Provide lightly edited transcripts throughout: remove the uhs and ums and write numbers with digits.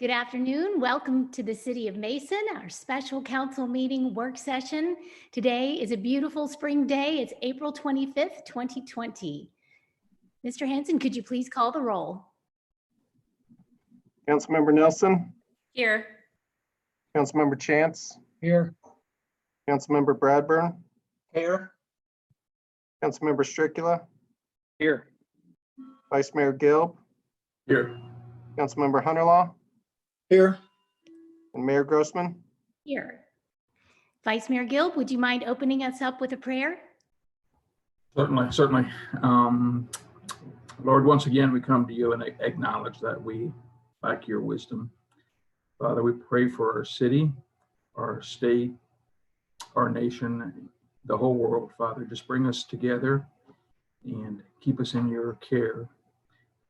Good afternoon. Welcome to the City of Mason, our special council meeting work session. Today is a beautiful spring day. It's April 25th, 2020. Mr. Hanson, could you please call the roll? Councilmember Nelson. Here. Councilmember Chance. Here. Councilmember Bradburn. Here. Councilmember Stricula. Here. Vice Mayor Gilb. Here. Councilmember Hunterlaw. Here. And Mayor Grossman. Here. Vice Mayor Gilb, would you mind opening us up with a prayer? Certainly. Lord, once again, we come to you and acknowledge that we lack your wisdom. Father, we pray for our city, our state, our nation, the whole world. Father, just bring us together and keep us in your care.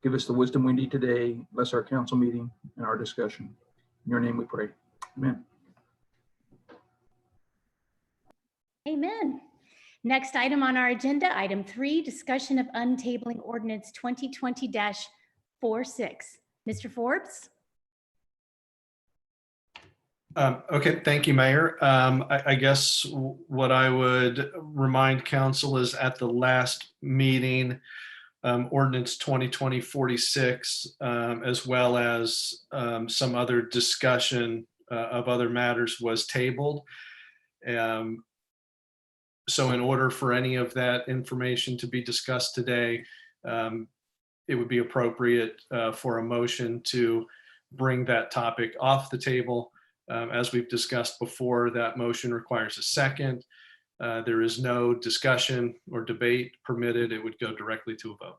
Give us the wisdom we need today. Bless our council meeting and our discussion. In your name we pray. Amen. Amen. Next item on our agenda, item 3, discussion of untabling ordinance 2020-46. Mr. Forbes? Okay, thank you, Mayor. I guess what I would remind council is at the last meeting, Ordinance 2020-46, as well as some other discussion of other matters was tabled. So in order for any of that information to be discussed today, it would be appropriate for a motion to bring that topic off the table. As we've discussed before, that motion requires a second. There is no discussion or debate permitted. It would go directly to a vote.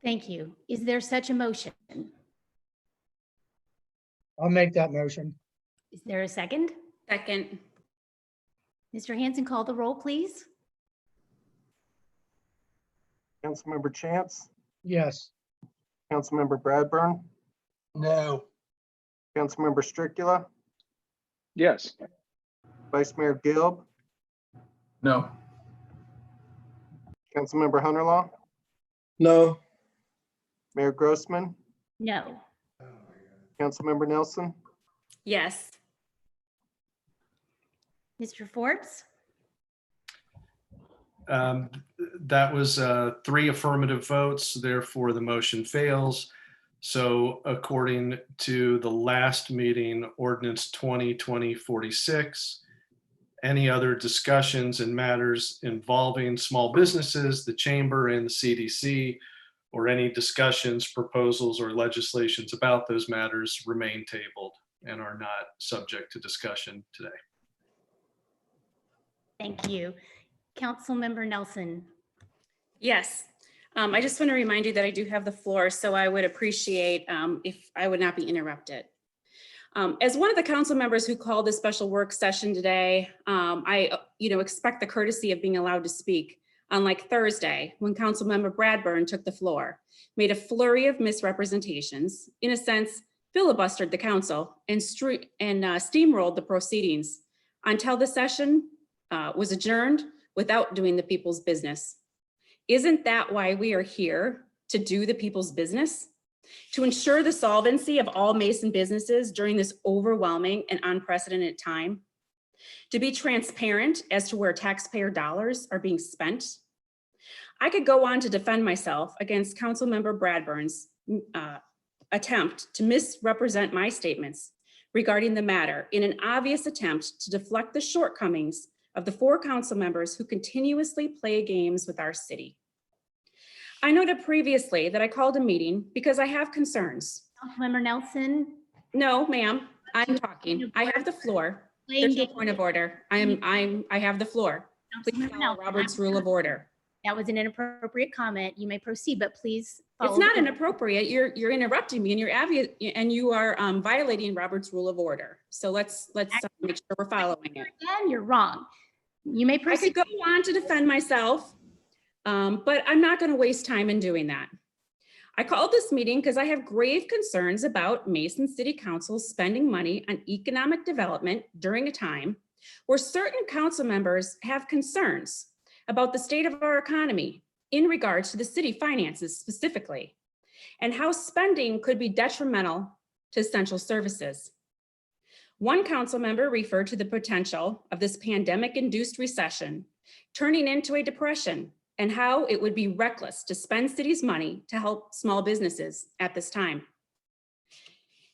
Thank you. Is there such a motion? I'll make that motion. Is there a second? Second. Mr. Hanson, call the roll, please. Councilmember Chance. Yes. Councilmember Bradburn. No. Councilmember Stricula. Yes. Vice Mayor Gilb. No. Councilmember Hunterlaw. No. Mayor Grossman. No. Councilmember Nelson. Yes. Mr. Forbes? That was 3 affirmative votes, therefore the motion fails. So according to the last meeting, Ordinance 2020-46, any other discussions and matters involving small businesses, the chamber and the CDC, or any discussions, proposals, or legislations about those matters remain tabled and are not subject to discussion today. Thank you. Councilmember Nelson? Yes. I just want to remind you that I do have the floor, so I would appreciate if I would not be interrupted. As one of the council members who called this special work session today, I expect the courtesy of being allowed to speak. Unlike Thursday, when Councilmember Bradburn took the floor, made a flurry of misrepresentations, in a sense, filibustered the council and steamrolled the proceedings until the session was adjourned without doing the people's business. Isn't that why we are here, to do the people's business? To ensure the solvency of all Mason businesses during this overwhelming and unprecedented time? To be transparent as to where taxpayer dollars are being spent? I could go on to defend myself against Councilmember Bradburn's attempt to misrepresent my statements regarding the matter in an obvious attempt to deflect the shortcomings of the 4 council members who continuously play games with our city. I noted previously that I called a meeting because I have concerns. Councilmember Nelson? No, ma'am, I'm talking. I have the floor. There's no point of order. I have the floor. Please Councilmember follow Nelson, Robert's Rule of Order. that was an inappropriate comment. You may proceed, but please follow. It's not the- inappropriate. You're interrupting me and you are violating Robert's Rule of Order. So let's make sure we're following it. Again, you're wrong. You may I proceed. could go on to defend myself, but I'm not going to waste time in doing that. I called this meeting because I have grave concerns about Mason City Council spending money on economic development during a time where certain council members have concerns about the state of our economy in regards to the city finances specifically. and how spending could be detrimental to essential services. One council member referred to the potential of this pandemic-induced recession turning into a depression and how it would be reckless to spend city's money to help small businesses at this time.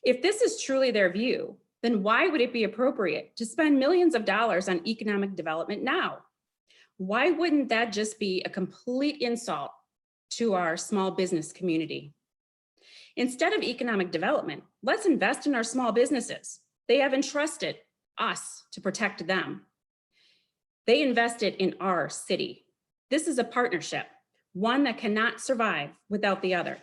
If this is truly their view, then why would it be appropriate to spend millions of dollars on economic development now? Why wouldn't that just be a complete insult to our small business community? Instead of economic development, let's invest in our small businesses. They have entrusted us to protect them. They invested in our city. This is a partnership, one that cannot survive without the other.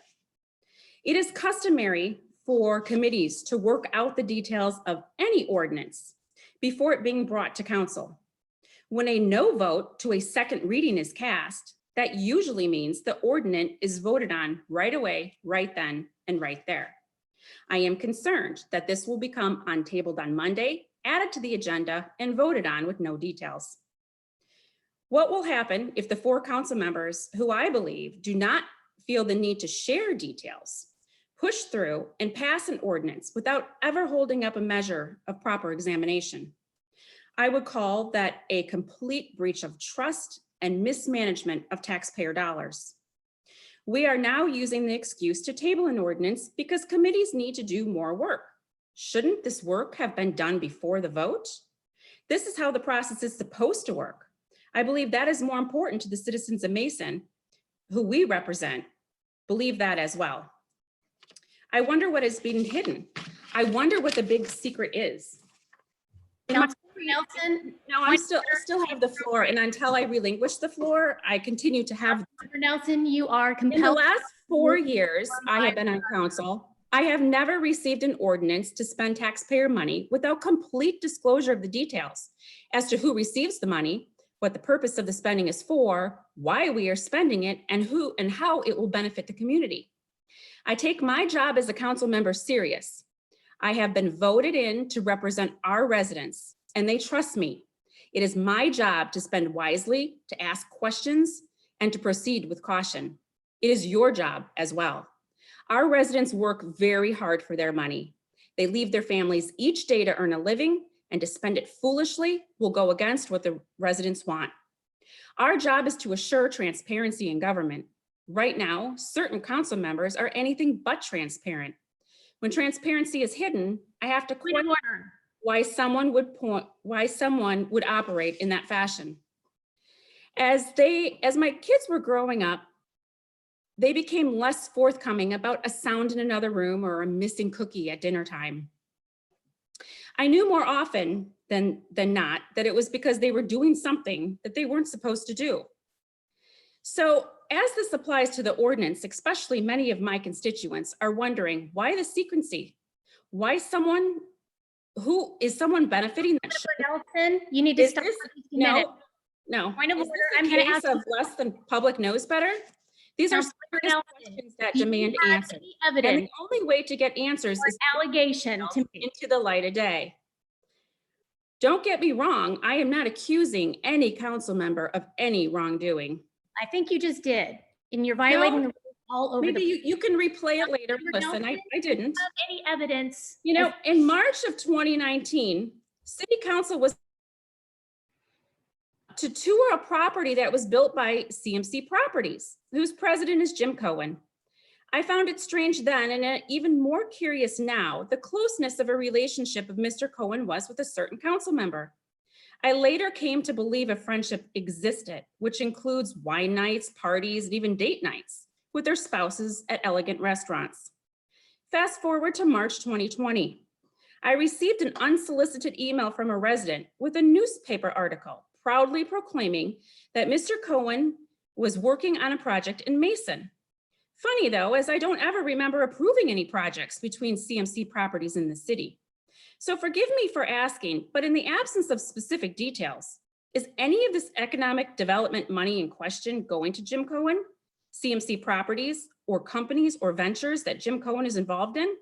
It is customary for committees to work out the details of any ordinance before it being brought to council. When a no vote to a second reading is cast, that usually means the ordinance is voted on right away, right then, and right there. I am concerned that this will become untabled on Monday, added to the agenda, and voted on with no details. What will happen if the 4 council members, who I believe do not feel the need to share details, push through and pass an ordinance without ever holding up a measure of proper examination? I would call that a complete breach of trust and mismanagement of taxpayer dollars. We are now using the excuse to table an ordinance because committees need to do more work. Shouldn't this work have been done before the vote? This is how the process is supposed to work. I believe that is more important to the citizens of Mason, who we represent, believe that as well. I wonder what is being hidden. I wonder what the big secret is. Councilmember Nelson, No, I still have the floor, and until I relinquish the floor, I continue to have. Councilmember Nelson, you are In the compelled. last 4 years I have been on council, I have never received an ordinance to spend taxpayer money without complete disclosure of the details as to who receives the money, what the purpose of the spending is for, why we are spending it, and who and how it will benefit the community. I take my job as a council member serious. I have been voted in to represent our residents, and they trust me. It is my job to spend wisely, to ask questions, and to proceed with caution. It is your job as well. Our residents work very hard for their money. They leave their families each day to earn a living, and to spend it foolishly will go against what the residents want. Our job is to assure transparency in government. Right now, certain council members are anything but transparent. When transparency is hidden, I have to question why someone would operate in that fashion. As my kids were growing up, they became less forthcoming about a sound in another room or a missing cookie at dinner time. I knew more often than not that it was because they were doing something that they weren't supposed to do. So as this applies to the ordinance, especially many of my constituents are wondering why the secrecy? Why someone benefiting that? Nelson, you need to stop. No. Point of Is order. this I'm a going to case ask of less than public knows better? These are serious questions that demand answers. And Evidence the only way to get answers is allegation to me. into the light of day. Don't get me wrong, I am not accusing any council member of any wrongdoing. I think you just did, and you're violating the rules all over Maybe the. you can replay it later. Listen, I didn't. Any evidence? You know, in March of 2019, City Council was to tour a property that was built by CMC Properties, whose president is Jim Cohen. I found it strange then, and even more curious now, the closeness of a relationship of Mr. Cohen was with a certain council member. I later came to believe a friendship existed, which includes wine nights, parties, and even date nights with their spouses at elegant restaurants. Fast forward to March 2020. I received an unsolicited email from a resident with a newspaper article proudly proclaiming that Mr. Cohen was working on a project in Mason. Funny though, as I don't ever remember approving any projects between CMC Properties and the city. So forgive me for asking, but in the absence of specific details, is any of this economic development money in question going to Jim Cohen, CMC Properties, or companies or ventures that Jim Cohen is involved in?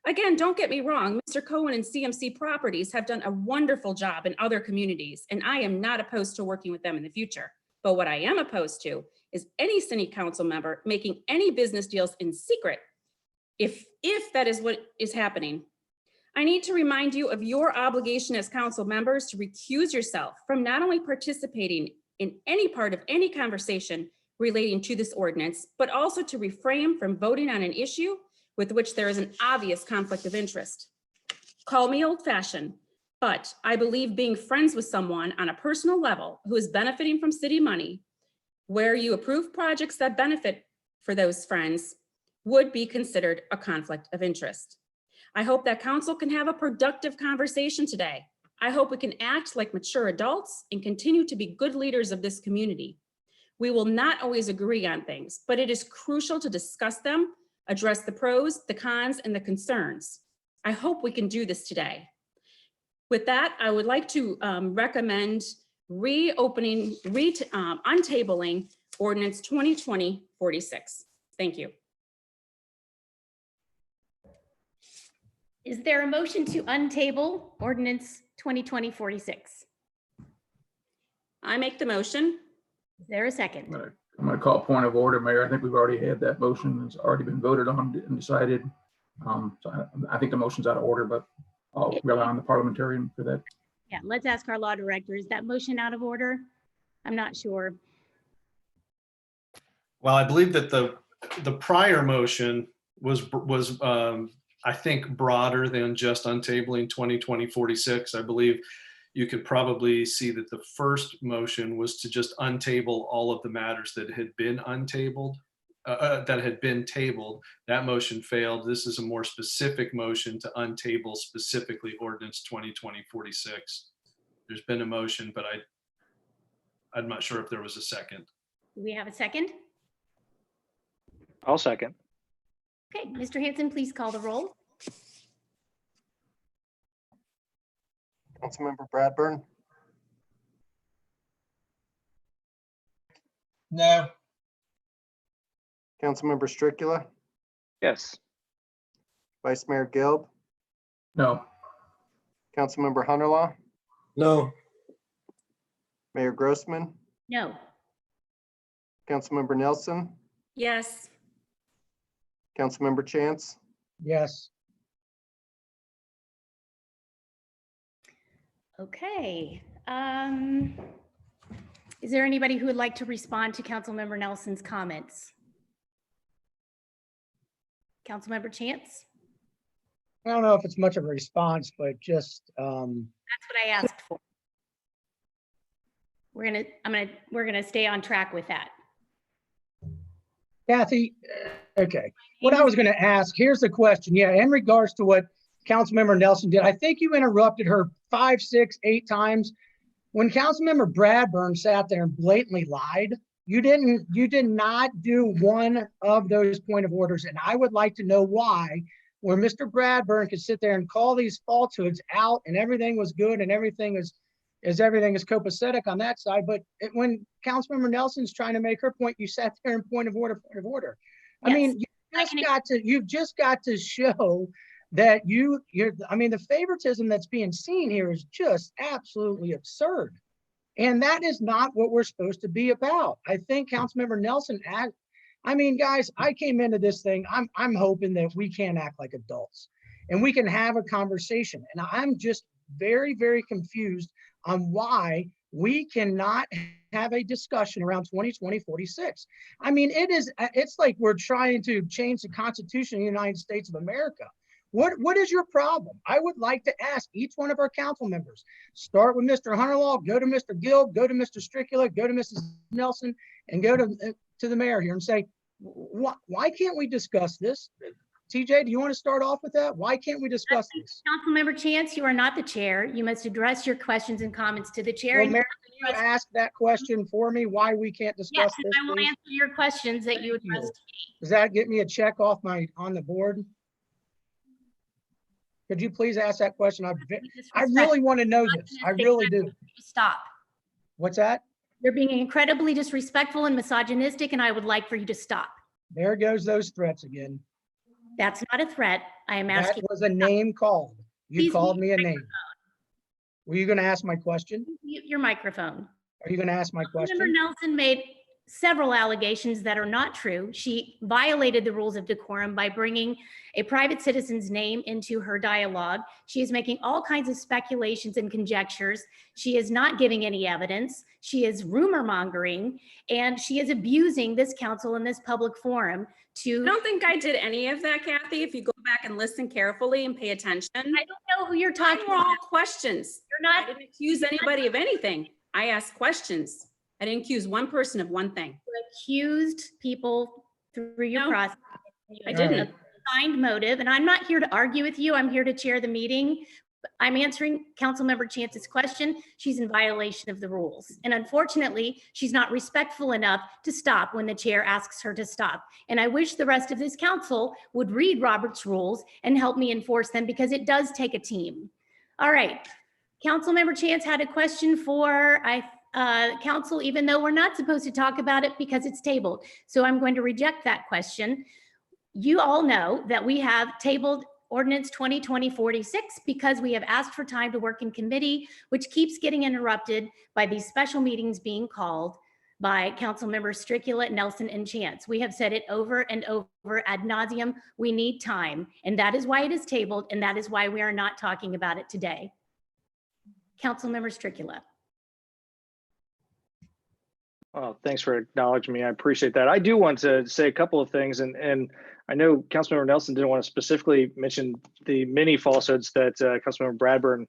Again, don't get me wrong, Mr. Cohen and CMC Properties have done a wonderful job in other communities, and I am not opposed to working with them in the future. But what I am opposed to is any city council member making any business deals in secret, if that is what is happening. I need to remind you of your obligation as council members to recuse yourself from not only participating in any part of any conversation relating to this ordinance, but also to refrain from voting on an issue with which there is an obvious conflict of interest. Call me old-fashioned, but I believe being friends with someone on a personal level who is benefiting from city money, where you approve projects that benefit for those friends, would be considered a conflict of interest. I hope that council can have a productive conversation today. I hope we can act like mature adults and continue to be good leaders of this community. We will not always agree on things, but it is crucial to discuss them, address the pros, the cons, and the concerns. I hope we can do this today. With that, I would like to recommend untabling Ordinance 2020-46. Thank you. Is there a motion to untable Ordinance 2020-46? I make the motion. Is there a second? I'm going to call point of order, Mayor. I think we've already had that motion. It's already been voted on and decided. So I think the motion's out of order, but I'll rely on the parliamentarian for that. Yeah, let's ask our law director. Is that motion out of order? I'm not sure. Well, I believe that the prior motion was I think broader than just untabling 2020-46. I believe you could probably see that the first motion was to just untable all of the matters that had been untabled, that had been tabled. That motion failed. This is a more specific motion to untable specifically Ordinance 2020-46. There's been a motion, but I'm not sure if there was a second. Do we have a second? I'll second. Okay, Mr. Hanson, please call the roll. Councilmember Bradburn, No. Councilmember Stricula, Yes. Vice Mayor Gilb, No. Councilmember Hunterlaw, No. Mayor Grossman, No. Councilmember Nelson, Yes. Councilmember Chance, Yes. Okay. Is there anybody who would like to respond to Councilmember Nelson's comments? Councilmember Chance? I don't know if it's much of a response, but just, That's what I asked for. We're gonna stay on track with that. Kathy, okay. What I was going to ask, here's the question. Yeah, in regards to what Councilmember Nelson did, I think you interrupted her 5, 6, 8 times. When Councilmember Bradburn sat there and blatantly lied, you did not do one of those point of orders. And I would like to know why, where Mr. Bradburn could sit there and call these falsehoods out and everything was good and everything is copacetic on that side. But when Councilmember Nelson's trying to make her point, you sat there in point of order. I Yes, mean, you've just got to show that I mean, the favoritism that's being seen here is just absolutely absurd. And that is not what we're supposed to be about. I think Councilmember Nelson, I mean, guys, I came into this thing, I'm hoping that we can act like adults and we can have a conversation. And I'm just very, very confused on why we cannot have a discussion around 2020-46. I mean, it's like we're trying to change the Constitution of the United States of America. What is your problem? I would like to ask each one of our council members, start with Mr. Hunterlaw, go to Mr. Gilb, go to Mr. Stricula, go to Mrs. Nelson, and go to the mayor here and say, why can't we discuss this? TJ, do you want to start off with that? Why can't we discuss this? Councilmember Chance, you are not the chair. You must address your questions and comments to the chair. Well, Mayor, can you ask that question for me, why we can't Yes, discuss and this, I will please? answer your questions that you Thank you. addressed to me. Does that get me a check off on the board? Could you please ask that question? I really want to know this. I really do. Stop. What's that? You're being incredibly disrespectful and misogynistic, and I would like for you to stop. There goes those threats again. That's not a threat. I am That asking. was a name called. You Please called mute me a your name. Were you going to ask my question? Mute your microphone. Are you going to ask my Councilmember question? Nelson made several allegations that are not true. She violated the rules of decorum by bringing a private citizen's name into her dialogue. She is making all kinds of speculations and conjectures. She is not giving any evidence. She is rumor mongering, and she is abusing this council in this public forum to. I don't think I did any of that, Kathy. If you go back and listen carefully and pay attention. I don't know who you're Mine talking were all about. questions. You're I not. didn't accuse anybody of anything. I asked questions. I didn't accuse one person of one thing. Accused people through your No, process. I didn't. A Signed motive, and I'm not here to argue with you. I'm here to chair the meeting. I'm answering Councilmember Chance's question. She's in violation of the rules. And unfortunately, she's not respectful enough to stop when the chair asks her to stop. And I wish the rest of this council would read Robert's rules and help me enforce them, because it does take a team. All right. Councilmember Chance had a question for council, even though we're not supposed to talk about it because it's tabled. So I'm going to reject that question. You all know that we have tabled Ordinance 2020-46 because we have asked for time to work in committee, which keeps getting interrupted by these special meetings being called by Council Members Stricula, Nelson, and Chance. We have said it over and over ad nauseum. We need time, and that is why it is tabled, and that is why we are not talking about it today. Council Member Stricula. Oh, thanks for acknowledging me. I appreciate that. I do want to say a couple of things, and I know Councilmember Nelson didn't want to specifically mention the many falsehoods that Councilmember Bradburn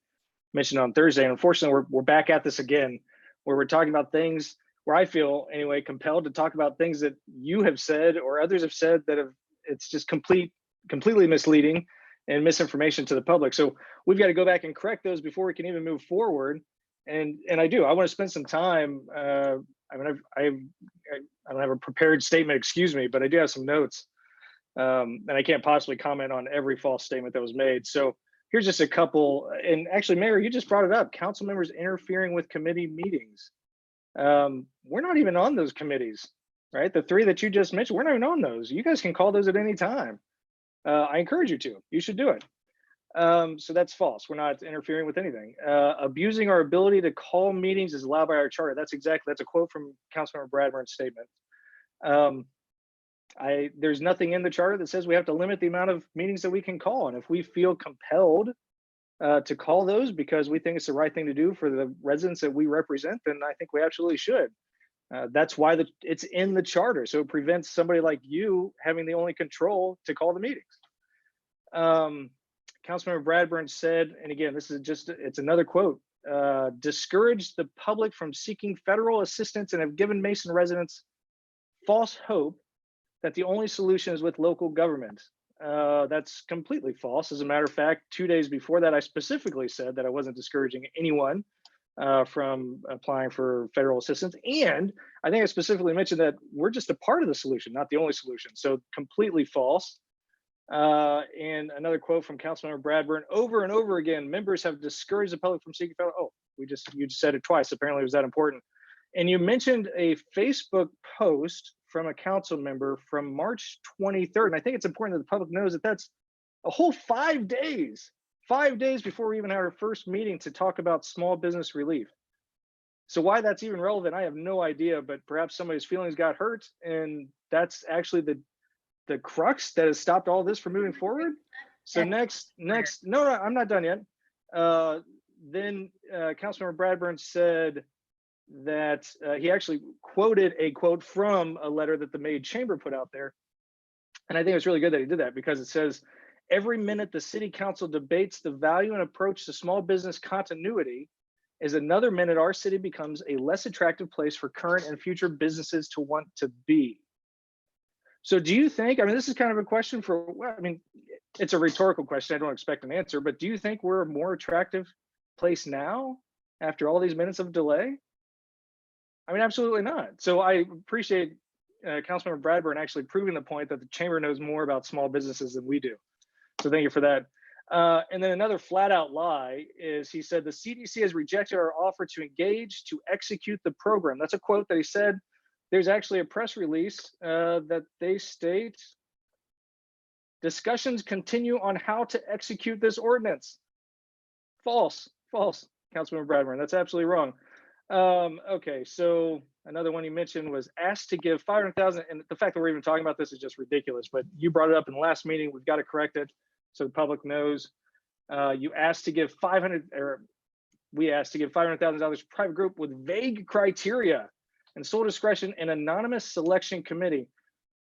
mentioned on Thursday. And unfortunately, we're back at this again, where we're talking about things where I feel anyway compelled to talk about things that you have said or others have said that it's just completely misleading and misinformation to the public. So we've got to go back and correct those before we can even move forward. And I want to spend some time. I mean, I don't have a prepared statement, excuse me, but I do have some notes. And I can't possibly comment on every false statement that was made. So here's just a couple. And actually, Mayor, you just brought it up. Council members interfering with committee meetings. We're not even on those committees, right? The three that you just mentioned, we're not even on those. You guys can call those at any time. I encourage you to. You should do it. So that's false. We're not interfering with anything. Abusing our ability to call meetings is allowed by our charter. That's a quote from Councilmember Bradburn's statement. There's nothing in the charter that says we have to limit the amount of meetings that we can call. And if we feel compelled to call those because we think it's the right thing to do for the residents that we represent, then I think we absolutely should. That's why it's in the charter. So it prevents somebody like you having the only control to call the meetings. Councilmember Bradburn said, and again, it's another quote, discourage the public from seeking federal assistance and have given Mason residents false hope that the only solution is with local government. That's completely false. As a matter of fact, 2 days before that, I specifically said that I wasn't discouraging anyone from applying for federal assistance. And I think I specifically mentioned that we're just a part of the solution, not the only solution. So completely false. And another quote from Councilmember Bradburn, over and over again, members have discouraged the public from seeking federal. Oh, you just said it twice. Apparently it was that important. And you mentioned a Facebook post from a council member from March 23rd. And I think it's important that the public knows that that's a whole 5 days before we even had our first meeting to talk about small business relief. So why that's even relevant, I have no idea, but perhaps somebody's feelings got hurt, and that's actually the crux that has stopped all this from moving forward. So next, no, I'm not done yet. Then Councilmember Bradburn said that he actually quoted a quote from a letter that the Maid Chamber put out there. And I think it's really good that he did that, because it says, every minute the city council debates the value and approach to small business continuity is another minute our city becomes a less attractive place for current and future businesses to want to be. So do you think, I mean, this is kind of a question for, well, I mean, it's a rhetorical question. I don't expect an answer, but do you think we're a more attractive place now after all these minutes of delay? I mean, absolutely not. So I appreciate Councilmember Bradburn actually proving the point that the chamber knows more about small businesses than we do. So thank you for that. And then another flat out lie is he said the CDC has rejected our offer to engage to execute the program. That's a quote that he said. There's actually a press release that they state, discussions continue on how to execute this ordinance. False, Councilmember Bradburn, that's absolutely wrong. Okay, so Another one you mentioned was asked to give 500,000. And the fact that we're even talking about this is just ridiculous, but you brought it up in the last meeting. We've got to correct it so the public knows. You asked to give we asked to give $500,000 to private group with vague criteria and sole discretion and anonymous selection committee.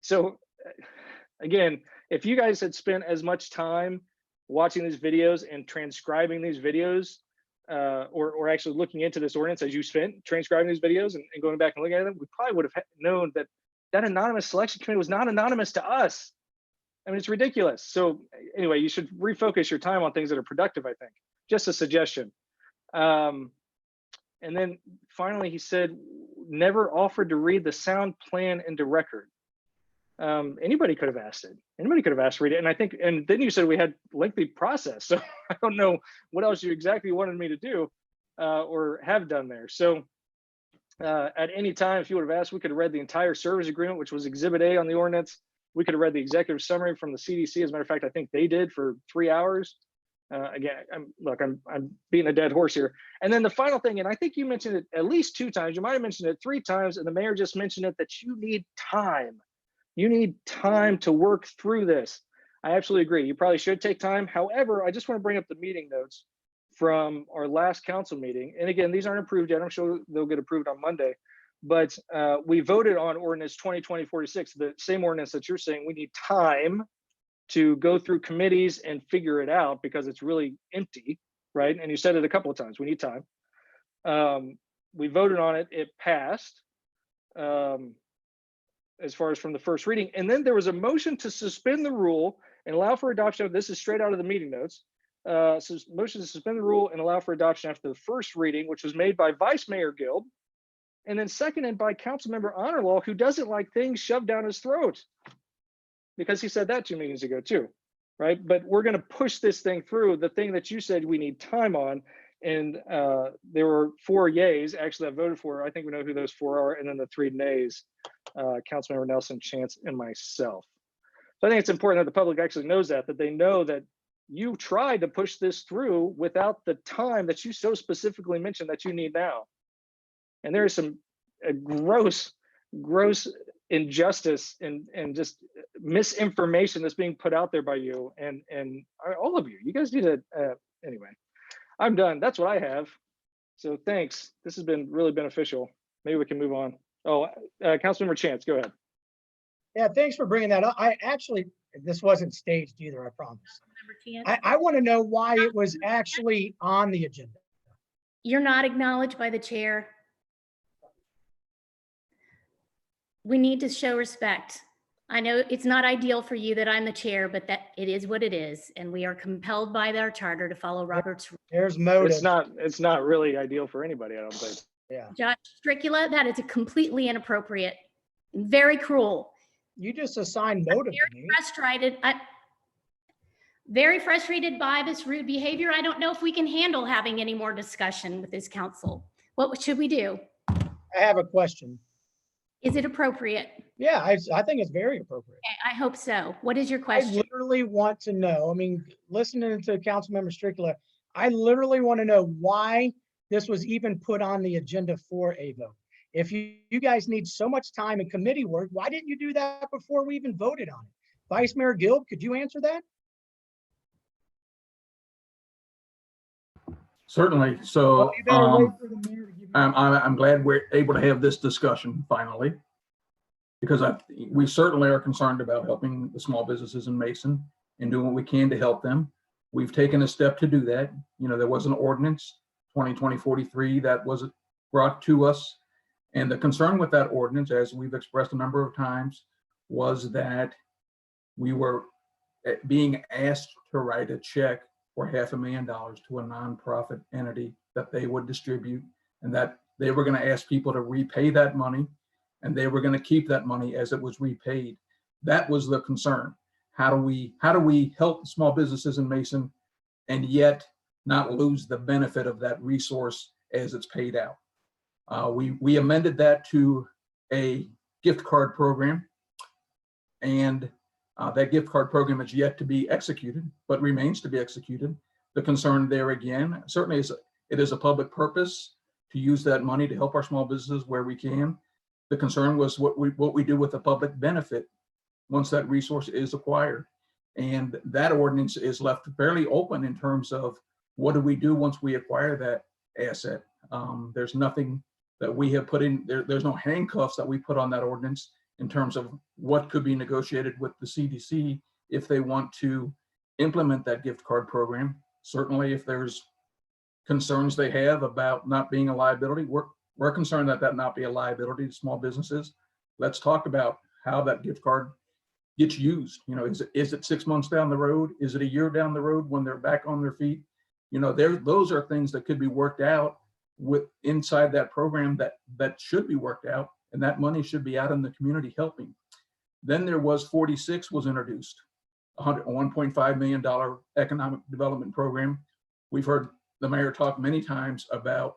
So again, if you guys had spent as much time watching these videos and transcribing these videos, or actually looking into this ordinance as you spent transcribing these videos and going back and looking at them, we probably would have known that that anonymous selection committee was not anonymous to us. I mean, it's ridiculous. So anyway, you should refocus your time on things that are productive, I think. Just a suggestion. And then finally, he said, never offered to read the sound plan into record. Anybody could have asked it. Anybody could have asked to read it. And I think, and then you said we had lengthy process. So I don't know what else you exactly wanted me to do or have done there. So at any time, if you would have asked, we could have read the entire service agreement, which was Exhibit A on the ordinance. We could have read the executive summary from the CDC. As a matter of fact, I think they did for 3 hours. Again, I'm beating a dead horse here. And then the final thing, and I think you mentioned it at least 2 times. You might have mentioned it 3 times, and the mayor just mentioned it, that you need time. You need time to work through this. I absolutely agree. You probably should take time. However, I just want to bring up the meeting notes from our last council meeting. And again, these aren't approved yet. I'm sure they'll get approved on Monday. But we voted on Ordinance 2020-46, the same ordinance that you're saying we need time to go through committees and figure it out because it's really empty, right? And you said it a couple of times, we need time. We voted on it, it passed. As far as from the first reading. And then there was a motion to suspend the rule and allow for adoption of, this is straight out of the meeting notes. So motion to suspend the rule and allow for adoption after the first reading, which was made by Vice Mayor Guild, and then seconded by Councilmember Honorlaw, who doesn't like things shoved down his throat, because he said that 2 meetings ago too, right? But we're gonna push this thing through, the thing that you said we need time on. And there were 4 yays actually that voted for. I think we know who those 4 are, and then the 3 nays, Councilmember Nelson, Chance, and myself. So I think it's important that the public actually knows that they know that you tried to push this through without the time that you so specifically mentioned that you need now. And there is some gross injustice and just misinformation that's being put out there by you and all of you. You guys need to, anyway. I'm done. That's what I have. So thanks. This has been really beneficial. Maybe we can move on. Oh, Councilmember Chance, go ahead. Yeah, thanks for bringing that up. I actually, this wasn't staged either, I promise. I want to know why it was actually on the agenda. You're not acknowledged by the chair. We need to show respect. I know it's not ideal for you that I'm the chair, but that it is what it is. And we are compelled by our charter to follow Robert's rules. There's motive. It's not really ideal for anybody, I don't think. Yeah. Judge Stricula, that is completely inappropriate and very cruel. You just assigned motive to me. Very frustrated by this rude behavior. I don't know if we can handle having any more discussion with this council. What should we do? I have a question. Is it appropriate? Yeah, I think it's very appropriate. I hope so. What is your I question? literally want to know, I mean, listening to Councilmember Stricula, I literally want to know why this was even put on the agenda for a vote. If you guys need so much time and committee work, why didn't you do that before we even voted on it? Vice Mayor Guild, could you answer that? Certainly. So Well, you better wait for the mayor to give you. I'm glad we're able to have this discussion finally, because we certainly are concerned about helping the small businesses in Mason and doing what we can to help them. We've taken a step to do that. You know, there was an ordinance 2020-43 that was brought to us. And the concern with that ordinance, as we've expressed a number of times, was that we were being asked to write a check for $500,000 to a nonprofit entity that they would distribute, and that they were going to ask people to repay that money, and they were going to keep that money as it was repaid. That was the concern. How do we help small businesses in Mason and yet not lose the benefit of that resource as it's paid out? We amended that to a gift card program, and that gift card program is yet to be executed, but remains to be executed. The concern there again, certainly it is a public purpose to use that money to help our small businesses where we can. The concern was what we do with the public benefit once that resource is acquired. And that ordinance is left fairly open in terms of what do we do once we acquire that asset. There's nothing that we have put in there. There's no handcuffs that we put on that ordinance in terms of what could be negotiated with the CDC if they want to implement that gift card program. Certainly, if there's concerns they have about not being a liability, we're concerned that not be a liability to small businesses. Let's talk about how that gift card gets used. You know, is it 6 months down the road? Is it a year down the road when they're back on their feet? You know, those are things that could be worked out with inside that program that should be worked out, and that money should be out in the community helping. Then there was 46 was introduced, a $1.5 million economic development program. We've heard the mayor talk many times about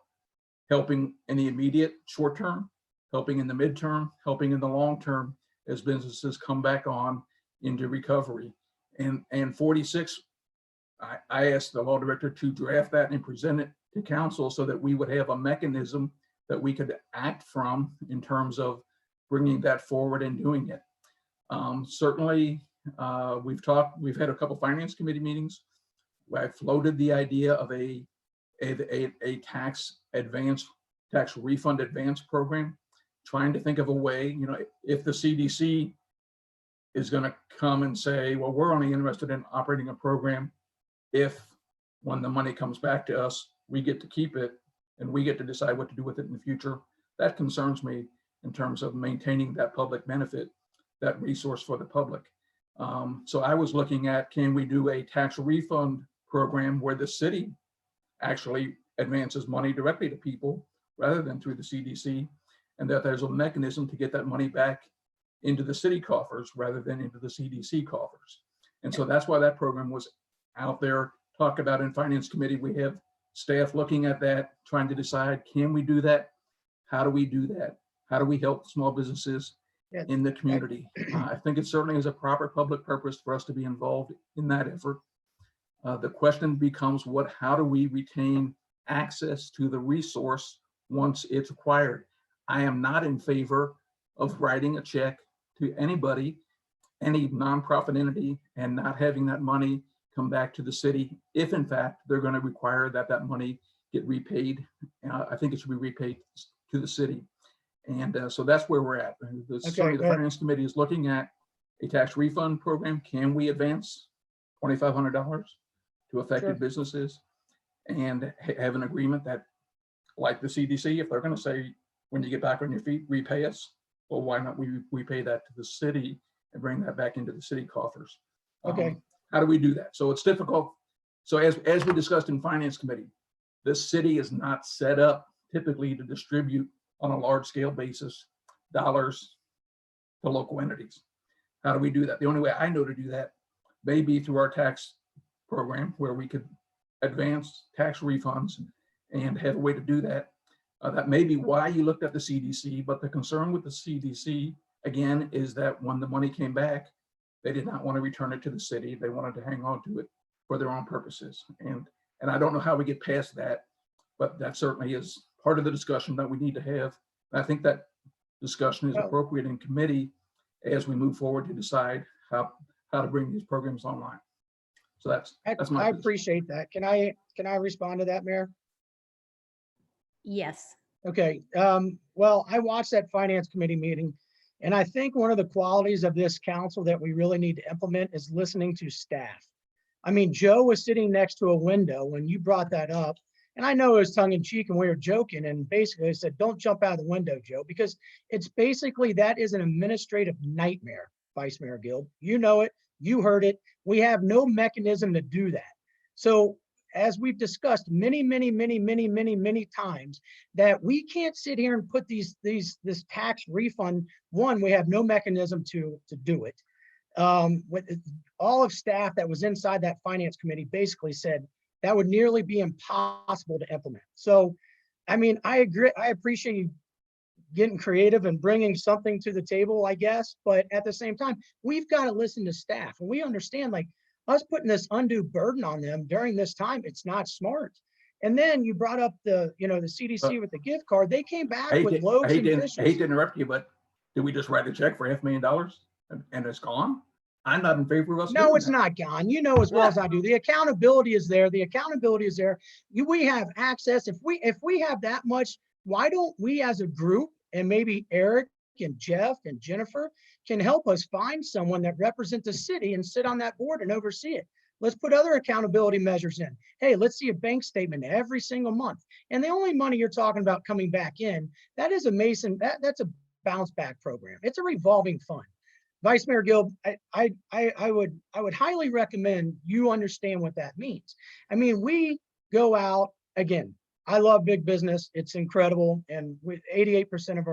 helping in the immediate short term, helping in the midterm, helping in the long term as businesses come back on into recovery. And 46, I asked the law director to draft that and present it to council so that we would have a mechanism that we could act from in terms of bringing that forward and doing it. Certainly, we've had a couple finance committee meetings where I floated the idea of a tax refund advance program, trying to think of a way, you know, if the CDC is going to come and say, well, we're only interested in operating a program if when the money comes back to us, we get to keep it and we get to decide what to do with it in the future. That concerns me in terms of maintaining that public benefit, that resource for the public. So I was looking at, can we do a tax refund program where the city actually advances money directly to people rather than through the CDC, and that there's a mechanism to get that money back into the city coffers rather than into the CDC coffers. And so that's why that program was out there, talked about in finance committee. We have staff looking at that, trying to decide, can we do that? How do we do that? How do we help small businesses in the community? I think it certainly is a proper public purpose for us to be involved in that effort. The question becomes, how do we retain access to the resource once it's acquired? I am not in favor of writing a check to anybody, any nonprofit entity, and not having that money come back to the city if in fact they're going to require that money get repaid. I think it should be repaid to the city. And so that's where we're at. Certainly the finance committee is looking at a tax refund program. Can we advance $2,500 to affected businesses and have an agreement that, like the CDC, if they're going to say, when you get back on your feet, repay us, well, why not we pay that to the city and bring that back into the city coffers? How do we do that? So it's difficult. So as we discussed in finance committee, this city is not set up typically to distribute on a large scale basis dollars to local entities. How do we do that? The only way I know to do that may be through our tax program, where we could advance tax refunds and have a way to do that. That may be why you looked at the CDC, but the concern with the CDC, again, is that when the money came back, they did not want to return it to the city. They wanted to hang on to it for their own purposes. And I don't know how we get past that, but that certainly is part of the discussion that we need to have. And I think that discussion is appropriate in committee as we move forward to decide how to bring these programs online. So that's my I appreciate that. Can I respond to that, Mayor? Yes. Okay. Well, I watched that finance committee meeting, and I think one of the qualities of this council that we really need to implement is listening to staff. I mean, Joe was sitting next to a window when you brought that up, and I know it was tongue in cheek and we were joking, and basically I said, don't jump out of the window, Joe, because it's basically, that is an administrative nightmare, Vice Mayor Guild. You know it, you heard it. We have no mechanism to do that. So as we've discussed many times, that we can't sit here and put this tax refund. One, we have no mechanism to do it. With all of staff that was inside that finance committee basically said that would nearly be impossible to implement. So, I mean, I agree. I appreciate you getting creative and bringing something to the table, I guess. But at the same time, we've got to listen to staff, and we understand, like, us putting this undue burden on them during this time, it's not smart. And then you brought up the, the CDC with the gift card. They came back I with hate loaves and to fishes. interrupt you, but did we just write a check for $500,000 and it's gone? I'm not in favor of us No, doing it's that. not gone. You know as well as I do. The accountability is there. The accountability is there. We have access. If we have that much, why don't we as a group, and maybe Eric and Jeff and Jennifer can help us find someone that represents the city and sit on that board and oversee it. Let's put other accountability measures in. Hey, let's see a bank statement every single month. And the only money you're talking about coming back in, that is a Mason, that's a bounce back program. It's a revolving fund. Vice Mayor Gill, I would highly recommend you understand what that means. I mean, we go out, again, I love big business. It's incredible. And with 88% of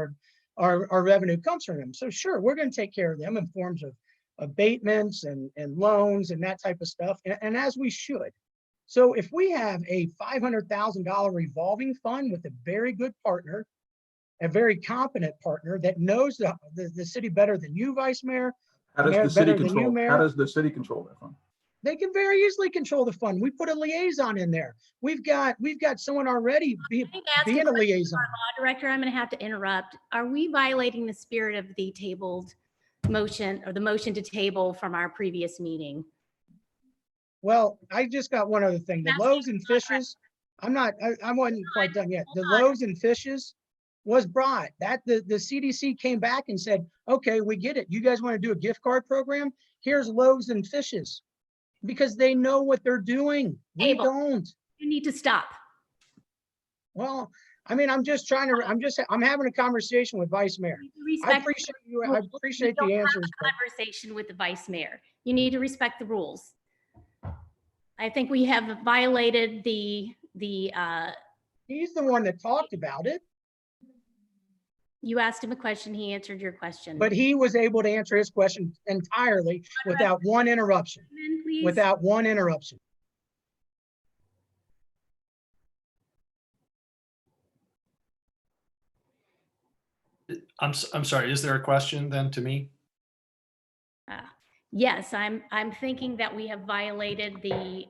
our revenue comes from them. So sure, we're going to take care of them in forms of abatements and loans and that type of stuff. And as we should. So if we have a $500,000 revolving fund with a very good partner, a very competent partner that knows the city better than you, Vice Mayor. How does the city control? How does the city control that fund? They can very easily control the fund. We put a liaison in there. We've got someone already being a liaison. Law Director, I'm going to have to interrupt. Are we violating the spirit of the tabled motion or the motion to table from our previous meeting? Well, I just got one other thing. The loaves and fishes, I wasn't quite done yet. The loaves and fishes was brought. That the CDC came back and said, okay, we get it. You guys want to do a gift card program? Here's loaves and fishes. Because they know what they're doing. We don't. You need to stop. Well, I mean, I'm having a conversation with Vice Mayor. I appreciate the answers. Conversation with the Vice Mayor. You need to respect the rules. I think we have violated the He's the one that talked about it. You asked him a question, he answered your question. But he was able to answer his question entirely without one interruption. Please. Without one interruption. I'm sorry, is there a question then to me? Yes, I'm thinking that we have violated the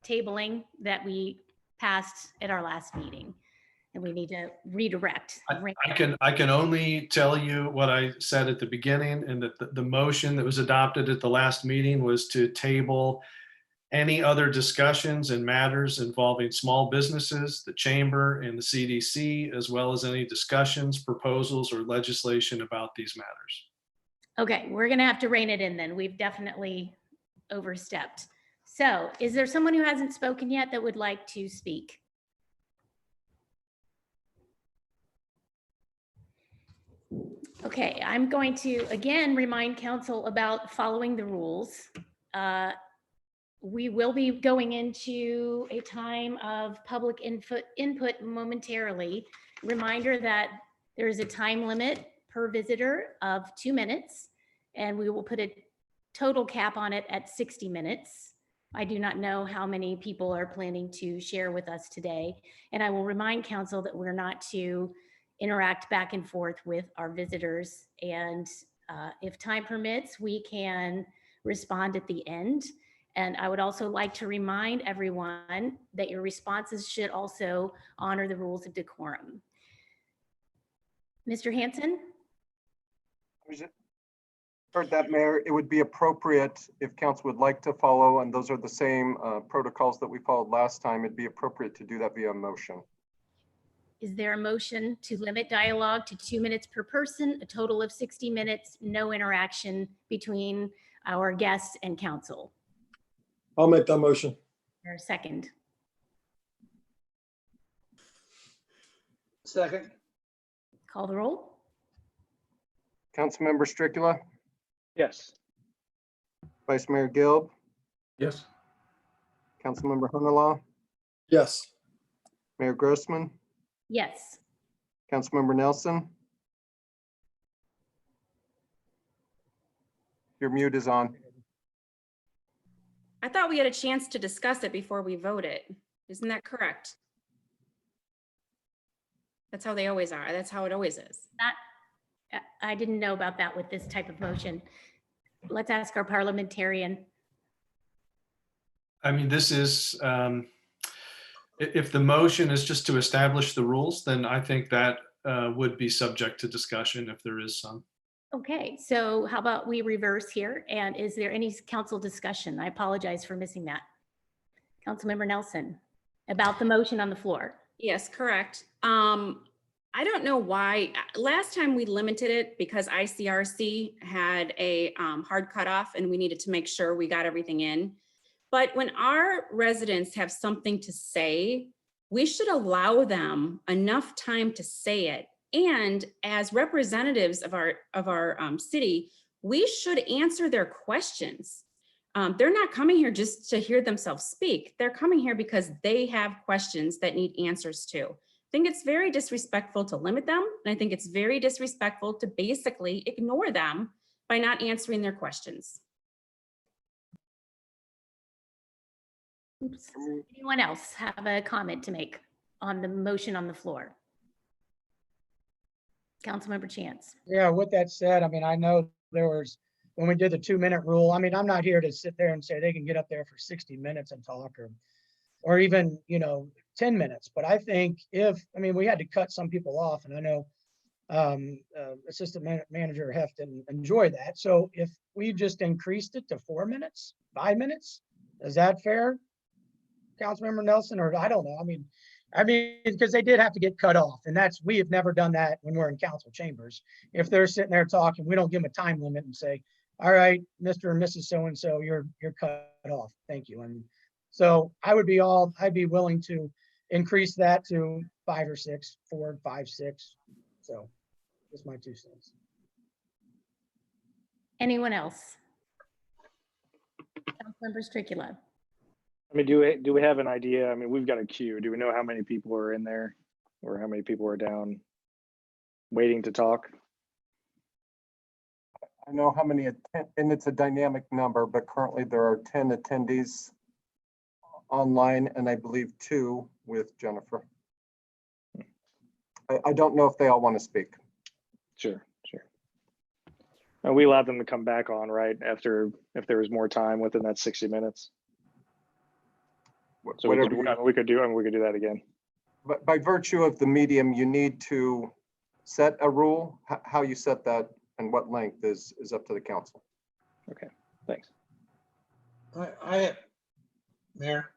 tabling that we passed at our last meeting, and we need to redirect. I can only tell you what I said at the beginning, and that the motion that was adopted at the last meeting was to table any other discussions and matters involving small businesses, the chamber, and the CDC, as well as any discussions, proposals, or legislation about these matters. Okay, we're gonna have to rein it in then. We've definitely overstepped. So is there someone who hasn't spoken yet that would like to speak? Okay, I'm going to again remind council about following the rules. We will be going into a time of public input momentarily. Reminder that there is a time limit per visitor of 2 minutes, and we will put a total cap on it at 60 minutes. I do not know how many people are planning to share with us today. And I will remind council that we're not to interact back and forth with our visitors. And if time permits, we can respond at the end. And I would also like to remind everyone that your responses should also honor the rules of decorum. Mr. Hanson? Heard that, Mayor. It would be appropriate if council would like to follow, and those are the same protocols that we followed last time. It'd be appropriate to do that via motion. Is there a motion to limit dialogue to 2 minutes per person, a total of 60 minutes, no interaction between our guests and council? I'll make that motion. Or a second? Second. Call the roll. Councilmember Stricula, Yes. Vice Mayor Gilb, Yes. Councilmember Hunterlaw, Yes. Mayor Grossman, Yes. Councilmember Nelson. Your mute is on. I thought we had a chance to discuss it before we voted. Isn't that correct? That's how they always are. That's how it always is. I didn't know about that with this type of motion. Let's ask our parliamentarian. I mean, this is, If the motion is just to establish the rules, then I think that would be subject to discussion if there is some. Okay, so how about we reverse here? And is there any council discussion? I apologize for missing that. Councilmember Nelson, about the motion on the floor. Yes, correct. I don't know why, last time we limited it because ICRC had a hard cutoff and we needed to make sure we got everything in. But when our residents have something to say, we should allow them enough time to say it. And as representatives of our city, we should answer their questions. They're not coming here just to hear themselves speak. They're coming here because they have questions that need answers to. I think it's very disrespectful to limit them. And I think it's very disrespectful to basically ignore them by not answering their questions. Oops. Anyone else have a comment to make on the motion on the floor? Councilmember Chance. Yeah, with that said, I mean, I know there was, when we did the 2-minute rule, I mean, I'm not here to sit there and say they can get up there for 60 minutes and talk or even, 10 minutes. But I think we had to cut some people off, and I know Assistant Manager Heft didn't enjoy that. So if we just increased it to 4 minutes, 5 minutes, is that fair? Councilmember Nelson, or I don't know. I mean, because they did have to get cut off, and we have never done that when we're in council chambers. If they're sitting there talking, we don't give them a time limit and say, all right, Mr. and Mrs. So-and-so, you're cut off. Thank you. And so I'd be willing to increase that to 5 or 6, 4, 5, 6. So that's my 2 cents. Anyone else? Councilmember Stricula. I mean, do we have an idea? I mean, we've got a queue. Do we know how many people are in there or how many people are down waiting to talk? I know how many, and it's a dynamic number, but currently there are 10 attendees online, and I believe 2 with Jennifer. I don't know if they all want to speak. Sure. And we allowed them to come back on, right? If there was more time within that 60 minutes. So we could do that again. But by virtue of the medium, you need to set a rule. How you set that and what length is up to the council. Okay, thanks. Mayor,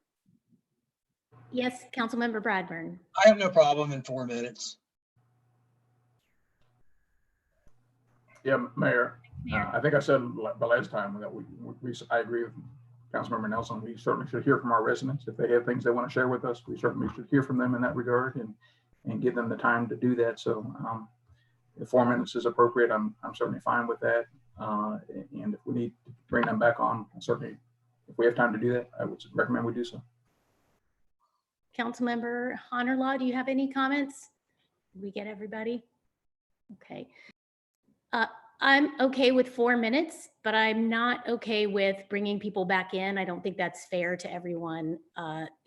Yes, Councilmember Bradburn. I have no problem in 4 minutes. Yeah, Mayor, I think I said the last time that I agree with Councilmember Nelson. We certainly should hear from our residents. If they have things they want to share with us, we certainly should hear from them in that regard and give them the time to do that. So if 4 minutes is appropriate, I'm certainly fine with that. And if we need to bring them back on, certainly, if we have time to do that, I would recommend we do so. Councilmember Honorlaw, do you have any comments? Did we get everybody? Okay. I'm okay with 4 minutes, but I'm not okay with bringing people back in. I don't think that's fair to everyone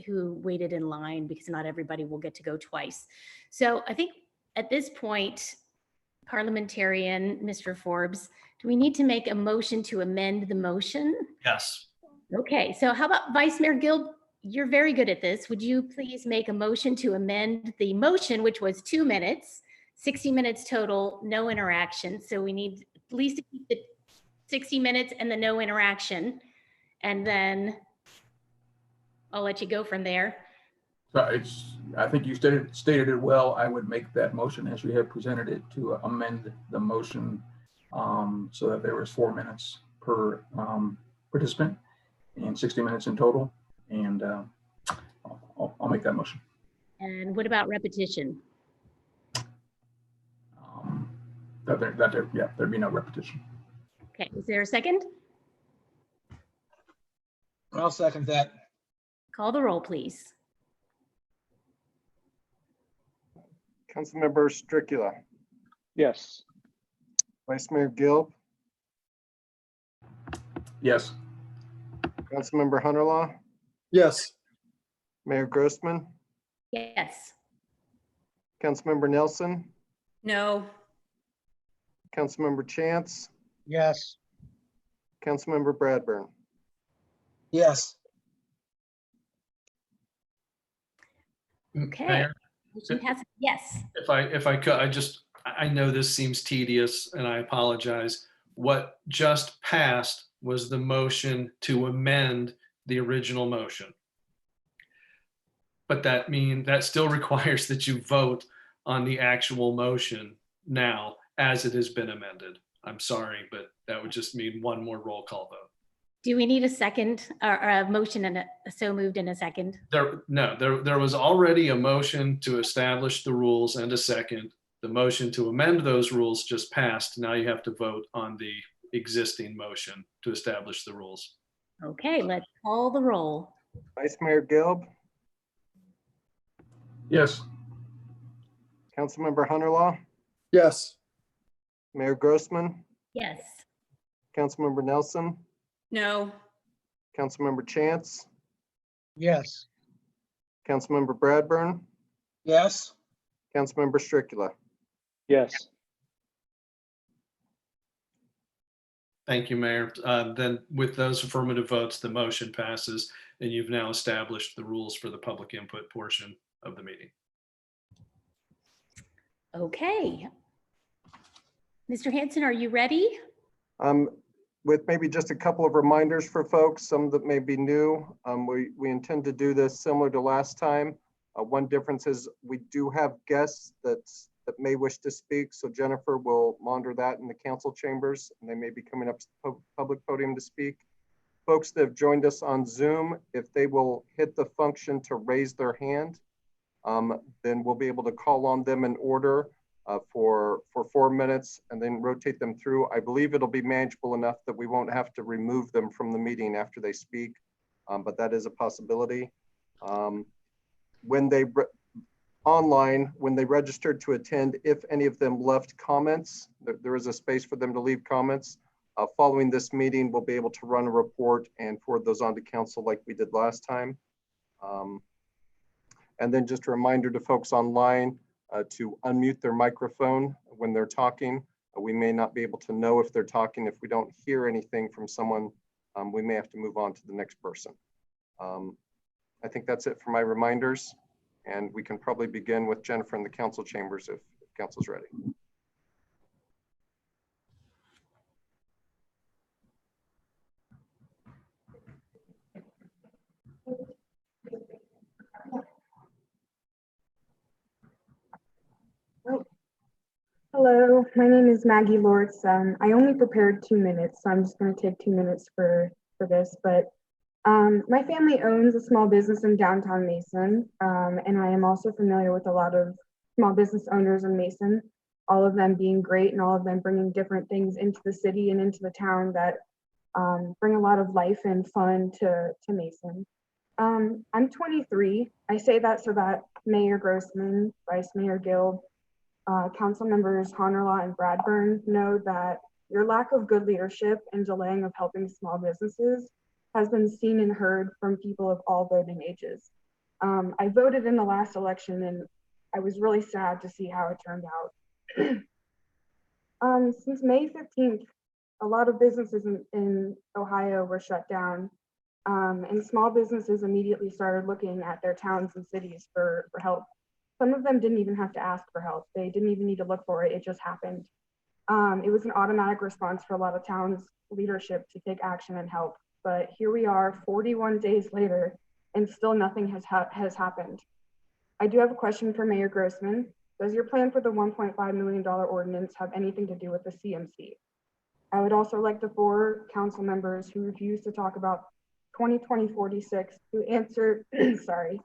who waited in line, because not everybody will get to go twice. So I think at this point, parliamentarian Mr. Forbes, do we need to make a motion to amend the motion? Yes. Okay, so how about Vice Mayor Guild? You're very good at this. Would you please make a motion to amend the motion, which was 2 minutes, 60 minutes total, no interaction. So we need at least to keep the 60 minutes and the no interaction. And then I'll let you go from there. So I think you stated it well. I would make that motion as you have presented it to amend the motion so that there was 4 minutes per participant and 60 minutes in total. And I'll make that motion. And what about repetition? There'd be no repetition. Okay, is there a second? I'll second that. Call the roll, please. Councilmember Stricula, Yes. Vice Mayor Gill, Yes. Councilmember Hunterlaw, Yes. Mayor Grossman, Yes. Councilmember Nelson, No. Councilmember Chance, Yes. Councilmember Bradburn. Yes. Okay. Mayor, Motion passes. Yes. if I could, I know this seems tedious and I apologize. What just passed was the motion to amend the original motion. But that still requires that you vote on the actual motion now as it has been amended. I'm sorry, but that would just mean one more roll call vote. Do we need a second or a motion and a so moved in a second? There was already a motion to establish the rules and a second. The motion to amend those rules just passed. Now you have to vote on the existing motion to establish the rules. Okay, let's call the roll. Vice Mayor Gilb, Yes. Councilmember Hunterlaw, Yes. Mayor Grossman, Yes. Councilmember Nelson, No. Councilmember Chance, Yes. Councilmember Bradburn, Yes. Councilmember Stricula. Yes. Thank you, Mayor. Then with those affirmative votes, the motion passes and you've now established the rules for the public input portion of the meeting. Okay. Mr. Hanson, are you ready? With maybe just a couple of reminders for folks, some that may be new. We intend to do this similar to last time. One difference is we do have guests that may wish to speak. So Jennifer will monitor that in the council chambers and they may be coming up to the public podium to speak. Folks that have joined us on Zoom, if they will hit the function to raise their hand, then we'll be able to call on them in order for 4 minutes and then rotate them through. I believe it'll be manageable enough that we won't have to remove them from the meeting after they speak, but that is a possibility. When they online, when they registered to attend, if any of them left comments, there is a space for them to leave comments. Following this meeting, we'll be able to run a report and forward those on to council like we did last time. And then just a reminder to folks online to unmute their microphone when they're talking. We may not be able to know if they're talking. If we don't hear anything from someone, we may have to move on to the next person. I think that's it for my reminders. And we can probably begin with Jennifer in the council chambers if council's ready. Hello, my name is Maggie Lortz. I only prepared 2 minutes, so I'm just going to take 2 minutes for this. But my family owns a small business in downtown Mason, and I am also familiar with a lot of small business owners in Mason, all of them being great and all of them bringing different things into the city and into the town that bring a lot of life and fun to Mason. I'm 23. I say that so that Mayor Grossman, Vice Mayor Gill, Council members Honorlaw and Bradburn know that your lack of good leadership and delaying of helping small businesses has been seen and heard from people of all voting ages. I voted in the last election and I was really sad to see how it turned out. Since May 15th, a lot of businesses in Ohio were shut down, and small businesses immediately started looking at their towns and cities for help. Some of them didn't even have to ask for help. They didn't even need to look for it. It just happened. It was an automatic response for a lot of towns' leadership to take action and help. But here we are 41 days later and still nothing has happened. I do have a question for Mayor Grossman. Does your plan for the $1.5 million ordinance have anything to do with the CMC? I would also like the 4 council members who refuse to talk about 2020-46 to answer, sorry,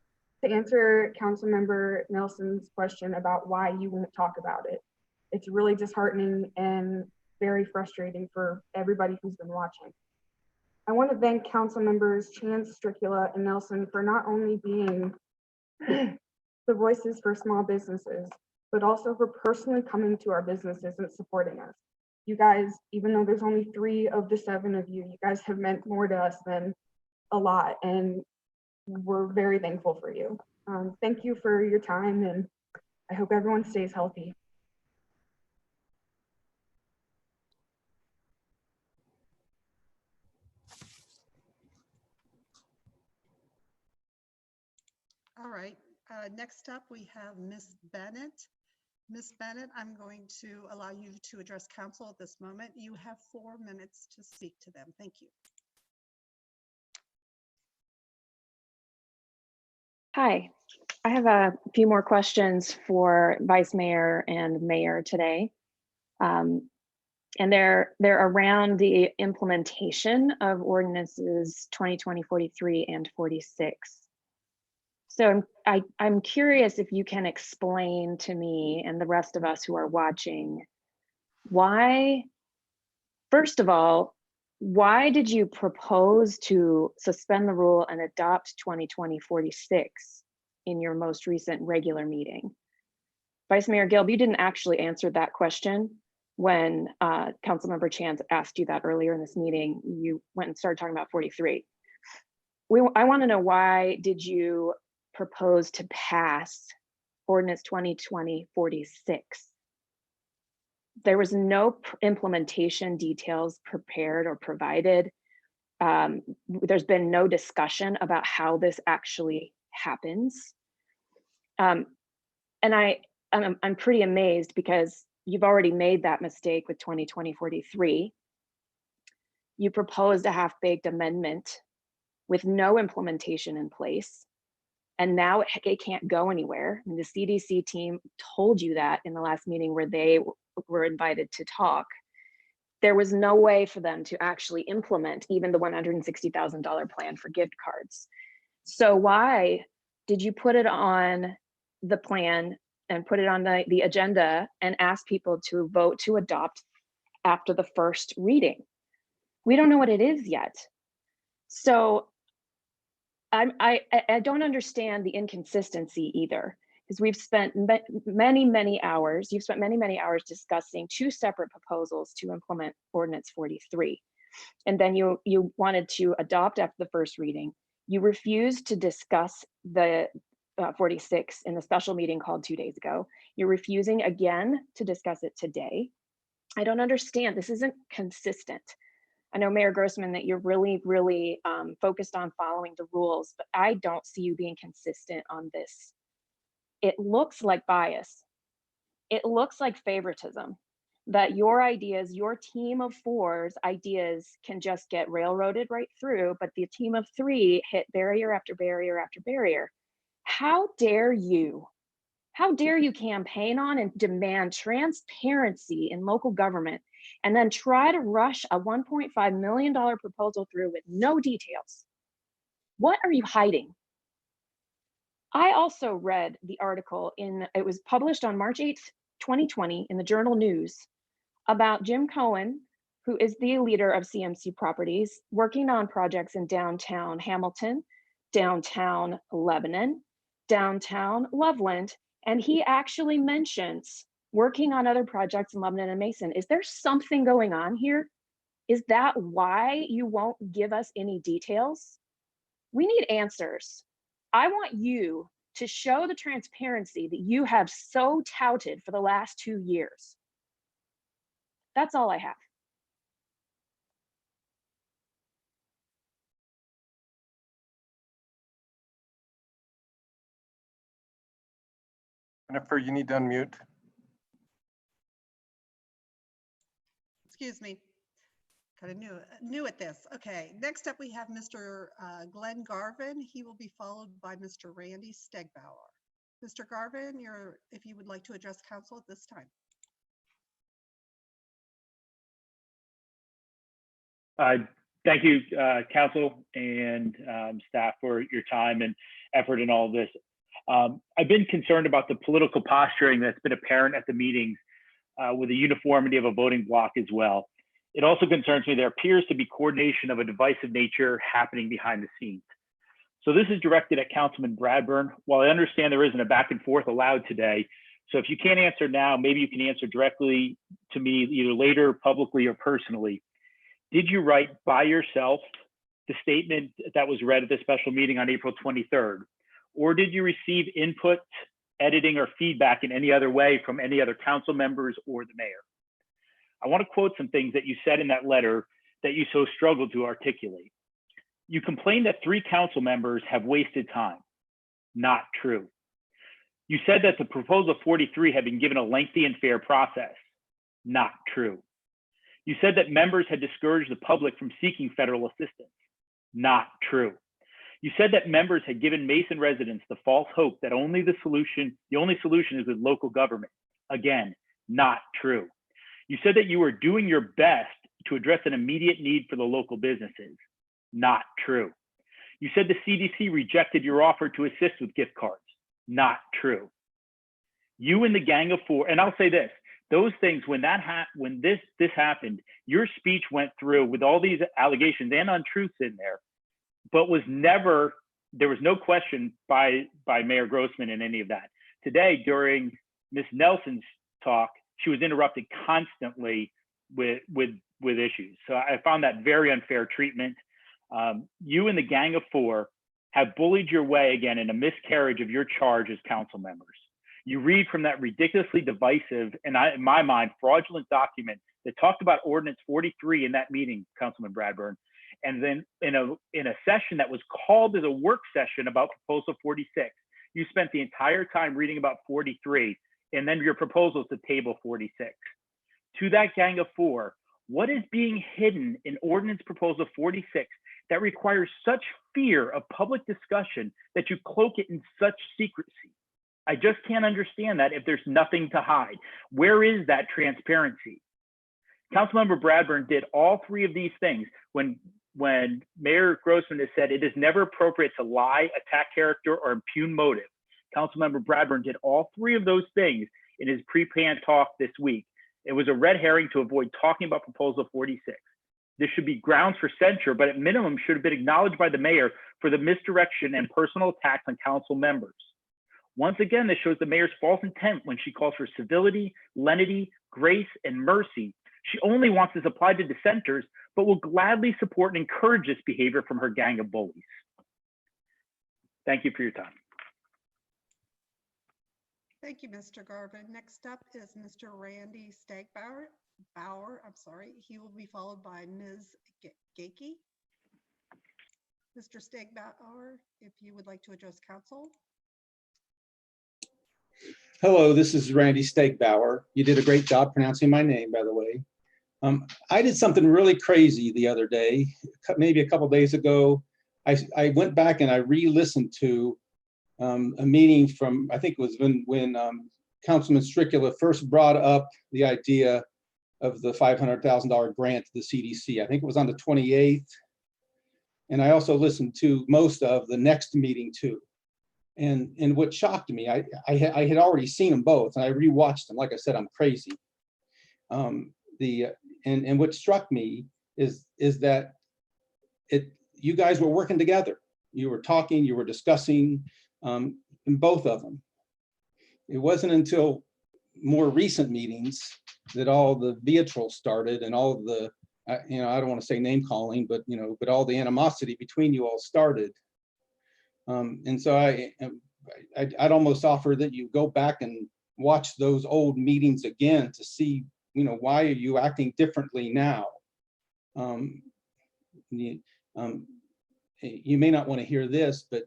to answer Councilmember Nelson's question about why you won't talk about it. It's really disheartening and very frustrating for everybody who's been watching. I want to thank council members Chance, Stricula, and Nelson for not only being the voices for small businesses, but also for personally coming to our businesses and supporting us. You guys, even though there's only 3 of the 7 of you, you guys have meant more to us than a lot, and we're very thankful for you. Thank you for your time, and I hope everyone stays healthy. All right, Next up, we have Ms. Bennett. Ms. Bennett, I'm going to allow you to address council at this moment. You have 4 minutes to speak to them. Thank you. Hi, I have a few more questions for Vice Mayor and Mayor today. And they're around the implementation of ordinances 2020, 43 and 46. So I'm curious if you can explain to me and the rest of us who are watching, why, first of all, why did you propose to suspend the rule and adopt 2020, 46 in your most recent regular meeting? Vice Mayor Gilb, you didn't actually answer that question when Councilmember Chance asked you that earlier in this meeting. You went and started talking about 43. I want to know, why did you propose to pass Ordinance 2020, 46? There was no implementation details prepared or provided. There's been no discussion about how this actually happens. And I'm pretty amazed, because you've already made that mistake with 2020, 43. You proposed a half-baked amendment with no implementation in place, and now it can't go anywhere. And the CDC team told you that in the last meeting where they were invited to talk. There was no way for them to actually implement even the $160,000 plan for gift cards. So why did you put it on the plan and put it on the agenda and ask people to vote to adopt after the first reading? We don't know what it is yet. So I don't understand the inconsistency either, because we've spent many hours, you've spent many hours discussing 2 separate proposals to implement Ordinance 43. And then you wanted to adopt after the first reading. You refused to discuss the 46 in the special meeting called 2 days ago. You're refusing again to discuss it today. I don't understand. This isn't consistent. I know, Mayor Grossman, that you're really focused on following the rules, but I don't see you being consistent on this. It looks like bias. It looks like favoritism, that your ideas, your team of 4's ideas can just get railroaded right through, but the team of 3 hit barrier after barrier after barrier. How dare you? How dare you campaign on and demand transparency in local government, and then try to rush a $1.5 million proposal through with no details? What are you hiding? I also read the article it was published on March 8th, 2020 in the Journal News, about Jim Cohen, who is the leader of CMC Properties, working on projects in downtown Hamilton, downtown Lebanon, downtown Loveland, and he actually mentions working on other projects in Lebanon and Mason. Is there something going on here? Is that why you won't give us any details? We need answers. I want you to show the transparency that you have so touted for the last 2 years. That's all I have. Jennifer, you need to unmute. Excuse me. Kind of new at this. Okay, next up we have Mr. Glenn Garvin. He will be followed by Mr. Randy Stegbauer. Mr. Garvin, if you would like to address council at this time. Thank you, council and staff, for your time and effort in all of this. I've been concerned about the political posturing that's been apparent at the meetings with the uniformity of a voting bloc as well. It also concerns me there appears to be coordination of a divisive nature happening behind the scenes. So this is directed at Councilman Bradburn. While I understand there isn't a back and forth allowed today, so if you can't answer now, maybe you can answer directly to me either later, publicly or personally. Did you write by yourself the statement that was read at the special meeting on April 23rd? Or did you receive input, editing, or feedback in any other way from any other council members or the mayor? I want to quote some things that you said in that letter that you so struggled to articulate. You complained that 3 council members have wasted time. Not true. You said that the proposal 43 had been given a lengthy and fair process. Not true. You said that members had discouraged the public from seeking federal assistance. Not true. You said that members had given Mason residents the false hope that the only solution is with local government. Again, not true. You said that you were doing your best to address an immediate need for the local businesses. Not true. You said the CDC rejected your offer to assist with gift cards. Not true. You and the Gang of Four, and I'll say this, those things, when this happened, your speech went through with all these allegations and untruths in there, but there was no question by Mayor Grossman in any of that. Today, during Ms. Nelson's talk, she was interrupted constantly with issues. So I found that very unfair treatment. You and the Gang of Four have bullied your way again in a miscarriage of your charge as council members. You read from that ridiculously divisive and in my mind, fraudulent document that talked about Ordinance 43 in that meeting, Councilman Bradburn, and then in a session that was called as a work session about Proposal 46, you spent the entire time reading about 43 and then your proposals to table 46. To that Gang of Four, what is being hidden in Ordinance Proposal 46 that requires such fear of public discussion that you cloak it in such secrecy? I just can't understand that if there's nothing to hide. Where is that transparency? Councilmember Bradburn did all three of these things when Mayor Grossman has said it is never appropriate to lie, attack character, or impugn motive. Councilmember Bradburn did all three of those things in his pre-pan talk this week. It was a red herring to avoid talking about Proposal 46. This should be grounds for censure, but at minimum should have been acknowledged by the mayor for the misdirection and personal attacks on council members. Once again, this shows the mayor's false intent when she calls for civility, lenity, grace, and mercy. She only wants this applied to dissenters, but will gladly support and encourage this behavior from her gang of bullies. Thank you for your time. Thank you, Mr. Garvin. Next up is Mr. Randy Stegbauer. He will be followed by Ms. Gakey. Mr. Stegbauer, if you would like to address council. Hello, this is Randy Stegbauer. You did a great job pronouncing my name, by the way. I did something really crazy the other day, maybe a couple days ago. I went back and I re-listened to a meeting from, I think it was when Councilman Stricula first brought up the idea of the $500,000 grant to the CDC. I think it was on the 28th. And I also listened to most of the next meeting too. And what shocked me, I had already seen them both, and I rewatched them. Like I said, I'm crazy. And what struck me is that you guys were working together. You were talking, you were discussing in both of them. It wasn't until more recent meetings that all the vitriol started and all of the, I don't want to say name calling, but but all the animosity between you all started. And so I'd almost offer that you go back and watch those old meetings again to see, why are you acting differently now? You may not want to hear this, but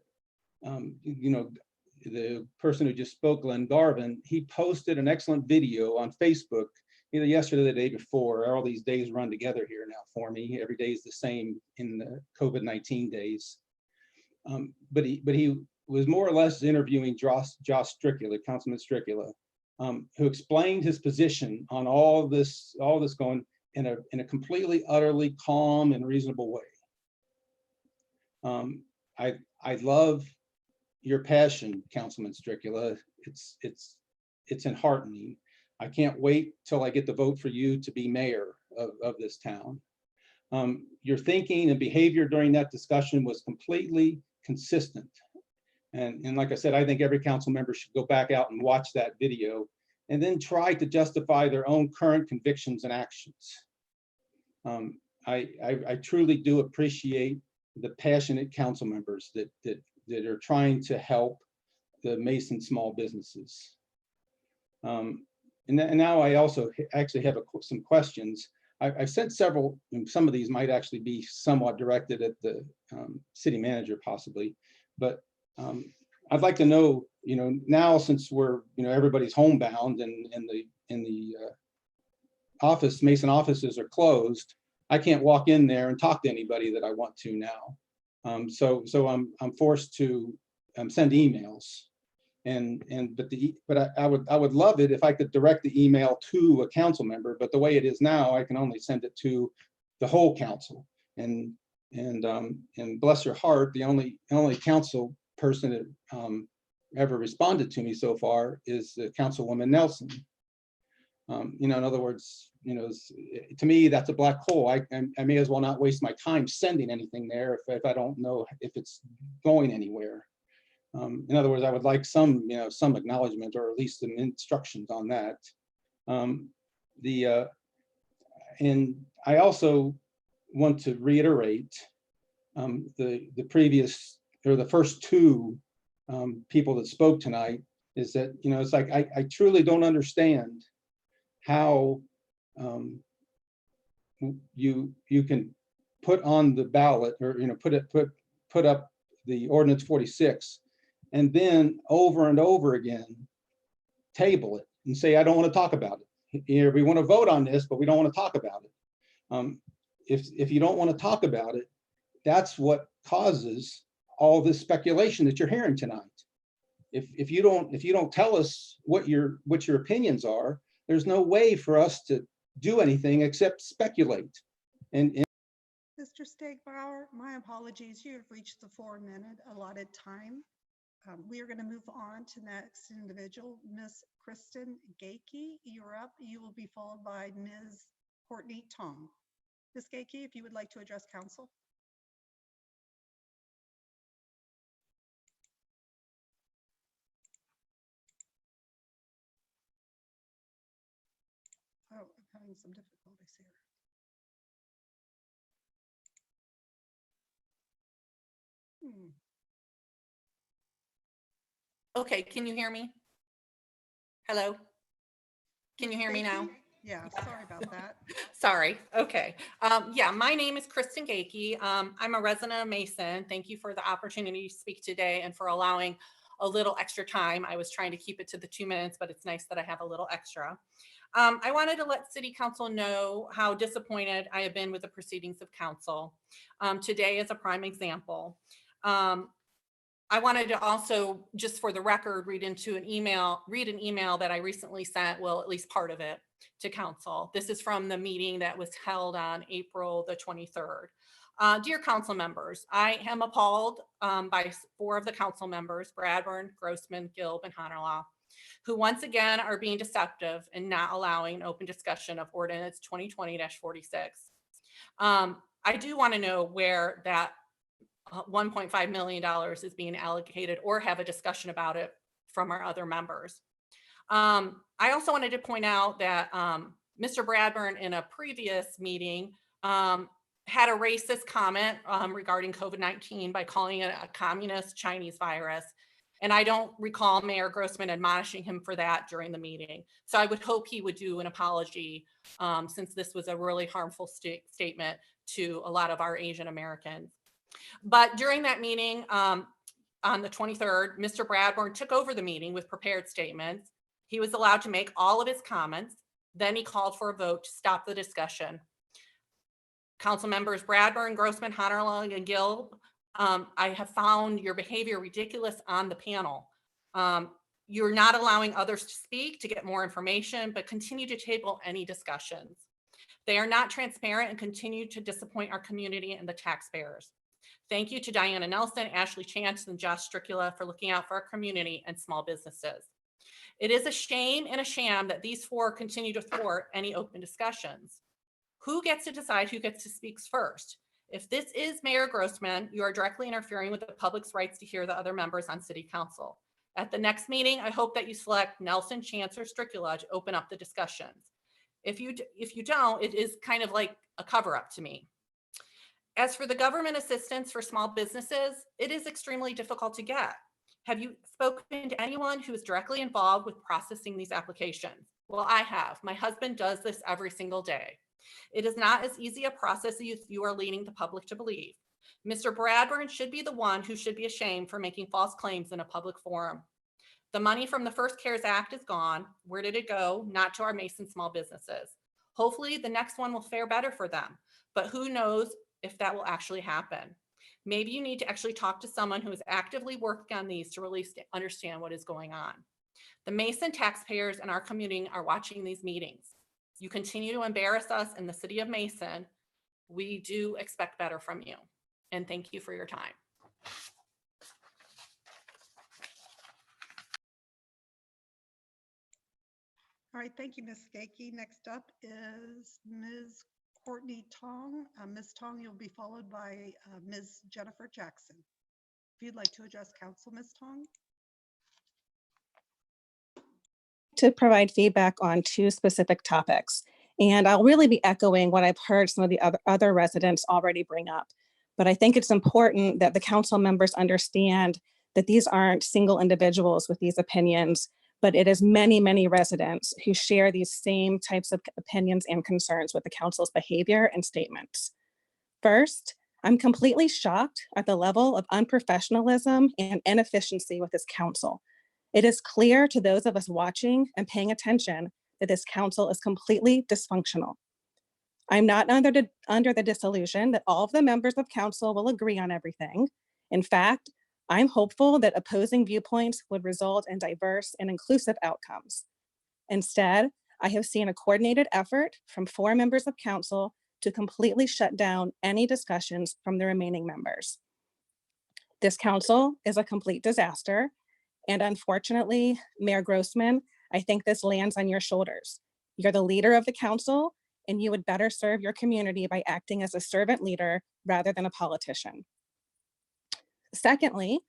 the person who just spoke, Glenn Garvin, he posted an excellent video on Facebook either yesterday or the day before. All these days run together here now for me. Every day is the same in the COVID-19 days. But he was more or less interviewing Josh Stricula, Councilman Stricula, who explained his position on all this going in a completely, utterly calm and reasonable way. I love your passion, Councilman Stricula. It's enheartening. I can't wait till I get the vote for you to be mayor of this town. Your thinking and behavior during that discussion was completely consistent. And like I said, I think every council member should go back out and watch that video and then try to justify their own current convictions and actions. I truly do appreciate the passionate council members that are trying to help the Mason small businesses. And now I also actually have some questions. I've sent several, and some of these might actually be somewhat directed at the city manager possibly, but I'd like to know, now since we're, everybody's homebound and in the Mason offices are closed, I can't walk in there and talk to anybody that I want to now. So I'm forced to send emails, but I would love it if I could direct the email to a council member. But the way it is now, I can only send it to the whole council. And bless her heart, the only council person that ever responded to me so far is Councilwoman Nelson. In other words, to me, that's a black hole. I may as well not waste my time sending anything there if I don't know if it's going anywhere. In other words, I would like some acknowledgement or at least some instructions on that. And I also want to reiterate the previous or the first two people that spoke tonight is that, it's like I truly don't understand how you can put on the ballot or put up the ordinance 46 and then over and over again table it and say I don't want to talk about it. We want to vote on this, but we don't want to talk about it. If you don't want to talk about it, that's what causes all this speculation that you're hearing tonight. If you don't tell us what your opinions are, there's no way for us to do anything except speculate. And Mr. Stegbauer, my apologies. You have reached the 4-minute allotted time. We are going to move on to next individual, Miss Kristen Gakey. You're up. You will be followed by Ms. Courtney Tong. Ms. Gakey, if you would like to address council. Oh, I'm having some difficulties here. Okay, can you hear me? Hello? Can you hear me now? Yeah, sorry about that. Sorry. Okay. Yeah, my name is Kristen Gakey. I'm a resident of Mason. Thank you for the opportunity to speak today and for allowing a little extra time. I was trying to keep it to the 2 minutes, but it's nice that I have a little extra. I wanted to let City Council know how disappointed I have been with the proceedings of council. Today is a prime example. I wanted to also, just for the record, read an email that I recently sent, well, at least part of it, to council. This is from the meeting that was held on April the 23rd. Dear council members, I am appalled by 4 of the council members, Bradburn, Grossman, Gilb, and Honorlaw, who once again are being deceptive and not allowing an open discussion of Ordinance 2020-46. I do want to know where that $1.5 million is being allocated or have a discussion about it from our other members. I also wanted to point out that Mr. Bradburn in a previous meeting had a racist comment regarding COVID-19 by calling it a communist Chinese virus. And I don't recall Mayor Grossman admonishing him for that during the meeting. So I would hope he would do an apology since this was a really harmful statement to a lot of our Asian Americans. But during that meeting on the 23rd, Mr. Bradburn took over the meeting with prepared statements. He was allowed to make all of his comments. Then he called for a vote to stop the discussion. Council members Bradburn, Grossman, Honorlaw, and Gilb, I have found your behavior ridiculous on the panel. You're not allowing others to speak to get more information, but continue to table any discussions. They are not transparent and continue to disappoint our community and the taxpayers. Thank you to Diana Nelson, Ashley Chance, and Josh Stricula for looking out for our community and small businesses. It is a shame and a sham that these 4 continue to thwart any open discussions. Who gets to decide who gets to speak first? If this is Mayor Grossman, you are directly interfering with the public's rights to hear the other members on City Council. At the next meeting, I hope that you select Nelson, Chance, or Stricula to open up the discussions. If you don't, it is kind of like a cover-up to me. As for the government assistance for small businesses, it is extremely difficult to get. Have you spoken to anyone who is directly involved with processing these applications? Well, I have. My husband does this every single day. It is not as easy a process as you are leading the public to believe. Mr. Bradburn should be the one who should be ashamed for making false claims in a public forum. The money from the First CARES Act is gone. Where did it go? Not to our Mason small businesses. Hopefully the next one will fare better for them, but who knows if that will actually happen. Maybe you need to actually talk to someone who is actively working on these to really understand what is going on. The Mason taxpayers in our community are watching these meetings. You continue to embarrass us in the city of Mason. We do expect better from you. And thank you for your time. All right, thank you, Ms. Gakey. Next up is Ms. Courtney Tong. Ms. Tong, you'll be followed by Ms. Jennifer Jackson. If you'd like to address council, Ms. Tong. To provide feedback on two specific topics. And I'll really be echoing what I've heard some of the other residents already bring up. But I think it's important that the council members understand that these aren't single individuals with these opinions, but it is many, many residents who share these same types of opinions and concerns with the council's behavior and statements. First, I'm completely shocked at the level of unprofessionalism and inefficiency with this council. It is clear to those of us watching and paying attention that this council is completely dysfunctional. I'm not under the disillusion that all of the members of council will agree on everything. In fact, I'm hopeful that opposing viewpoints would result in diverse and inclusive outcomes. Instead, I have seen a coordinated effort from 4 members of council to completely shut down any discussions from the remaining members. This council is a complete disaster. And unfortunately, Mayor Grossman, I think this lands on your shoulders. You're the leader of the council, and you would better serve your community by acting as a servant leader rather than a politician. Secondly,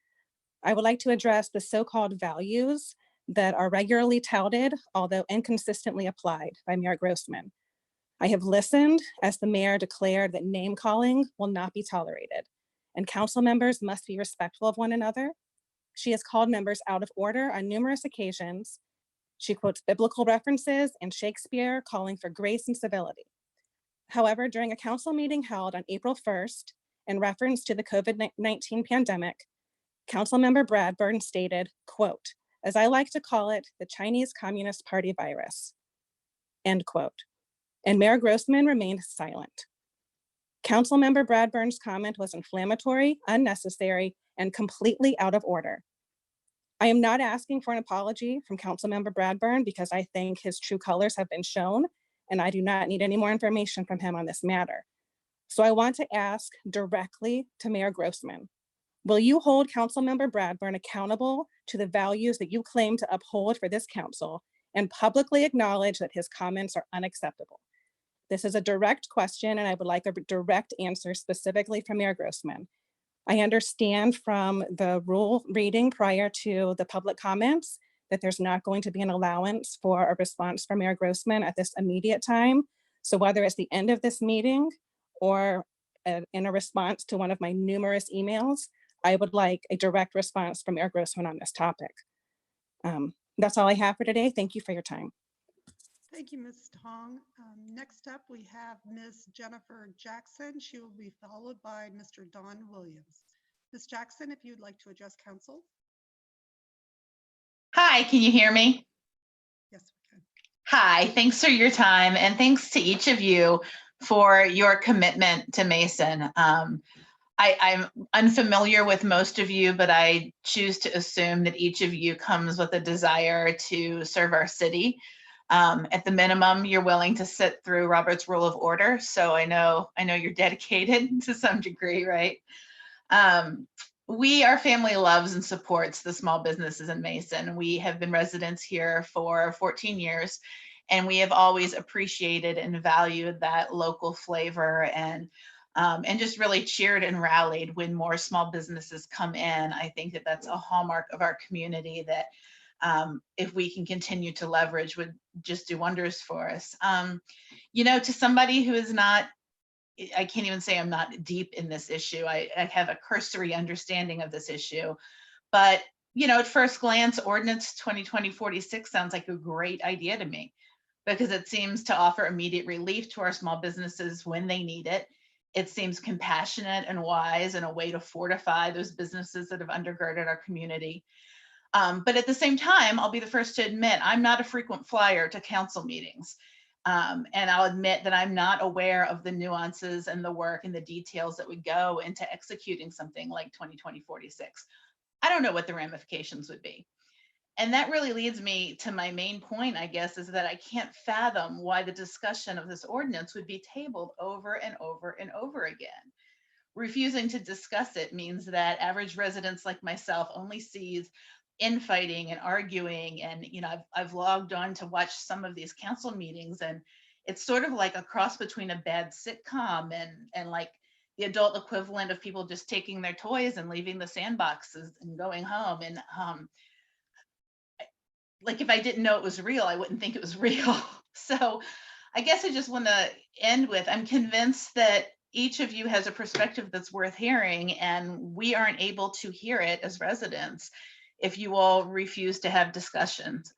I would like to address the so-called values that are regularly touted, although inconsistently applied by Mayor Grossman. I have listened as the mayor declared that name calling will not be tolerated, and council members must be respectful of one another. She has called members out of order on numerous occasions. She quotes biblical references and Shakespeare, calling for grace and civility. However, during a council meeting held on April 1st, in reference to the COVID-19 pandemic, Councilmember Bradburn stated, quote, "As I like to call it, the Chinese Communist Party virus," end quote. And Mayor Grossman remained silent. Councilmember Bradburn's comment was inflammatory, unnecessary, and completely out of order. I am not asking for an apology from Councilmember Bradburn because I think his true colors have been shown, and I do not need any more information from him on this matter. So I want to ask directly to Mayor Grossman, will you hold Councilmember Bradburn accountable to the values that you claim to uphold for this council and publicly acknowledge that his comments are unacceptable? This is a direct question, and I would like a direct answer specifically from Mayor Grossman. I understand from the rule reading prior to the public comments that there's not going to be an allowance for a response from Mayor Grossman at this immediate time. So whether it's the end of this meeting or in a response to one of my numerous emails, I would like a direct response from Mayor Grossman on this topic. That's all I have for today. Thank you for your time. Thank you, Ms. Tong. Next up, we have Ms. Jennifer Jackson. She will be followed by Mr. Don Williams. Ms. Jackson, if you'd like to address council. Hi, can you hear me? Yes, we can. Hi, thanks for your time, and thanks to each of you for your commitment to Mason. I'm unfamiliar with most of you, but I choose to assume that each of you comes with a desire to serve our city. At the minimum, you're willing to sit through Robert's Rule of Order. So I know you're dedicated to some degree, right? Our family loves and supports the small businesses in Mason. We have been residents here for 14 years, and we have always appreciated and valued that local flavor and just really cheered and rallied when more small businesses come in. I think that that's a hallmark of our community that if we can continue to leverage would just do wonders for us. To somebody who is not, I can't even say I'm not deep in this issue. I have a cursory understanding of this issue, but at first glance, Ordinance 2020-46 sounds like a great idea to me because it seems to offer immediate relief to our small businesses when they need it. It seems compassionate and wise and a way to fortify those businesses that have undergirded our community. But at the same time, I'll be the first to admit I'm not a frequent flyer to council meetings. And I'll admit that I'm not aware of the nuances and the work and the details that would go into executing something like 2020-46. I don't know what the ramifications would be. And that really leads me to my main point, I guess, is that I can't fathom why the discussion of this ordinance would be tabled over and over and over again. Refusing to discuss it means that average residents like myself only sees infighting and arguing. And, you know, I've logged on to watch some of these council meetings, and it's sort of like a cross between a bad sitcom and like the adult equivalent of people just taking their toys and leaving the sandboxes and going home. And like, if I didn't know it was real, I wouldn't think it was real. So I guess I just want to end with, I'm convinced that each of you has a perspective that's worth hearing, and we aren't able to hear it as residents if you all refuse to have discussions.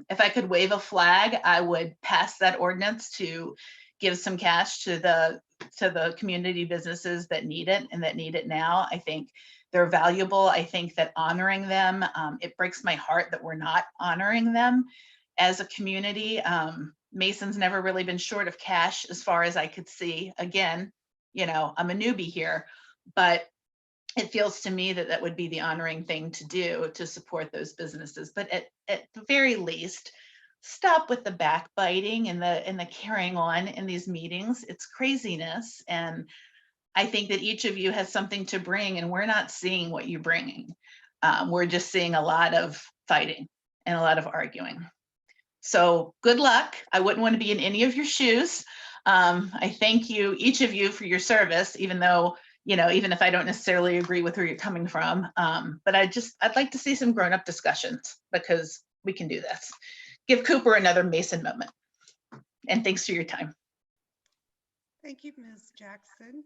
If I could wave a flag, I would pass that ordinance to give some cash to the community businesses that need it and that need it now. I think they're valuable. I think that honoring them, it breaks my heart that we're not honoring them as a community. Mason's never really been short of cash as far as I could see. Again, you know, I'm a newbie here, but it feels to me that that would be the honoring thing to do to support those businesses. But at the very least, stop with the backbiting and the carrying on in these meetings. It's craziness. And I think that each of you has something to bring, and we're not seeing what you're bringing. We're just seeing a lot of fighting and a lot of arguing. So good luck. I wouldn't want to be in any of your shoes. I thank you, each of you, for your service, even though, you know, even if I don't necessarily agree with where you're coming from. But I'd like to see some grown-up discussions, because we can do this. Give Cooper another Mason moment. And thanks for your time. Thank you, Ms. Jackson.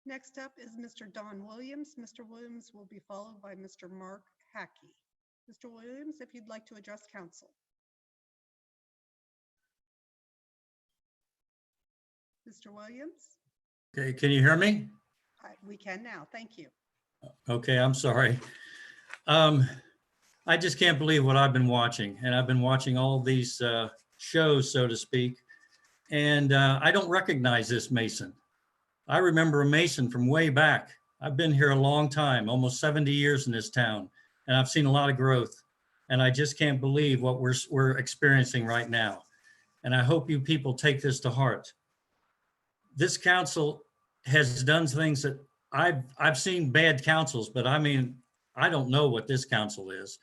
Next up is Mr. Don Williams. Mr. Williams will be followed by Mr. Mark Hackey. Mr. Williams, if you'd like to address council. Mr. Williams? Okay, can you hear me? We can now, thank you. Okay, I'm sorry. I just can't believe what I've been watching, and I've been watching all these shows, so to speak, and I don't recognize this Mason. I remember a Mason from way back. I've been here a long time, almost 70 years in this town, and I've seen a lot of growth, and I just can't believe what we're experiencing right now. And I hope you people take this to heart. This council has done things that I've seen bad councils, but I mean, I don't know what this council is.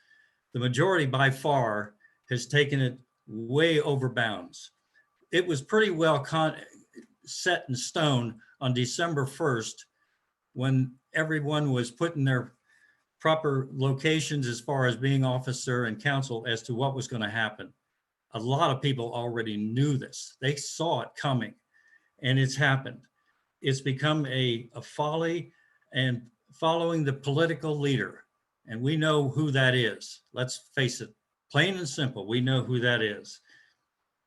The majority by far has taken it way over bounds. It was pretty well set in stone on December 1st when everyone was put in their proper locations as far as being officer and council as to what was going to happen. A lot of people already knew this. They saw it coming, and it's happened. It's become a folly and following the political leader. And we know who that is. Let's face it, plain and simple, we know who that is.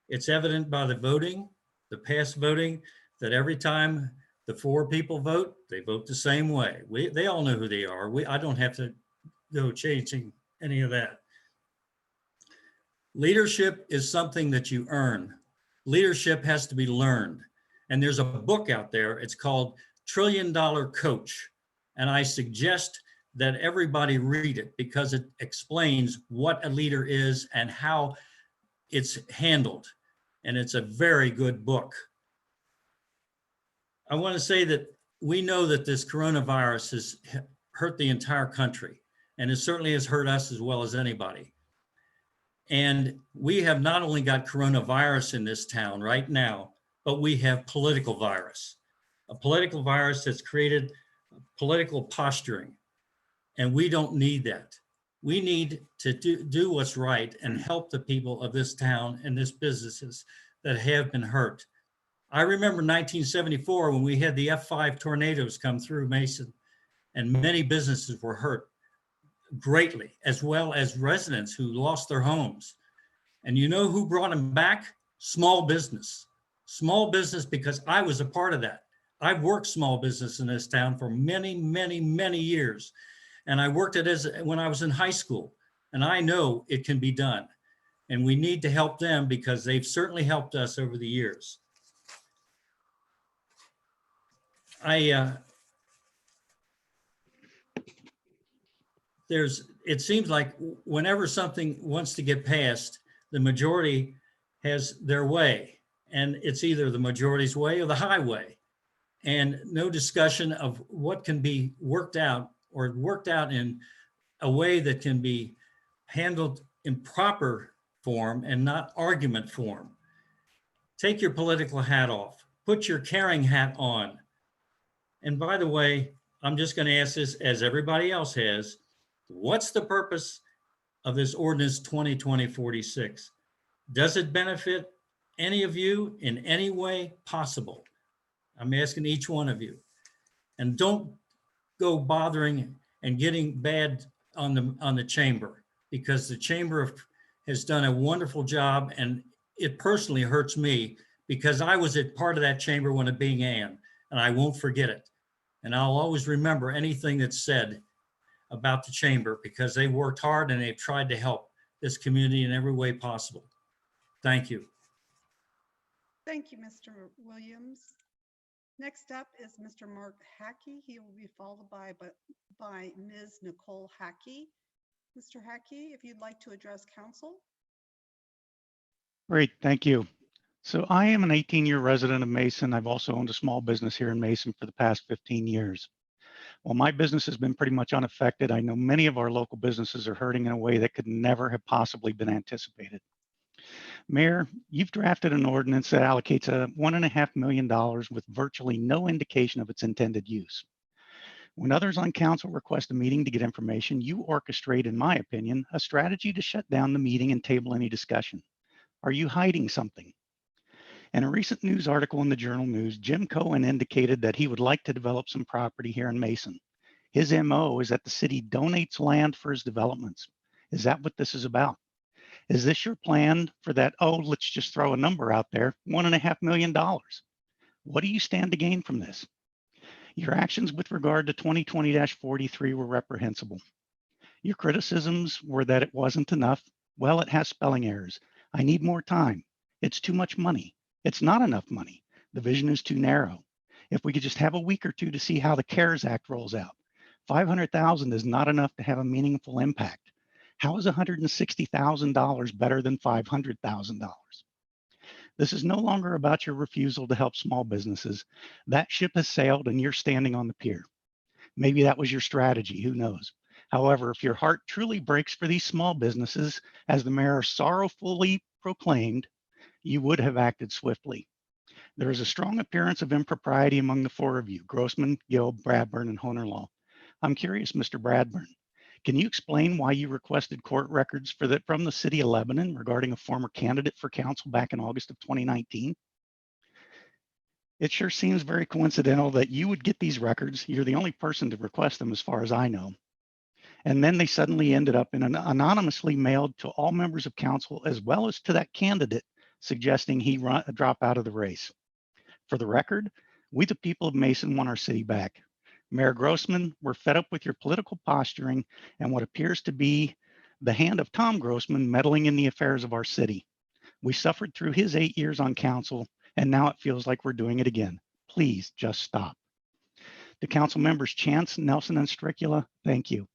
It's evident by the voting, the past voting, that every time the 4 people vote, they vote the same way. They all know who they are. I don't have to go changing any of that. Leadership is something that you earn. Leadership has to be learned. And there's a book out there, it's called $1 Trillion Coach. And I suggest that everybody read it, because it explains what a leader is and how it's handled. And it's a very good book. I want to say that we know that this coronavirus has hurt the entire country, and it certainly has hurt us as well as anybody. And we have not only got coronavirus in this town right now, but we have political virus, a political virus that's created political posturing. And we don't need that. We need to do what's right and help the people of this town and this businesses that have been hurt. I remember 1974 when we had the F5 tornadoes come through Mason, and many businesses were hurt greatly, as well as residents who lost their homes. And you know who brought them back? Small business, because I was a part of that. I've worked small business in this town for many, many, many years. And I worked it when I was in high school, and I know it can be done. And we need to help them because they've certainly helped us over the years. It seems like whenever something wants to get passed, the majority has their way, and it's either the majority's way or the highway, and no discussion of what can be worked out in a way that can be handled in proper form and not argument form. Take your political hat off, put your caring hat on. And by the way, I'm just going to ask this, as everybody else has, what's the purpose of this ordinance 2020-46? Does it benefit any of you in any way possible? I'm asking each one of you. And don't go bothering and getting bad on the chamber, because the chamber has done a wonderful job, and it personally hurts me because I was a part of that chamber when it began, and I won't forget it. And I'll always remember anything that's said about the chamber, because they worked hard and they've tried to help this community in every way possible. Thank you. Thank you, Mr. Williams. Next up is Mr. Mark Hackey. He will be followed by Ms. Nicole Hackey. Mr. Hackey, if you'd like to address council. Great, thank you. So I am an 18-year resident of Mason. I've also owned a small business here in Mason for the past 15 years. While my business has been pretty much unaffected, I know many of our local businesses are hurting in a way that could never have possibly been anticipated. Mayor, you've drafted an ordinance that allocates $1.5 million with virtually no indication of its intended use. When others on council request a meeting to get information, you orchestrate, in my opinion, a strategy to shut down the meeting and table any discussion. Are you hiding something? In a recent news article in the Journal News, Jim Cohen indicated that he would like to develop some property here in Mason. His MO is that the city donates land for his developments. Is that what this is about? Is this your plan for that, oh, let's just throw a number out there, $1.5 million? What do you stand to gain from this? Your actions with regard to 2020-43 were reprehensible. Your criticisms were that it wasn't enough. Well, it has spelling errors. I need more time. It's too much money. It's not enough money. The vision is too narrow. If we could just have a week or two to see how the CARES Act rolls out. $500,000 is not enough to have a meaningful impact. How is $160,000 better than $500,000? This is no longer about your refusal to help small businesses. That ship has sailed and you're standing on the pier. Maybe that was your strategy, who knows? However, if your heart truly breaks for these small businesses, as the mayor sorrowfully proclaimed, you would have acted swiftly. There is a strong appearance of impropriety among the four of you, Grossman, Gill, Bradburn, and Honerlaw. I'm curious, Mr. Bradburn, can you explain why you requested court records from the city of Lebanon regarding a former candidate for council back in August of 2019? It sure seems very coincidental that you would get these records. You're the only person to request them as far as I know. And then they suddenly ended up anonymously mailed to all members of council, as well as to that candidate, suggesting he drop out of the race. For the record, we the people of Mason want our city back. Mayor Grossman, we're fed up with your political posturing and what appears to be the hand of Tom Grossman meddling in the affairs of our city. We suffered through his 8 years on council, and now it feels like we're doing it again. Please just stop. To council members Chance, Nelson, and Stricula, thank you.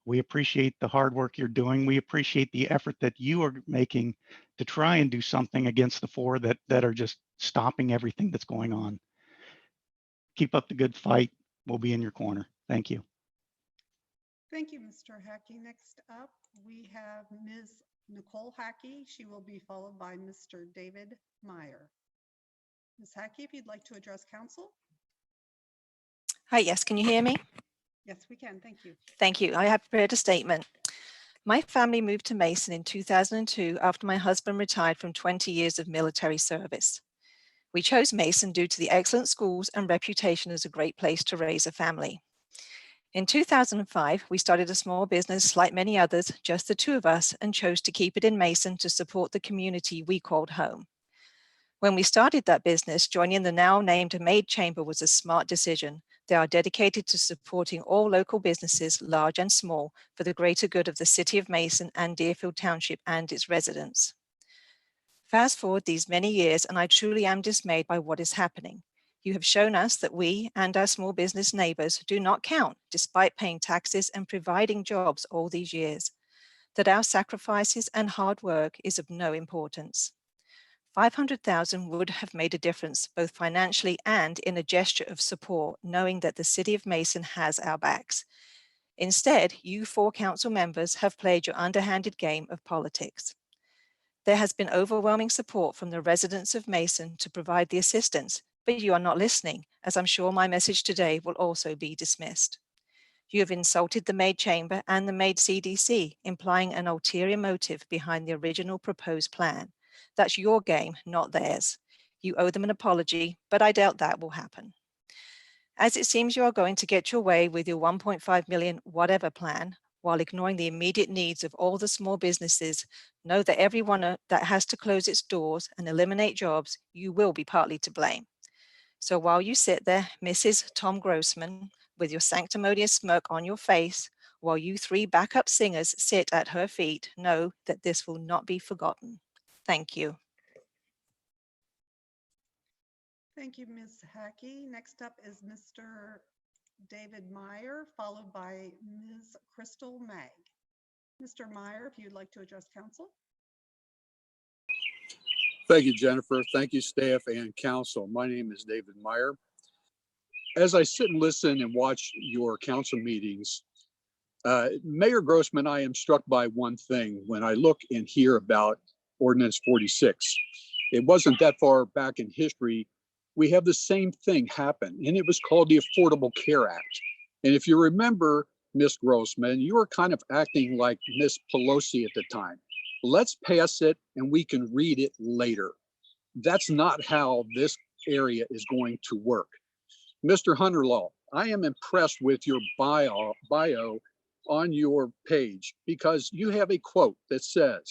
We appreciate the hard work you're doing. We appreciate the effort that you are making to try and do something against the four that are just stopping everything that's going on. Keep up the good fight. We'll be in your corner. Thank you. Thank you, Mr. Hackey. Next up, we have Ms. Nicole Hackey. She will be followed by Mr. David Meyer. Ms. Hackey, if you'd like to address council. Hi, yes, can you hear me? Yes, we can. Thank you. Thank you. I have prepared a statement. My family moved to Mason in 2002 after my husband retired from 20 years of military service. We chose Mason due to the excellent schools and reputation as a great place to raise a family. In 2005, we started a small business like many others, just the two of us, and chose to keep it in Mason to support the community we called home. When we started that business, joining the now named Maid Chamber was a smart decision. They are dedicated to supporting all local businesses, large and small, for the greater good of the City of Mason and Deerfield Township and its residents. Fast forward these many years, and I truly am dismayed by what is happening. You have shown us that we and our small business neighbors do not count, despite paying taxes and providing jobs all these years, that our sacrifices and hard work is of no importance. $500,000 would have made a difference, both financially and in a gesture of support, knowing that the City of Mason has our backs. Instead, you 4 council members have played your underhanded game of politics. There has been overwhelming support from the residents of Mason to provide the assistance, but you are not listening, as I'm sure my message today will also be dismissed. You have insulted the Maid Chamber and the Maid CDC, implying an ulterior motive behind the original proposed plan. That's your game, not theirs. You owe them an apology, but I doubt that will happen. As it seems you are going to get your way with your $1.5 million whatever plan, while ignoring the immediate needs of all the small businesses, know that everyone that has to close its doors and eliminate jobs, you will be partly to blame. So while you sit there, Mrs. Tom Grossman, with your sanctimonious smirk on your face, while you 3 backup singers sit at her feet, know that this will not be forgotten. Thank you. Thank you, Ms. Hackey. Next up is Mr. David Meyer, followed by Ms. Crystal Mag. Mr. Meyer, if you'd like to address council. Thank you, Jennifer. Thank you, staff and council. My name is David Meyer. As I sit and listen and watch your council meetings, Mayor Grossman, I am struck by one thing when I look and hear about Ordinance 46. It wasn't that far back in history. We have the same thing happen, and it was called the Affordable Care Act. And if you remember, Ms. Grossman, you were kind of acting like Ms. Pelosi at the time. Let's pass it and we can read it later. That's not how this area is going to work. Mr. Hunterlaw, I am impressed with your bio on your page because you have a quote that says,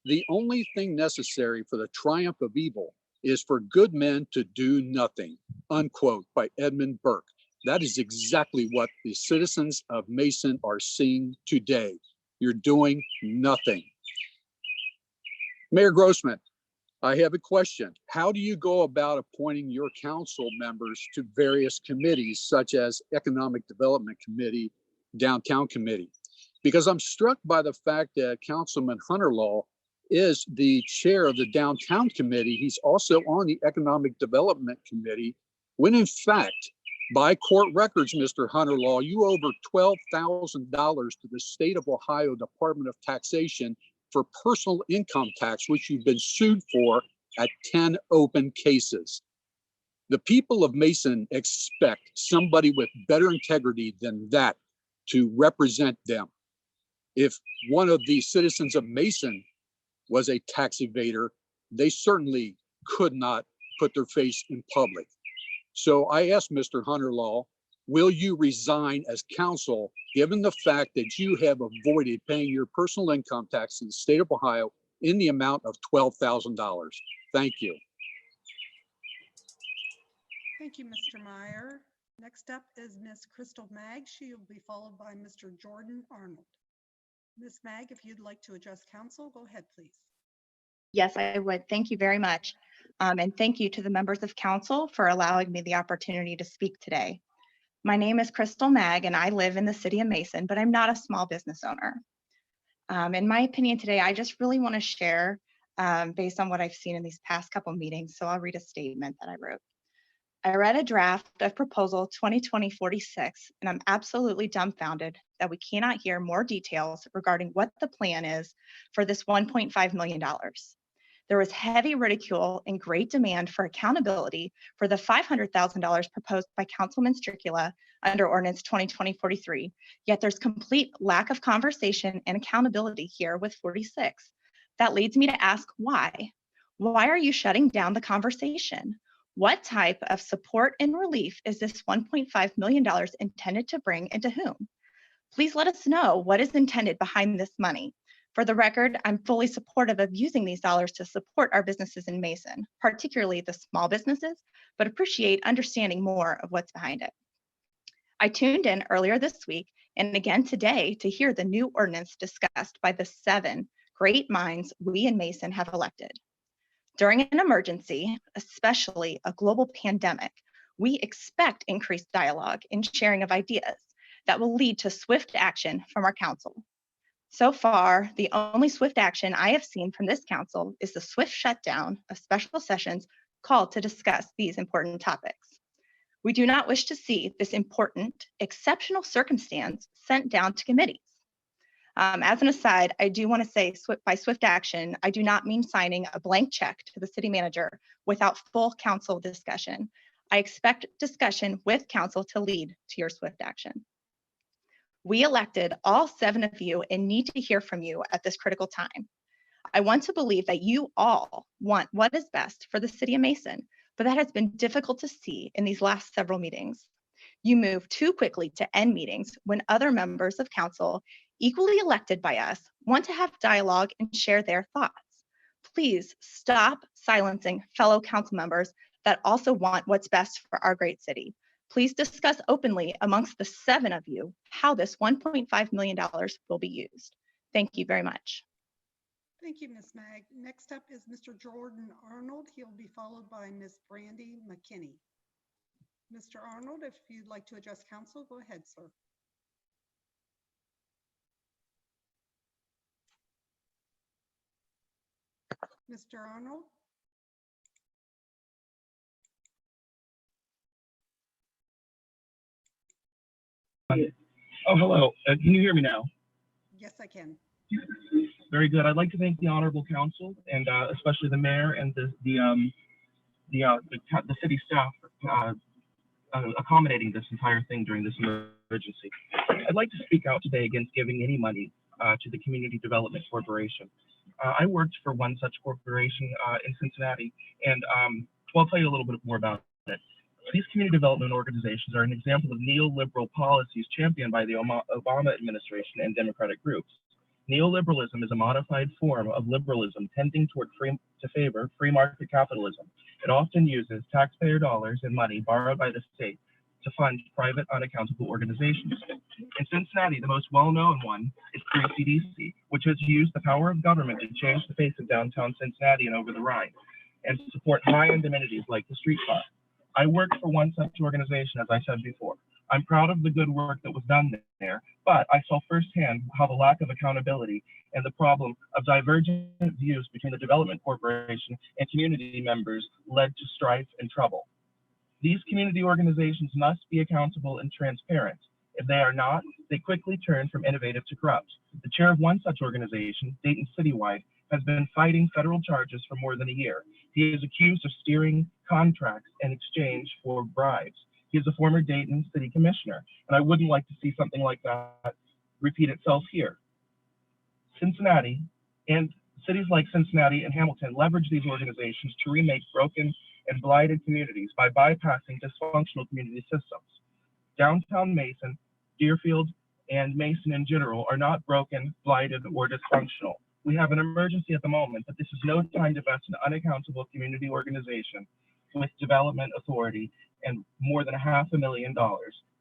"The only thing necessary for the triumph of evil is for good men to do nothing," unquote, by Edmund Burke. That is exactly what the citizens of Mason are seeing today. You're doing nothing. Mayor Grossman, I have a question. How do you go about appointing your council members to various committees such as Economic Development Committee, Downtown Committee? Because I'm struck by the fact that Councilman Hunterlaw is the chair of the Downtown Committee. He's also on the Economic Development Committee, when in fact, by court records, Mr. Hunterlaw, you owe over $12,000 to the state of Ohio Department of Taxation for personal income tax, which you've been sued for at 10 open cases. The people of Mason expect somebody with better integrity than that to represent them. If one of the citizens of Mason was a tax evader, they certainly could not put their face in public. So I asked Mr. Hunterlaw, will you resign as council, given the fact that you have avoided paying your personal income tax in the state of Ohio in the amount of $12,000? Thank you. Thank you, Mr. Meyer. Next up is Ms. Crystal Mag. She will be followed by Mr. Jordan Arnold. Ms. Mag, if you'd like to address council, go ahead, please. Yes, I would. Thank you very much. And thank you to the members of council for allowing me the opportunity to speak today. My name is Crystal Mag and I live in the city of Mason, but I'm not a small business owner. In my opinion today, I just really want to share based on what I've seen in these past couple meetings. So I'll read a statement that I wrote. I read a draft of proposal 2020-46, and I'm absolutely dumbfounded that we cannot hear more details regarding what the plan is for this $1.5 million. There was heavy ridicule and great demand for accountability for the $500,000 proposed by Councilman Stricula under Ordinance 2020-43, yet there's complete lack of conversation and accountability here with 46. That leads me to ask why? Why are you shutting down the conversation? What type of support and relief is this $1.5 million intended to bring, and to whom? Please let us know what is intended behind this money. For the record, I'm fully supportive of using these dollars to support our businesses in Mason, particularly the small businesses, but appreciate understanding more of what's behind it. I tuned in earlier this week and again today to hear the new ordinance discussed by the 7 great minds we in Mason have elected. During an emergency, especially a global pandemic, we expect increased dialogue and sharing of ideas that will lead to swift action from our council. So far, the only swift action I have seen from this council is the swift shutdown of special sessions called to discuss these important topics. We do not wish to see this important, exceptional circumstance sent down to committees. As an aside, I do want to say by swift action, I do not mean signing a blank check to the city manager without full council discussion. I expect discussion with council to lead to your swift action. We elected all 7 of you and need to hear from you at this critical time. I want to believe that you all want what is best for the city of Mason, but that has been difficult to see in these last several meetings. You move too quickly to end meetings when other members of council, equally elected by us, want to have dialogue and share their thoughts. Please stop silencing fellow council members that also want what's best for our great city. Please discuss openly amongst the 7 of you how this $1.5 million will be used. Thank you very much. Thank you, Ms. Mag. Next up is Mr. Jordan Arnold. He'll be followed by Ms. Brandy McKinney. Mr. Arnold, if you'd like to address council, go ahead, sir. Mr. Arnold? Oh, hello. Can you hear me now? Yes, I can. Very good. I'd like to thank the honorable council and especially the mayor and the city staff for accommodating this entire thing during this emergency. I'd like to speak out today against giving any money to the Community Development Corporation. I worked for one such corporation in Cincinnati, and well, I'll tell you a little bit more about it. These community development organizations are an example of neoliberal policies championed by the Obama administration and Democratic groups. Neoliberalism is a modified form of liberalism tending toward favor free market capitalism. It often uses taxpayer dollars and money borrowed by the state to fund private unaccountable organizations. In Cincinnati, the most well-known one is 3CDC, which has used the power of government to change the face of downtown Cincinnati and over the Rhine, and to support high-end amenities like the streetcar. I worked for one such organization, as I said before. I'm proud of the good work that was done there, but I saw firsthand how the lack of accountability and the problem of divergent views between the development corporation and community members led to strife and trouble. These community organizations must be accountable and transparent. If they are not, they quickly turn from innovative to corrupt. The chair of one such organization, Dayton Citywide, has been fighting federal charges for more than a year. He is accused of steering contracts in exchange for bribes. He is a former Dayton City Commissioner, and I wouldn't like to see something like that repeat itself here. Cincinnati and cities like Cincinnati and Hamilton leverage these organizations to remake broken and blighted communities by bypassing dysfunctional community systems. Downtown Mason, Deerfield, and Mason in general are not broken, blighted, or dysfunctional. We have an emergency at the moment, but this is no time to vest an unaccountable community organization with development authority and more than $500,000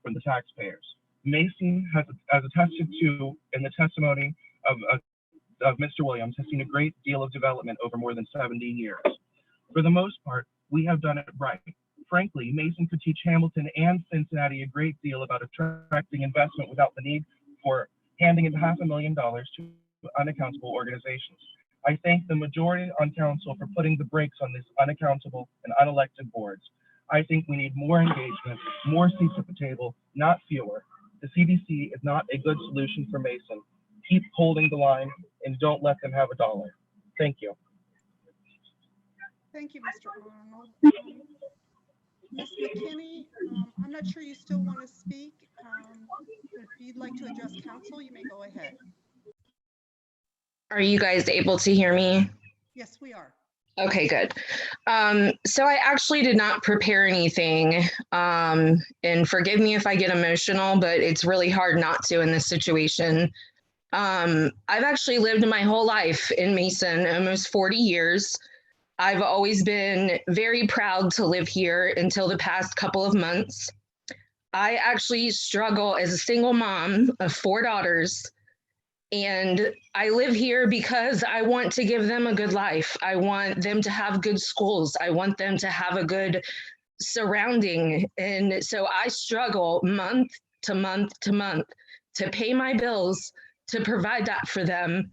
from the taxpayers. Mason has, as attested to in the testimony of Mr. Williams, has seen a great deal of development over more than 70 years. For the most part, we have done it right. Frankly, Mason could teach Hamilton and Cincinnati a great deal about attracting investment without the need for handing in $500,000 to unaccountable organizations. I thank the majority on council for putting the brakes on these unaccountable and unelected boards. I think we need more engagement, more seats at the table, not fewer. The CDC is not a good solution for Mason. Keep holding the line and don't let them have a dollar. Thank you. Thank you, Mr. Arnold. Ms. McKinney, I'm not sure you still want to speak. If you'd like to address council, you may go ahead. Are you guys able to hear me? Yes, we are. Okay, good. So I actually did not prepare anything, and forgive me if I get emotional, but it's really hard not to in this situation. I've actually lived my whole life in Mason, almost 40 years. I've always been very proud to live here until the past couple of months. I actually struggle as a single mom of 4 daughters, and I live here because I want to give them a good life. I want them to have good schools. I want them to have a good surrounding. And so I struggle month to month to month to pay my bills, to provide that for them.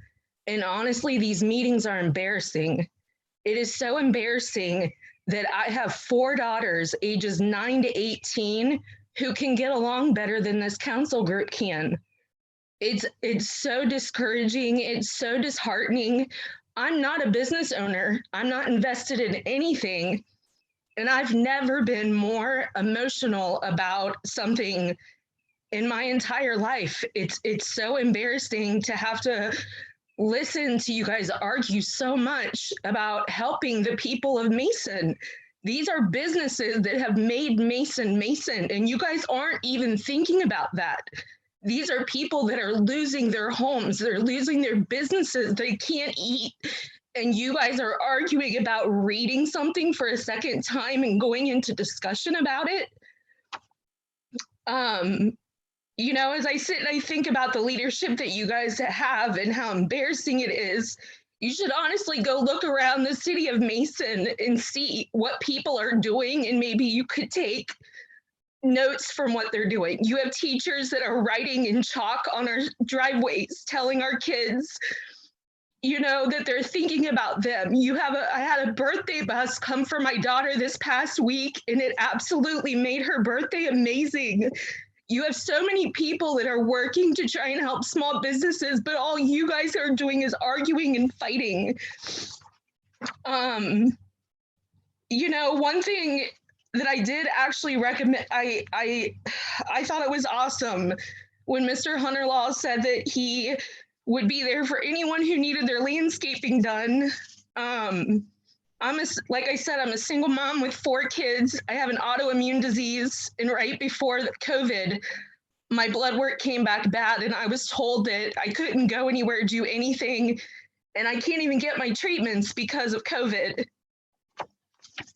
And honestly, these meetings are embarrassing. It is so embarrassing that I have 4 daughters, ages 9 to 18, who can get along better than this council group can. It's so discouraging. It's so disheartening. I'm not a business owner. I'm not invested in anything. And I've never been more emotional about something in my entire life. It's so embarrassing to have to listen to you guys argue so much about helping the people of Mason. These are businesses that have made Mason Mason, and you guys aren't even thinking about that. These are people that are losing their homes, they're losing their businesses, they can't eat. And you guys are arguing about reading something for a second time and going into discussion about it. You know, as I sit and I think about the leadership that you guys have and how embarrassing it is, you should honestly go look around the city of Mason and see what people are doing, and maybe you could take notes from what they're doing. You have teachers that are writing in chalk on our driveways, telling our kids, you know, that they're thinking about them. I had a birthday bus come for my daughter this past week, and it absolutely made her birthday amazing. You have so many people that are working to try and help small businesses, but all you guys are doing is arguing and fighting. You know, one thing that I did actually recommend, I thought it was awesome when Mr. Hunterlaw said that he would be there for anyone who needed their landscaping done. Like I said, I'm a single mom with 4 kids. I have an autoimmune disease, and right before COVID, my blood work came back bad, and I was told that I couldn't go anywhere, do anything, and I can't even get my treatments because of COVID.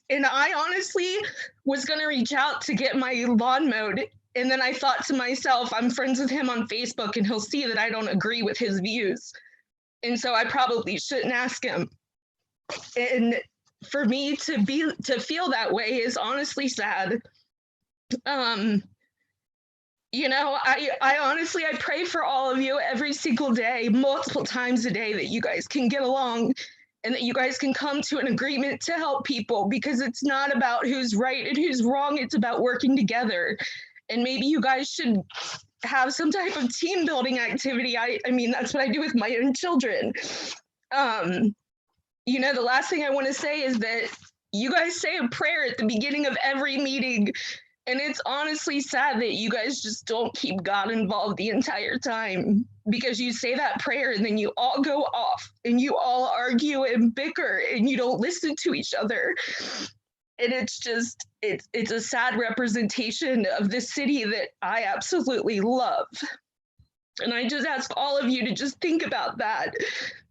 And I honestly was going to reach out to get my lawn mowed. And then I thought to myself, I'm friends with him on Facebook, and he'll see that I don't agree with his views. And so I probably shouldn't ask him. And for me to feel that way is honestly sad. You know, I honestly, I pray for all of you every single day, multiple times a day, that you guys can get along and that you guys can come to an agreement to help people, because it's not about who's right and who's wrong. It's about working together. And maybe you guys should have some type of team building activity. I mean, that's what I do with my own children. You know, the last thing I want to say is that you guys say a prayer at the beginning of every meeting, and it's honestly sad that you guys just don't keep God involved the entire time, because you say that prayer and then you all go off and you all argue and bicker and you don't listen to each other. And it's just, it's a sad representation of the city that I absolutely love. And I just ask all of you to just think about that.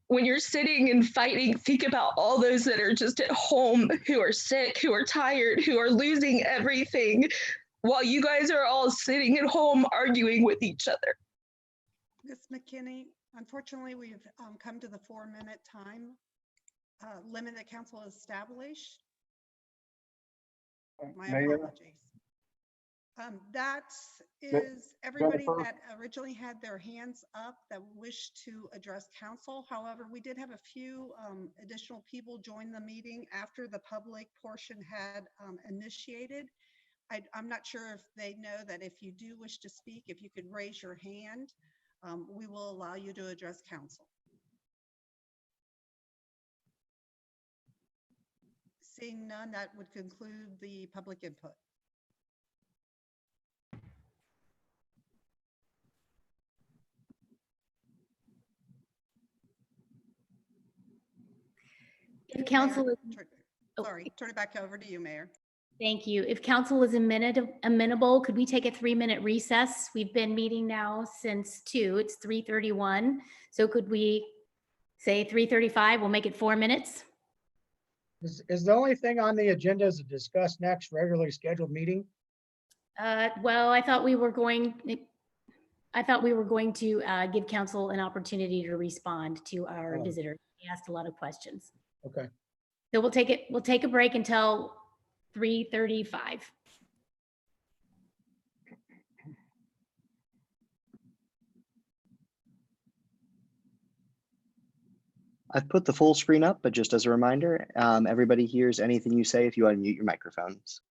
When you're sitting and fighting, think about all those that are just at home, who are sick, who are tired, who are losing everything, while you guys are all sitting at home arguing with each other. Ms. McKinney, unfortunately, we've come to the 4-minute time limit that council established. My Mayor? apologies. That is everybody Jennifer? that originally had their hands up that wished to address council. However, we did have a few additional people join the meeting after the public portion had initiated. I'm not sure if they know that if you do wish to speak, if you could raise your hand, we will allow you to address council. Seeing none, that would conclude the public input. If council is, Turn it back over to you, Mayor. Thank you. If council is amenable, could we take a 3-minute recess? We've been meeting now since 2. It's 3:31. So could we say 3:35? We'll make it 4 minutes. Is the only thing on the agenda is to discuss next regularly scheduled meeting? Well, I thought we were going to give council an opportunity to respond to our Oh. visitor. He asked a lot of questions. Okay. So we'll take a break until 3:35. I've put the full screen up, but just as a reminder, everybody hears anything you say if you unmute your microphones.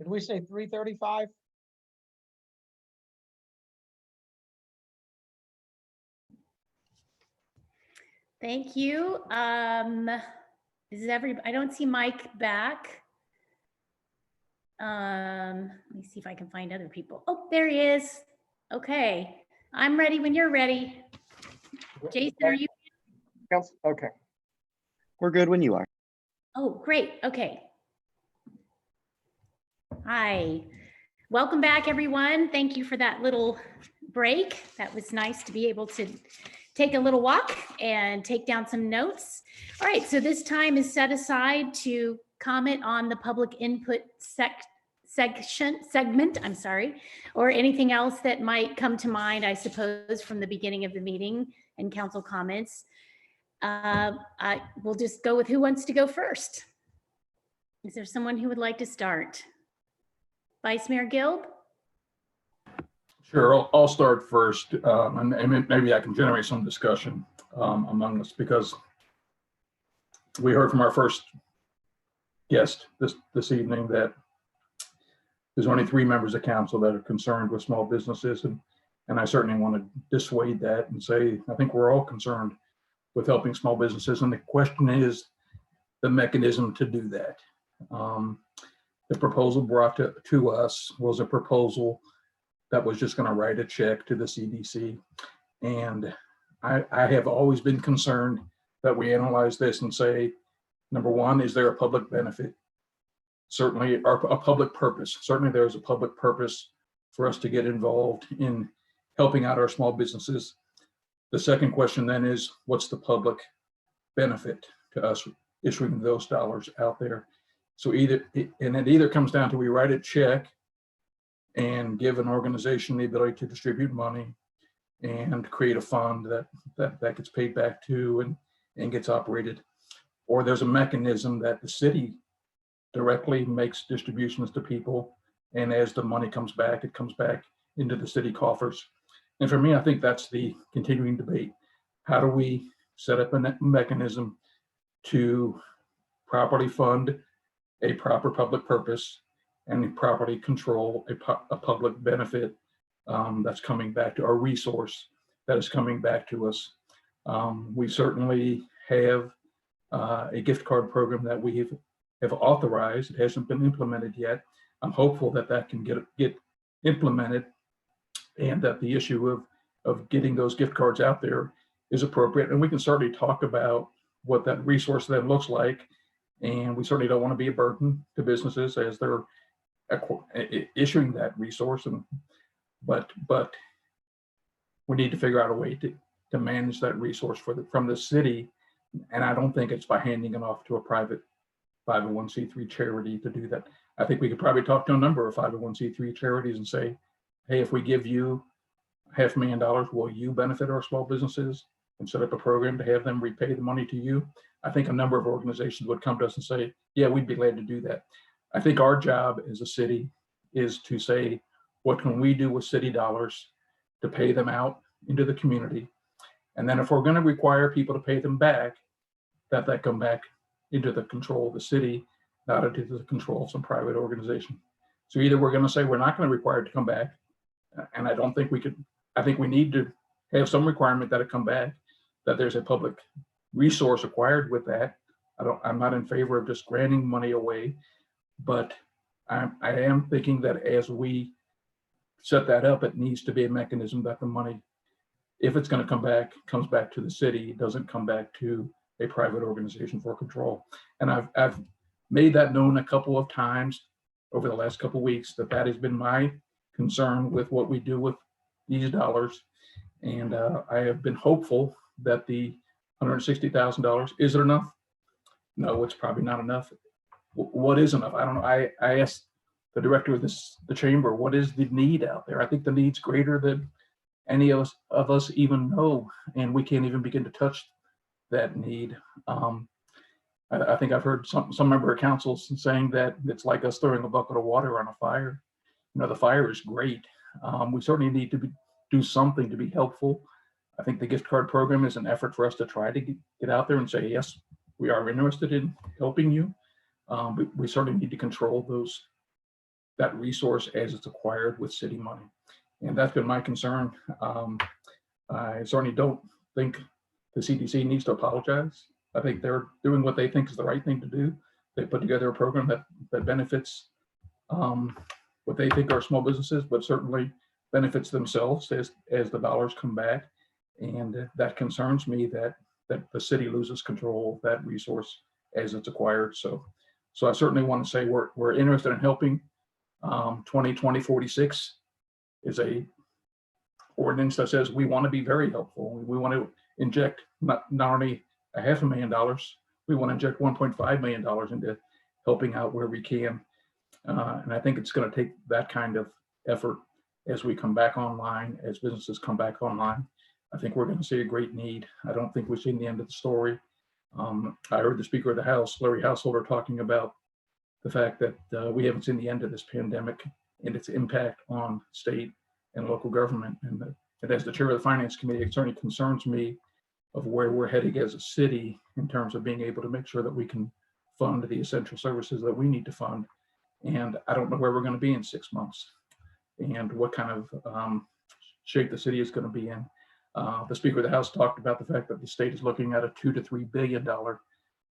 Did we say 3:35? Thank you. I don't see Mike back. Let me see if I can find other people. Oh, there he is. Okay, I'm ready when you're ready. Jason, are you? Okay. We're good when you are. Oh, great. Okay. Hi. Welcome back, everyone. Thank you for that little break. That was nice to be able to take a little walk and take down some notes. All right, so this time is set aside to comment on the public input segment, I'm sorry, or anything else that might come to mind, I suppose, from the beginning of the meeting and council comments. We'll just go with who wants to go first. Is there someone who would like to start? Vice Mayor Guild? Sure, I'll start first, and maybe I can generate some discussion among us, because we heard from our first guest this evening that there's only 3 members of council that are concerned with small businesses, and I certainly want to dissuade that and say I think we're all concerned with helping small businesses, and the question is the mechanism to do that. The proposal brought to us was a proposal that was just going to write a check to the CDC. And I have always been concerned that we analyze this and say, number one, is there a public benefit? Certainly, or a public purpose. Certainly there's a public purpose for us to get involved in helping out our small businesses. The second question then is, what's the public benefit to us issuing those dollars out there? So it either comes down to we write a check and give an organization the ability to distribute money and create a fund that gets paid back to and gets operated, or there's a mechanism that the city directly makes distributions to people, and as the money comes back, it comes back into the city coffers. And for me, I think that's the continuing debate. How do we set up a mechanism to properly fund a proper public purpose and properly control a public benefit that's coming back to our resource that is coming back to us? We certainly have a gift card program that we have authorized. It hasn't been implemented yet. I'm hopeful that that can get implemented, and that the issue of getting those gift cards out there is appropriate. And we can certainly talk about what that resource then looks like. And we certainly don't want to be a burden to businesses as they're issuing that resource. But we need to figure out a way to manage that resource from the city. And I don't think it's by handing it off to a private 501c3 charity to do that. I think we could probably talk to a number of 501c3 charities and say, hey, if we give you $500,000, will you benefit our small businesses and set up a program to have them repay the money to you? I think a number of organizations would come to us and say, yeah, we'd be glad to do that. I think our job as a city is to say, what can we do with city dollars to pay them out into the community? And then if we're going to require people to pay them back, that come back into the control of the city, not into the control of some private organization. So either we're going to say we're not going to require it to come back, and I don't think we could. I think we need to have some requirement that it come back, that there's a public resource acquired with that. I'm not in favor of just granting money away, but I am thinking that as we set that up, it needs to be a mechanism that the money, if it's going to come back, comes back to the city. It doesn't come back to a private organization for control. And I've made that known a couple of times over the last couple of weeks that has been my concern with what we do with these dollars. And I have been hopeful that the $160,000, is it enough? No, it's probably not enough. What is enough? I don't know. I asked the director of the chamber, what is the need out there? I think the need's greater than any of us even know, and we can't even begin to touch that need. I think I've heard some member of council saying that it's like us throwing a bucket of water on a fire. You know, the fire is great. We certainly need to do something to be helpful. I think the gift card program is an effort for us to try to get out there and say, yes, we are interested in helping you. We certainly need to control that resource as it's acquired with city money. And that's been my concern. I certainly don't think the CDC needs to apologize. I think they're doing what they think is the right thing to do. They put together a program that benefits what they think are small businesses, but certainly benefits themselves as the dollars come back. And that concerns me that the city loses control of that resource as it's acquired. So I certainly want to say we're interested in helping. 2020-46 is a ordinance that says we want to be very helpful. We want to inject not only $500,000, we want to inject $1.5 million into helping out where we can. And I think it's going to take that kind of effort as we come back online, as businesses come back online. I think we're going to see a great need. I don't think we've seen the end of the story. I heard the Speaker of the House, Larry Householder, talking about the fact that we haven't seen the end of this pandemic and its impact on state and local government. And as the chair of the Finance Committee, it certainly concerns me of where we're heading as a city in terms of being able to make sure that we can fund the essential services that we need to fund. And I don't know where we're going to be in 6 months and what kind of shape the city is going to be in. The Speaker of the House talked about the fact that the state is looking at a $2 to $3 billion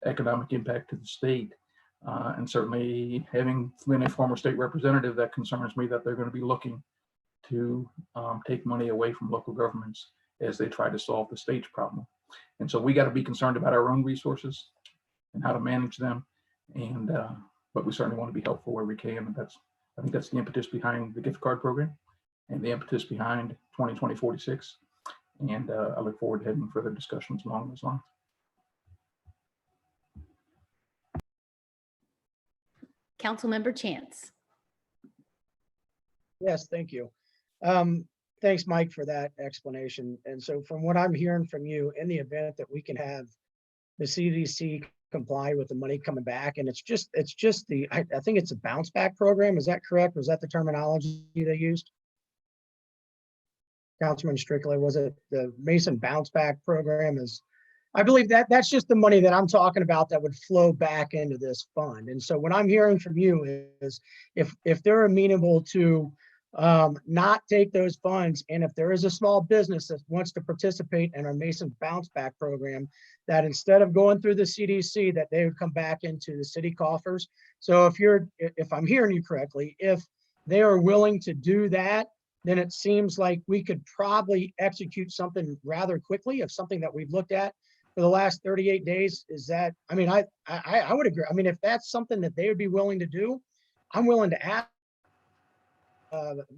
economic impact to the state. And certainly having been a former state representative, that concerns me that they're going to be looking to take money away from local governments as they try to solve the state's problem. And so we got to be concerned about our own resources and how to manage them. And but we certainly want to be helpful where we can. And I think that's the impetus behind the gift card program and the impetus behind 2020-46. And I look forward to having further discussions along those lines. Councilmember Chance. Yes, thank you. Thanks, Mike, for that explanation. And so from what I'm hearing from you, in the event that we can have the CDC comply with the money coming back, and it's just the, I think it's a bounce back program. Is that correct? Was that the terminology they used? Councilman Strickler, was it the Mason bounce back program? I believe that's just the money that I'm talking about that would flow back into this fund. And so what I'm hearing from you is if they're amenable to not take those funds, and if there is a small business that wants to participate in our Mason bounce back program, that instead of going through the CDC, that they would come back into the city coffers. So if I'm hearing you correctly, if they are willing to do that, then it seems like we could probably execute something rather quickly of something that we've looked at for the last 38 days. Is that, I mean, I would agree. I mean, if that's something that they would be willing to do, I'm willing to ask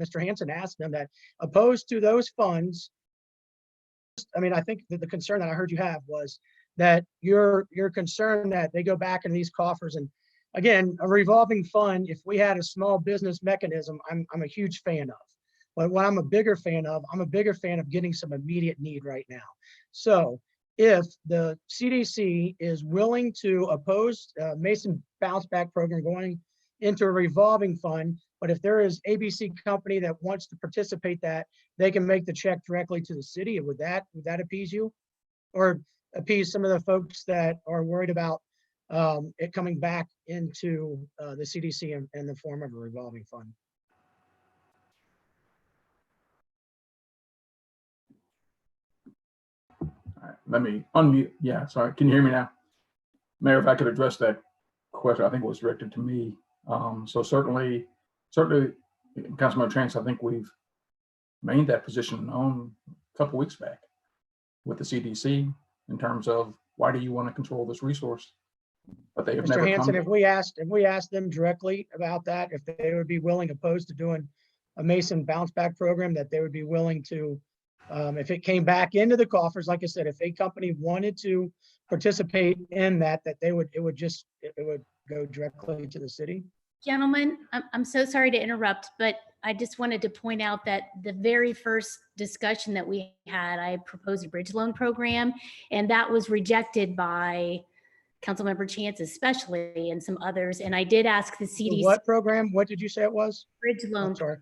Mr. Hansen, ask them that, opposed to those funds. I mean, I think that the concern that I heard you have was that you're concerned that they go back in these coffers. And again, a revolving fund, if we had a small business mechanism, I'm a huge fan of. But what I'm a bigger fan of getting some immediate need right now. So if the CDC is willing to oppose Mason bounce back program going into a revolving fund, but if there is ABC company that wants to participate, that they can make the check directly to the city, would that appease you, or appease some of the folks that are worried about it coming back into the CDC in the form of a revolving fund? All right, let me unmute. Yeah, sorry. Can you hear me now? Mayor, if I could address that question, I think it was directed to me. So certainly, Councilmember Trance, I think we've made that position known a couple weeks back with the CDC in terms of why do you want to control this resource? But they have never Mr. Hansen, come. if we asked them directly about that, if they would be willing, opposed to doing a Mason bounce back program, that they would be willing to, if it came back into the coffers, like I said, if a company wanted to participate in that it would go directly to the city. Gentlemen, I'm so sorry to interrupt, but I just wanted to point out that the very first discussion that we had, I proposed a bridge loan program, and that was rejected by Councilmember Chance especially, and some others. And I did ask the CDC. What program? What did you say it was? Bridge loan. I'm sorry.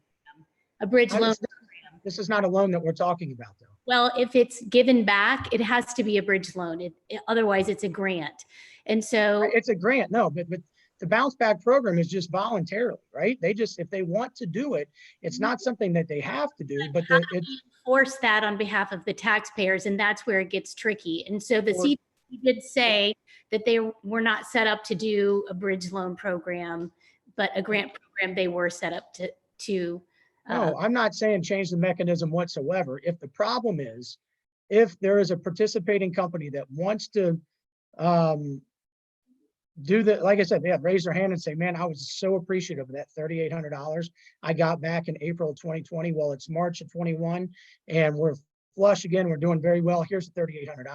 A bridge loan. This is not a loan that we're talking about, though. Well, if it's given back, it has to be a bridge loan. Otherwise, it's a grant. And so it's a grant. No, but the bounce back program is just voluntarily, right? They just, if they want to do it, it's not something that they have to do, but it's Force that on behalf of the taxpayers, and that's where it gets tricky. And so the CDC did say that they were not set up to do a bridge loan program, but a grant program they were set up to. No, I'm not saying change the mechanism whatsoever. If the problem is, if there is a participating company that wants to do that, like I said, they have raise their hand and say, man, I was so appreciative of that $3,800 I got back in April of 2020. Well, it's March of 21 and we're flush again. We're doing very well. Here's the $3,800.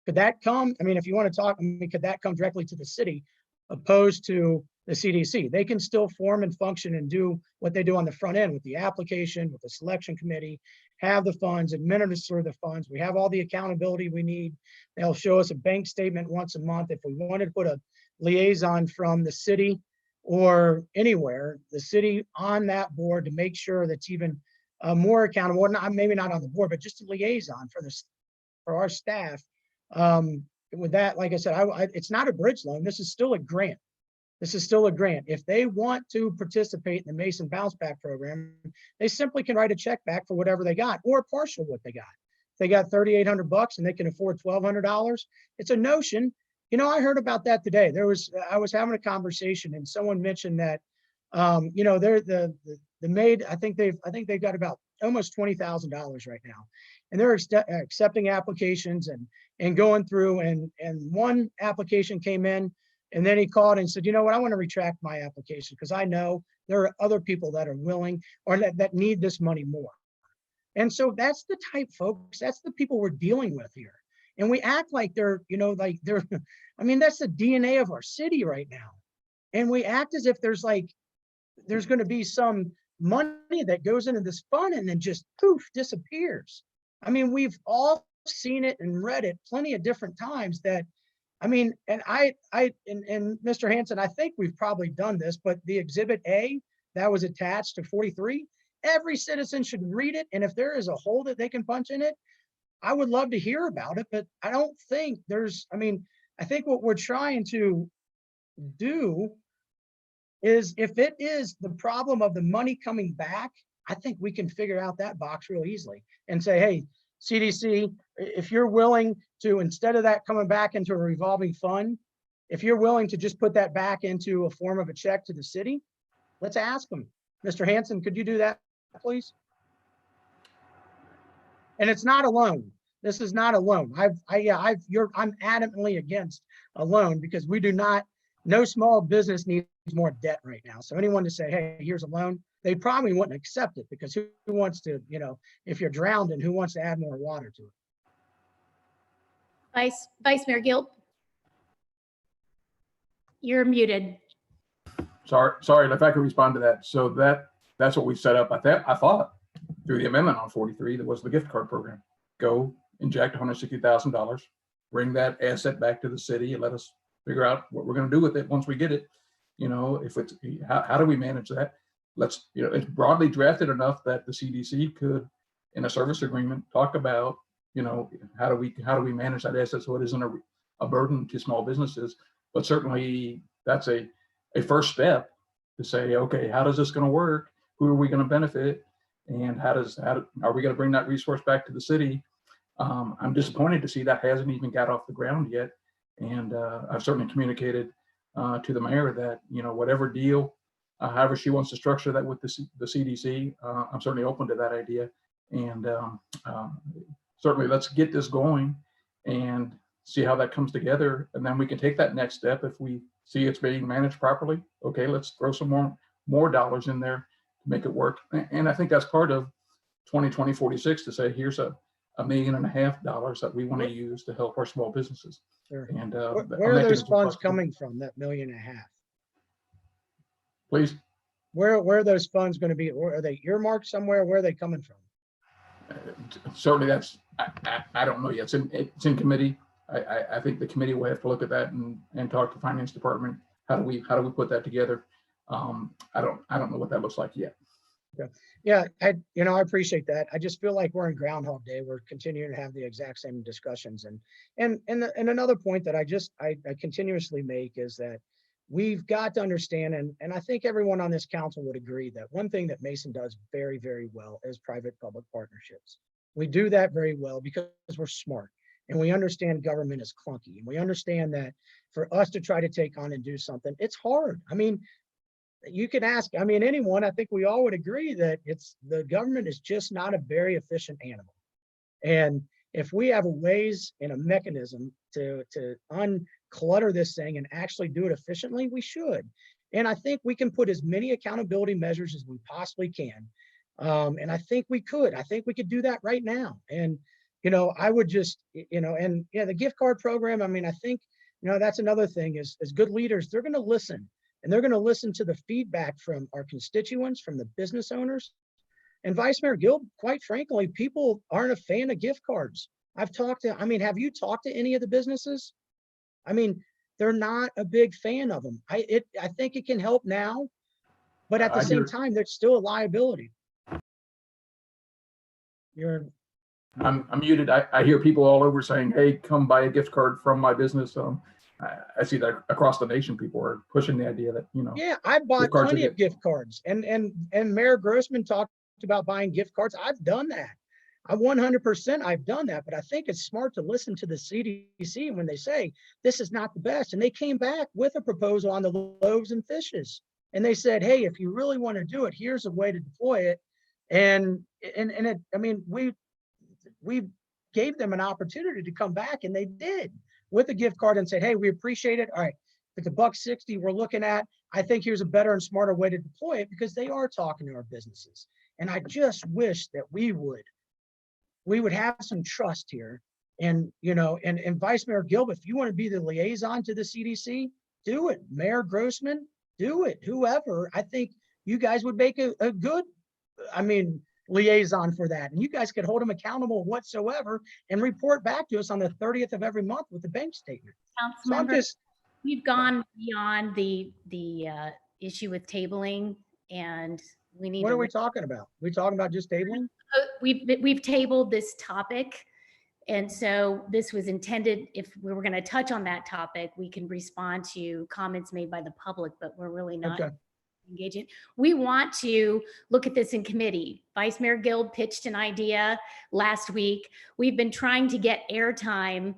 Could that come? I mean, if you want to talk, I mean, could that come directly to the city opposed to the CDC? They can still form and function and do what they do on the front end with the application, with the selection committee, have the funds, administer the funds. We have all the accountability we need. They'll show us a bank statement once a month. If we wanted to put a liaison from the city or anywhere, the city on that board to make sure that's even more accountable, not, maybe not on the board, but just a liaison for our staff. With that, like I said, it's not a bridge loan. This is still a grant. This is still a grant. If they want to participate in the Mason Bounce Back program, they simply can write a check back for whatever they got or partial what they got. If they got $3,800 and they can afford $1,200, it's a notion. You know, I heard about that today. I was having a conversation and someone mentioned that, you know, they're the maid, I think they've got about almost $20,000 right now, and they're accepting applications and going through, and one application came in, and then he called and said, you know what, I want to retract my application because I know there are other people that are willing or that need this money more. And so that's the type, folks, that's the people we're dealing with here. And we act like they're, you know, like they're, I mean, that's the DNA of our city right now. And we act as if there's going to be some money that goes into this fund and then just poof, disappears. I mean, we've all seen it and read it plenty of different times that, I mean, and and Mr. Hanson, I think we've probably done this, but the Exhibit A that was attached to 43, every citizen should read it. And if there is a hole that they can punch in it, I would love to hear about it, but I don't think there's, I mean, I think what we're trying to do is, if it is the problem of the money coming back, I think we can figure out that box real easily and say, hey, CDC, if you're willing to, instead of that coming back into a revolving fund, if you're willing to just put that back into a form of a check to the city, let's ask them. Mr. Hanson, could you do that, please? And it's not a loan. This is not a loan. I'm adamantly against a loan because we do not, no small business needs more debt right now. So anyone to say, hey, here's a loan, they probably wouldn't accept it because who wants to, you know, if you're drowned in, who wants to add more water to it? Vice Mayor Gilt, you're muted. Sorry, if I could respond to that. So that's what we set up. I thought through the amendment on 43, that was the gift card program. Go inject $160,000, bring that asset back to the city and let us figure out what we're going to do with it once we get it. You know, if it's, how do we manage that? Let's, you know, it's broadly drafted enough that the CDC could, in a service agreement, talk about, you know, how do we manage that asset so it isn't a burden to small businesses. But certainly that's a first step to say, okay, how does this going to work? Who are we going to benefit? And are we going to bring that resource back to the city? I'm disappointed to see that hasn't even got off the ground yet. And I've certainly communicated to the mayor that, you know, whatever deal, however she wants to structure that with the CDC, I'm certainly open to that idea. And certainly let's get this going and see how that comes together. And then we can take that next step. If we see it's being managed properly, okay, let's throw some more dollars in there to make it work. And I think that's part of 2020-46 to say, here's $1.5 million that we want to use to help our small businesses. Sure. And where are those funds coming from, that $1.5 million? Please. Where are those funds going to be? Or are they earmarked somewhere? Where are they coming from? Certainly that's, I don't know yet. It's in committee. I think the committee will have to look at that and talk to the finance department. How do we put that together? I don't know what that looks like yet. Yeah, I appreciate that. I just feel like we're in Groundhog Day. We're continuing to have the exact same discussions. And another point that I continuously make is that we've got to understand, and I think everyone on this council would agree that one thing that Mason does very, very well is private-public partnerships. We do that very well because we're smart and we understand government is clunky, and we understand that for us to try to take on and do something, it's hard. I mean, you can ask, I mean, anyone, I think we all would agree that the government is just not a very efficient animal. And if we have a ways and a mechanism to unclutter this thing and actually do it efficiently, we should. And I think we can put as many accountability measures as we possibly can. And I think we could. I think we could do that right now. And, I would just, and yeah, the gift card program, I mean, I think, that's another thing is as good leaders, they're going to listen. And they're going to listen to the feedback from our constituents, from the business owners. And Vice Mayor Gill, quite frankly, people aren't a fan of gift cards. Have you talked to any of the businesses? I mean, they're not a big fan of them. I think it can help now, but at the same time, there's still a liability. I'm muted. I hear people all over saying, hey, come buy a gift card from my business. I see that across the nation, people are pushing the idea that, Yeah, I bought plenty of gift cards, and Mayor Grossman talked about buying gift cards. I've done that. 100% I've done that, but I think it's smart to listen to the CDC when they say this is not the best. And they came back with a proposal on the loaves and fishes. And they said, hey, if you really want to do it, here's a way to deploy it. And I mean, we gave them an opportunity to come back, and they did, with a gift card, and said, hey, we appreciate it. All right, if it's $1.60 we're looking at, I think here's a better and smarter way to deploy it, because they are talking to our businesses. And I just wish that we would have some trust here. And, and Vice Mayor Gilbert, if you want to be the liaison to the CDC, do it. Mayor Grossman, do it. Whoever, I think you guys would make a good, liaison for that. And you guys could hold them accountable whatsoever and report back to us on the 30th of every month with the bank statement. Councilmember, we've gone beyond the issue with tabling, and we need. What are we talking about? We talking about just tabling? We've tabled this topic, and so this was intended. If we were going to touch on that topic, we can respond to comments made by the public, but we're really not. Okay. Engaging. We want to look at this in committee. Vice Mayor Guild pitched an idea last week. We've been trying to get airtime,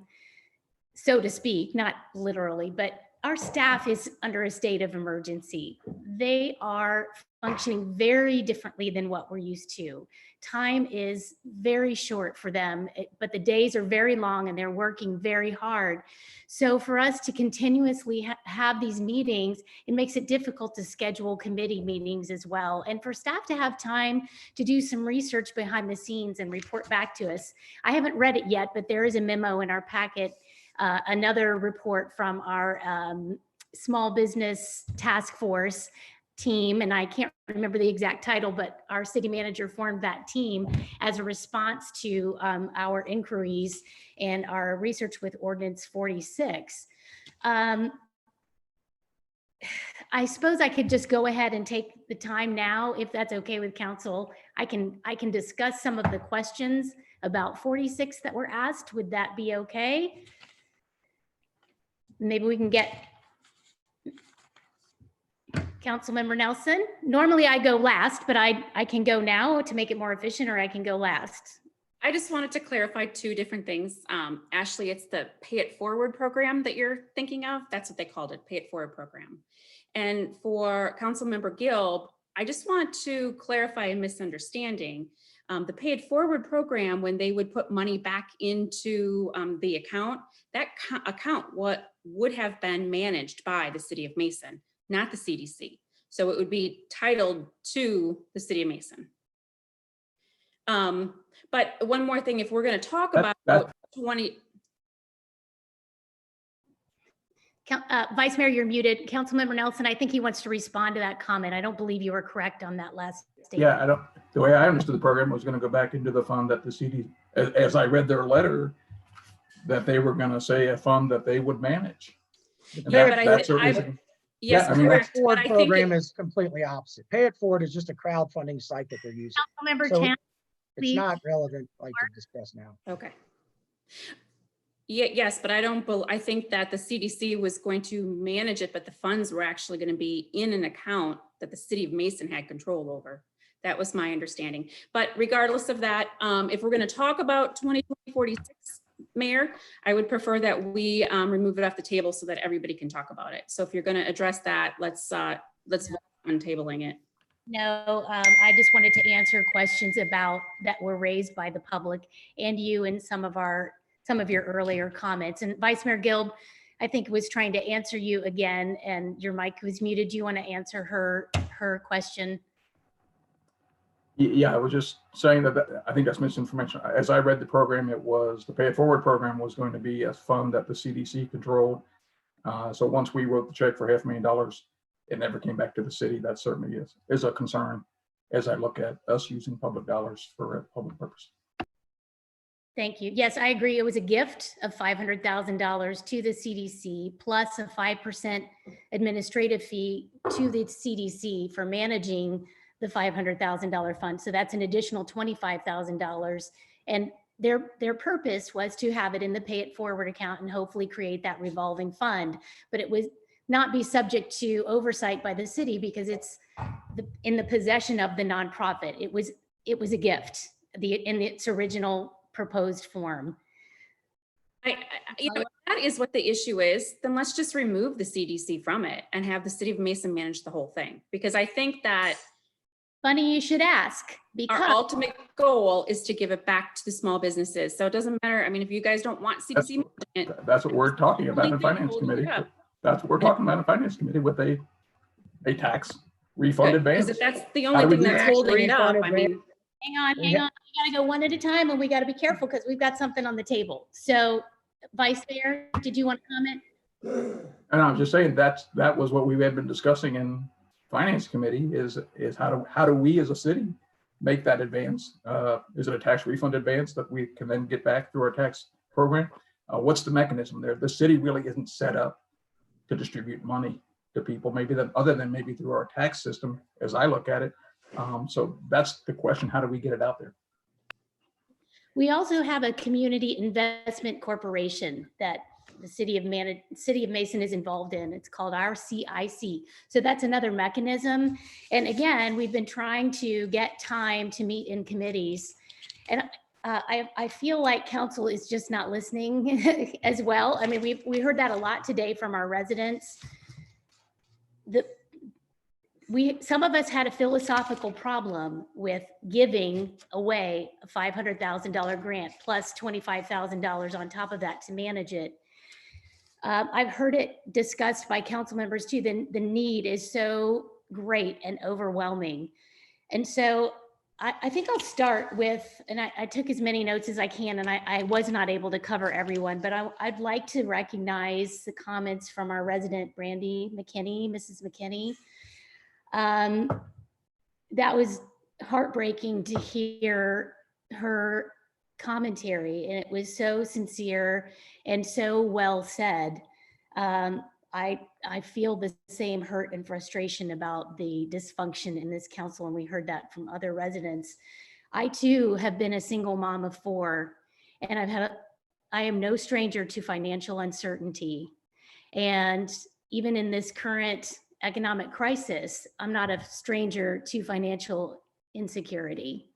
so to speak, not literally, but our staff is under a state of emergency. They are functioning very differently than what we're used to. Time is very short for them, but the days are very long and they're working very hard. So for us to continuously have these meetings, it makes it difficult to schedule committee meetings as well. And for staff to have time to do some research behind the scenes and report back to us. I haven't read it yet, but there is a memo in our packet, another report from our small business task force team, and I can't remember the exact title, but our city manager formed that team as a response to our inquiries and our research with Ordinance 46. I suppose I could just go ahead and take the time now, if that's okay with council. I can discuss some of the questions about 46 that were asked. Would that be okay? Maybe we can get Councilmember Nelson. Normally I go last, but I can go now to make it more efficient, or I can go last. I just wanted to clarify two different things. Ashley, it's the Pay It Forward program that you're thinking of. That's what they called it, Pay It Forward program. And for Councilmember Gilb, I just want to clarify a misunderstanding. The Pay It Forward program, when they would put money back into the account, that account would have been managed by the City of Mason, not the CDC. So it would be titled to the City of Mason. But one more thing, if we're going to talk about 20. Vice Mayor, you're muted. Councilmember Nelson, I think he wants to respond to that comment. I don't believe you were correct on that last statement. Yeah, the way I understood the program was going to go back into the fund that the CD, as I read their letter, that they were going to say a fund that they would manage. Yes, I mean, Pay It Forward program is completely opposite. Pay It Forward is just a crowdfunding site that they're using. Councilmember So Chan, it's not relevant like to discuss now. Okay. Yeah, yes, but I think that the CDC was going to manage it, but the funds were actually going to be in an account that the city of Mason had control over. That was my understanding. But regardless of that, if we're going to talk about 2046, Mayor, I would prefer that we remove it off the table so that everybody can talk about it. So if you're going to address that, let's vote on tabling it. No, I just wanted to answer questions about that were raised by the public and you and some of your earlier comments. And Vice Mayor Gilb, I think, was trying to answer you again, and your mic was muted. Do you want to answer her question? Yeah, I was just saying that I think that's misinformation. As I read the program, it was the Pay It Forward program was going to be a fund that the CDC controlled. So once we wrote the check for $500,000, it never came back to the city. That certainly is a concern as I look at us using public dollars for a public purpose. Thank you. Yes, I agree. It was a gift of $500,000 to the CDC plus a 5% administrative fee to the CDC for managing the $500,000 fund. So that's an additional $25,000. And their purpose was to have it in the Pay It Forward account and hopefully create that revolving fund. But it was not be subject to oversight by the city because it's in the possession of the nonprofit. It was a gift in its original proposed form. You know, if that is what the issue is, then let's just remove the CDC from it and have the city of Mason manage the whole thing. Because I think that funny you should ask, because our ultimate goal is to give it back to the small businesses. So it doesn't matter. I mean, if you guys don't want CDC, that's what we're talking about in Finance Committee. That's what we're talking about in Finance Committee with a tax refund advance. Because if that's the only thing that's holding it up, I mean. Hang on. We got to go one at a time, and we got to be careful because we've got something on the table. So, Vice Mayor, did you want to comment? And I'm just saying that was what we had been discussing in Finance Committee is how do we as a city make that advance? Is it a tax refund advance that we can then get back through our tax program? What's the mechanism there? The city really isn't set up to distribute money to people, other than maybe through our tax system, as I look at it. So that's the question. How do we get it out there? We also have a community investment corporation that the city of Mason is involved in. It's called ICRC. So that's another mechanism. And again, we've been trying to get time to meet in committees. And I feel like council is just not listening as well. I mean, we heard that a lot today from our residents. Some of us had a philosophical problem with giving away a $500,000 grant plus $25,000 on top of that to manage it. I've heard it discussed by council members too. The need is so great and overwhelming. And so I think I'll start with, and I took as many notes as I can, and I was not able to cover everyone, but I'd like to recognize the comments from our resident, Brandy McKinney, Mrs. McKinney. That was heartbreaking to hear her commentary, and it was so sincere and so well said. I feel the same hurt and frustration about the dysfunction in this council, and we heard that from other residents. I too have been a single mom of 4, and I am no stranger to financial uncertainty. And even in this current economic crisis, I'm not a stranger to financial insecurity.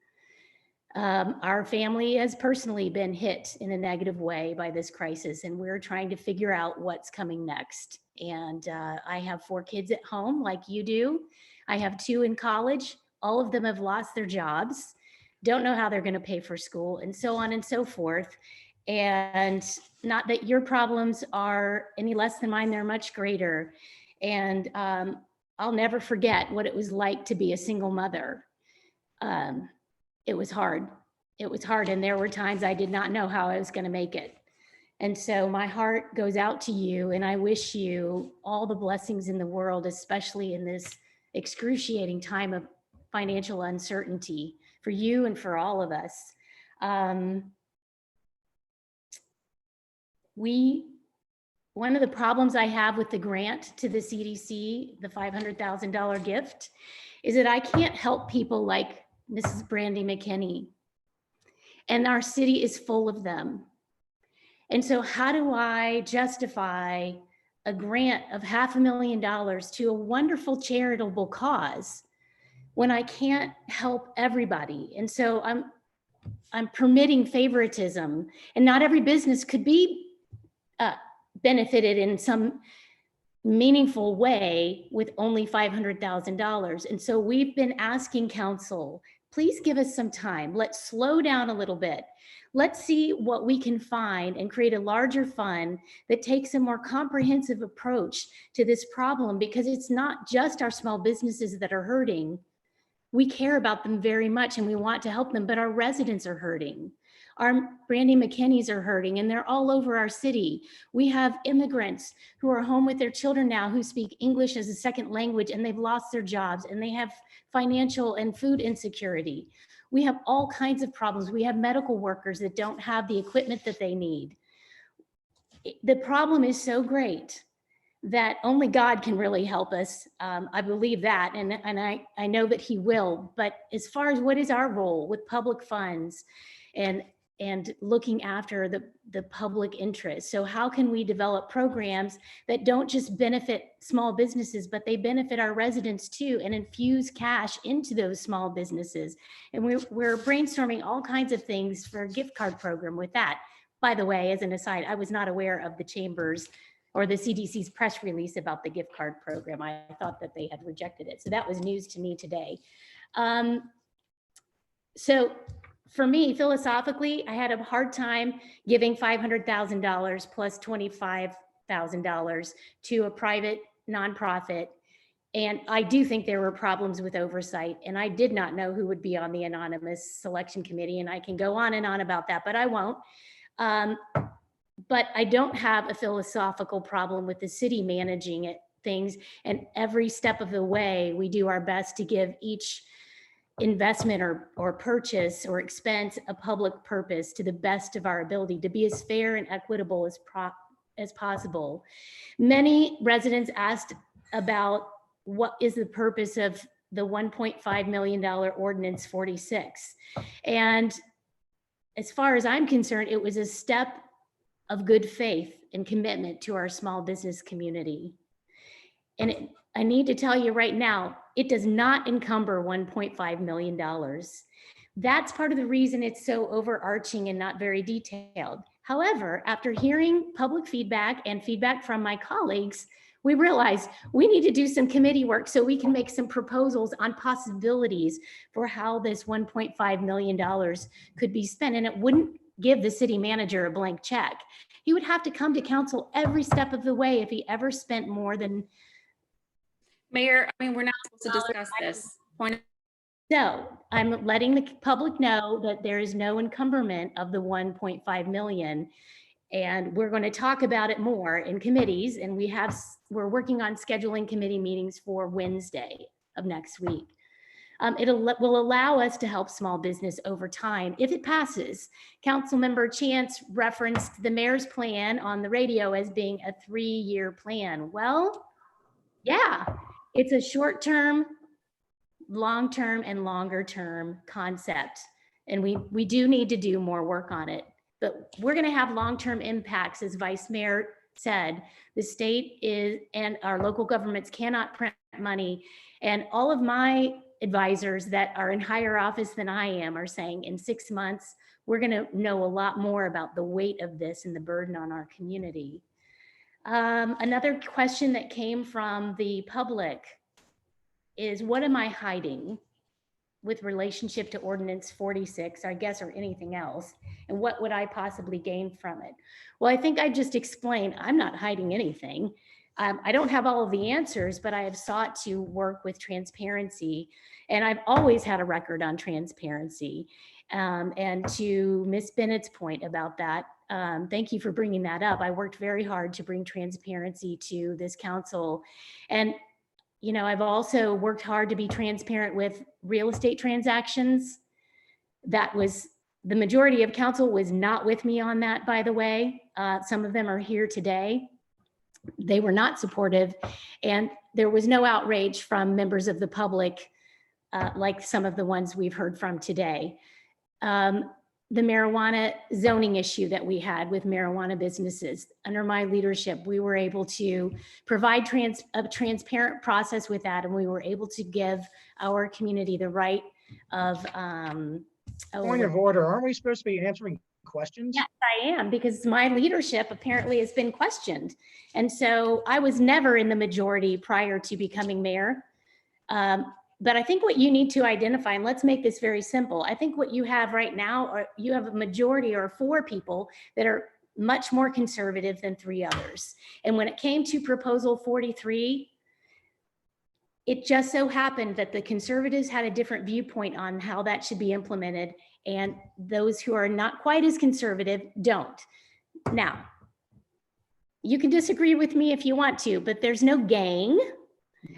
Our family has personally been hit in a negative way by this crisis, and we're trying to figure out what's coming next. And I have 4 kids at home like you do. I have 2 in college. All of them have lost their jobs, don't know how they're going to pay for school, and so on and so forth. And not that your problems are any less than mine, they're much greater. And I'll never forget what it was like to be a single mother. It was hard. It was hard. And there were times I did not know how I was going to make it. And so my heart goes out to you, and I wish you all the blessings in the world, especially in this excruciating time of financial uncertainty for you and for all of us. One of the problems I have with the grant to the CDC, the $500,000 gift, is that I can't help people like Mrs. Brandy McKinney. And our city is full of them. And so how do I justify a grant of $500,000 to a wonderful charitable cause when I can't help everybody? And so I'm permitting favoritism, and not every business could be benefited in some meaningful way with only $500,000. And so we've been asking council, please give us some time. Let's slow down a little bit. Let's see what we can find and create a larger fund that takes a more comprehensive approach to this problem, because it's not just our small businesses that are hurting. We care about them very much and we want to help them, but our residents are hurting. Our Brandy McKinney's are hurting, and they're all over our city. We have immigrants who are home with their children now who speak English as a second language, and they've lost their jobs, and they have financial and food insecurity. We have all kinds of problems. We have medical workers that don't have the equipment that they need. The problem is so great that only God can really help us. I believe that, and I know that he will. But as far as what is our role with public funds and looking after the public interest. So how can we develop programs that don't just benefit small businesses, but they benefit our residents too, and infuse cash into those small businesses? And we're brainstorming all kinds of things for a gift card program with that. By the way, as an aside, I was not aware of the Chamber's or the CDC's press release about the gift card program. I thought that they had rejected it. So that was news to me today. So for me, philosophically, I had a hard time giving $500,000 plus $25,000 to a private nonprofit. And I do think there were problems with oversight, and I did not know who would be on the anonymous selection committee. And I can go on and on about that, but I won't. But I don't have a philosophical problem with the city managing things. And every step of the way, we do our best to give each investment or purchase or expense a public purpose to the best of our ability, to be as fair and equitable as possible. Many residents asked about what is the purpose of the $1.5 million Ordinance 46. And as far as I'm concerned, it was a step of good faith and commitment to our small business community. And I need to tell you right now, it does not encumber $1.5 million. That's part of the reason it's so overarching and not very detailed. However, after hearing public feedback and feedback from my colleagues, we realized we need to do some committee work so we can make some proposals on possibilities for how this $1.5 million could be spent. And it wouldn't give the city manager a blank check. He would have to come to council every step of the way if he ever spent more than. Mayor, I mean, we're not supposed to discuss this. So I'm letting the public know that there is no encumberment of the 1.5 million. And we're going to talk about it more in committees. And we're working on scheduling committee meetings for Wednesday of next week. It will allow us to help small business over time if it passes. Councilmember Chance referenced the mayor's plan on the radio as being a 3-year plan. Well, yeah, it's a short-term, long-term, and longer-term concept. And we do need to do more work on it. But we're going to have long-term impacts, as Vice Mayor said. The state is, and our local governments cannot print money. And all of my advisors that are in higher office than I am are saying in 6 months, we're going to know a lot more about the weight of this and the burden on our community. Another question that came from the public is, what am I hiding with relationship to Ordinance 46, I guess, or anything else? And what would I possibly gain from it? Well, I think I just explained, I'm not hiding anything. I don't have all of the answers, but I have sought to work with transparency. And I've always had a record on transparency. And to Ms. Bennett's point about that, thank you for bringing that up. I worked very hard to bring transparency to this council. And you know, I've also worked hard to be transparent with real estate transactions. That was, the majority of council was not with me on that, by the way. Some of them are here today. They were not supportive, and there was no outrage from members of the public like some of the ones we've heard from today. the marijuana zoning issue that we had with marijuana businesses. Under my leadership, we were able to provide a transparent process with that, and we were able to give our community the right of Point of order, aren't we supposed to be answering questions? Yes, I am, because my leadership apparently has been questioned. And so I was never in the majority prior to becoming mayor. But I think what you need to identify, and let's make this very simple. I think what you have right now, are you have a majority or 4 people that are much more conservative than 3 others. And when it came to proposal 43, it just so happened that the conservatives had a different viewpoint on how that should be implemented, and those who are not quite as conservative don't. Now, you can disagree with me if you want to, but there's no gang.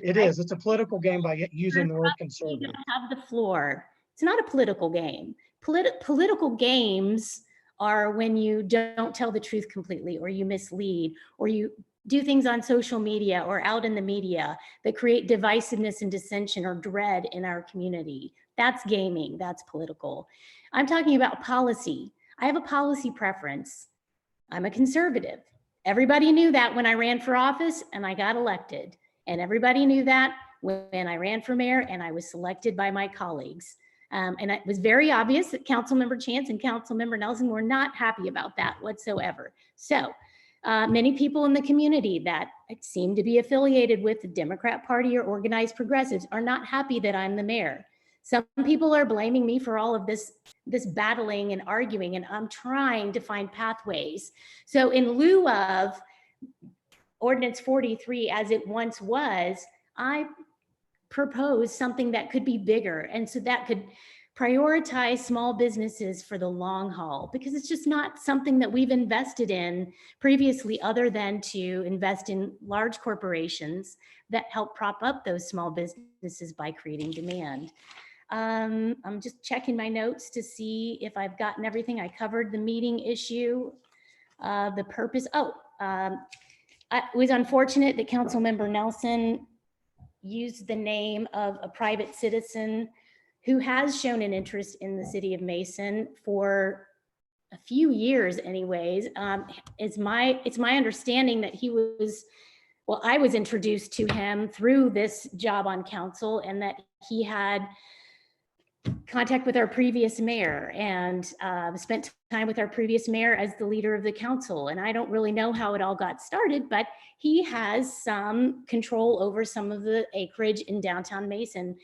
It is. It's a political game by using the word conservative. You have the floor. It's not a political game. Political games are when you don't tell the truth completely, or you mislead, or you do things on social media or out in the media that create divisiveness and dissension or dread in our community. That's gaming. That's political. I'm talking about policy. I have a policy preference. I'm a conservative. Everybody knew that when I ran for office and I got elected. And everybody knew that when I ran for mayor and I was selected by my colleagues. And it was very obvious that Councilmember Chance and Councilmember Nelson were not happy about that whatsoever. So many people in the community that seem to be affiliated with the Democrat Party or organized progressives are not happy that I'm the mayor. Some people are blaming me for all of this battling and arguing, and I'm trying to find pathways. So in lieu of Ordinance 43 as it once was, I proposed something that could be bigger, and so that could prioritize small businesses for the long haul, because it's just not something that we've invested in previously, other than to invest in large corporations that help prop up those small businesses by creating demand. I'm just checking my notes to see if I've gotten everything. I covered the meeting issue, the purpose. It was unfortunate that Councilmember Nelson used the name of a private citizen who has shown an interest in the city of Mason for a few years anyways. It's my understanding that I was introduced to him through this job on council, and that he had contact with our previous mayor and spent time with our previous mayor as the leader of the council. And I don't really know how it all got started, but he has some control over some of the acreage in downtown Mason.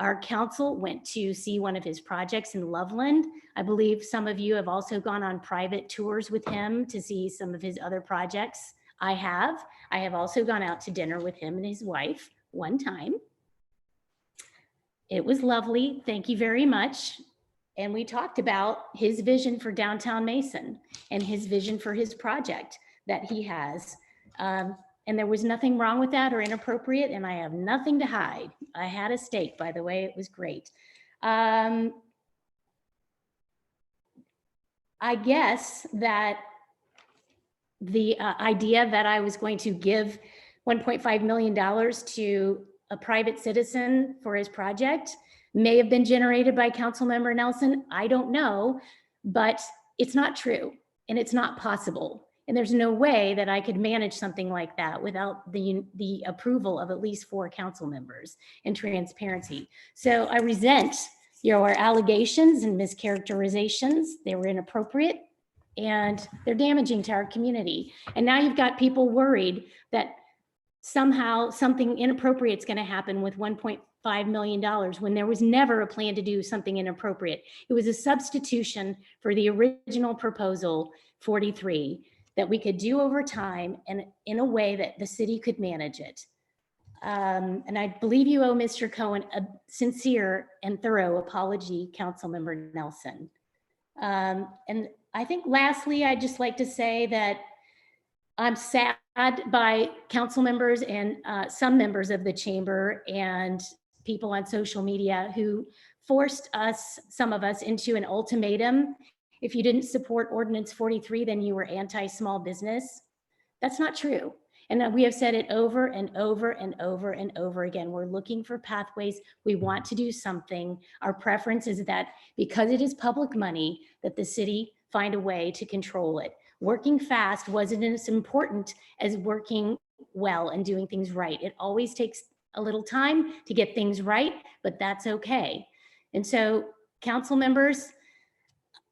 Our council went to see one of his projects in Loveland. I believe some of you have also gone on private tours with him to see some of his other projects. I have also gone out to dinner with him and his wife one time. It was lovely. Thank you very much. And we talked about his vision for downtown Mason and his vision for his project that he has. And there was nothing wrong with that or inappropriate, and I have nothing to hide. I had a steak, by the way. It was great. I guess that the idea that I was going to give $1.5 million to a private citizen for his project may have been generated by Councilmember Nelson. I don't know, but it's not true and it's not possible. And there's no way that I could manage something like that without the approval of at least 4 council members and transparency. So I resent your allegations and mischaracterizations. They were inappropriate and they're damaging to our community. And now you've got people worried that somehow something inappropriate is going to happen with $1.5 million when there was never a plan to do something inappropriate. It was a substitution for the original proposal 43 that we could do over time and in a way that the city could manage it. And I believe you owe Mr. Cohen a sincere and thorough apology, Councilmember Nelson. And I think lastly, I'd just like to say that I'm sad by council members and some members of the chamber and people on social media who forced some of us into an ultimatum. If you didn't support Ordinance 43, then you were anti-small business. That's not true. And we have said it over and over and over and over again. We're looking for pathways. We want to do something. Our preference is that because it is public money, that the city find a way to control it. Working fast wasn't as important as working well and doing things right. It always takes a little time to get things right, but that's okay. And so, council members,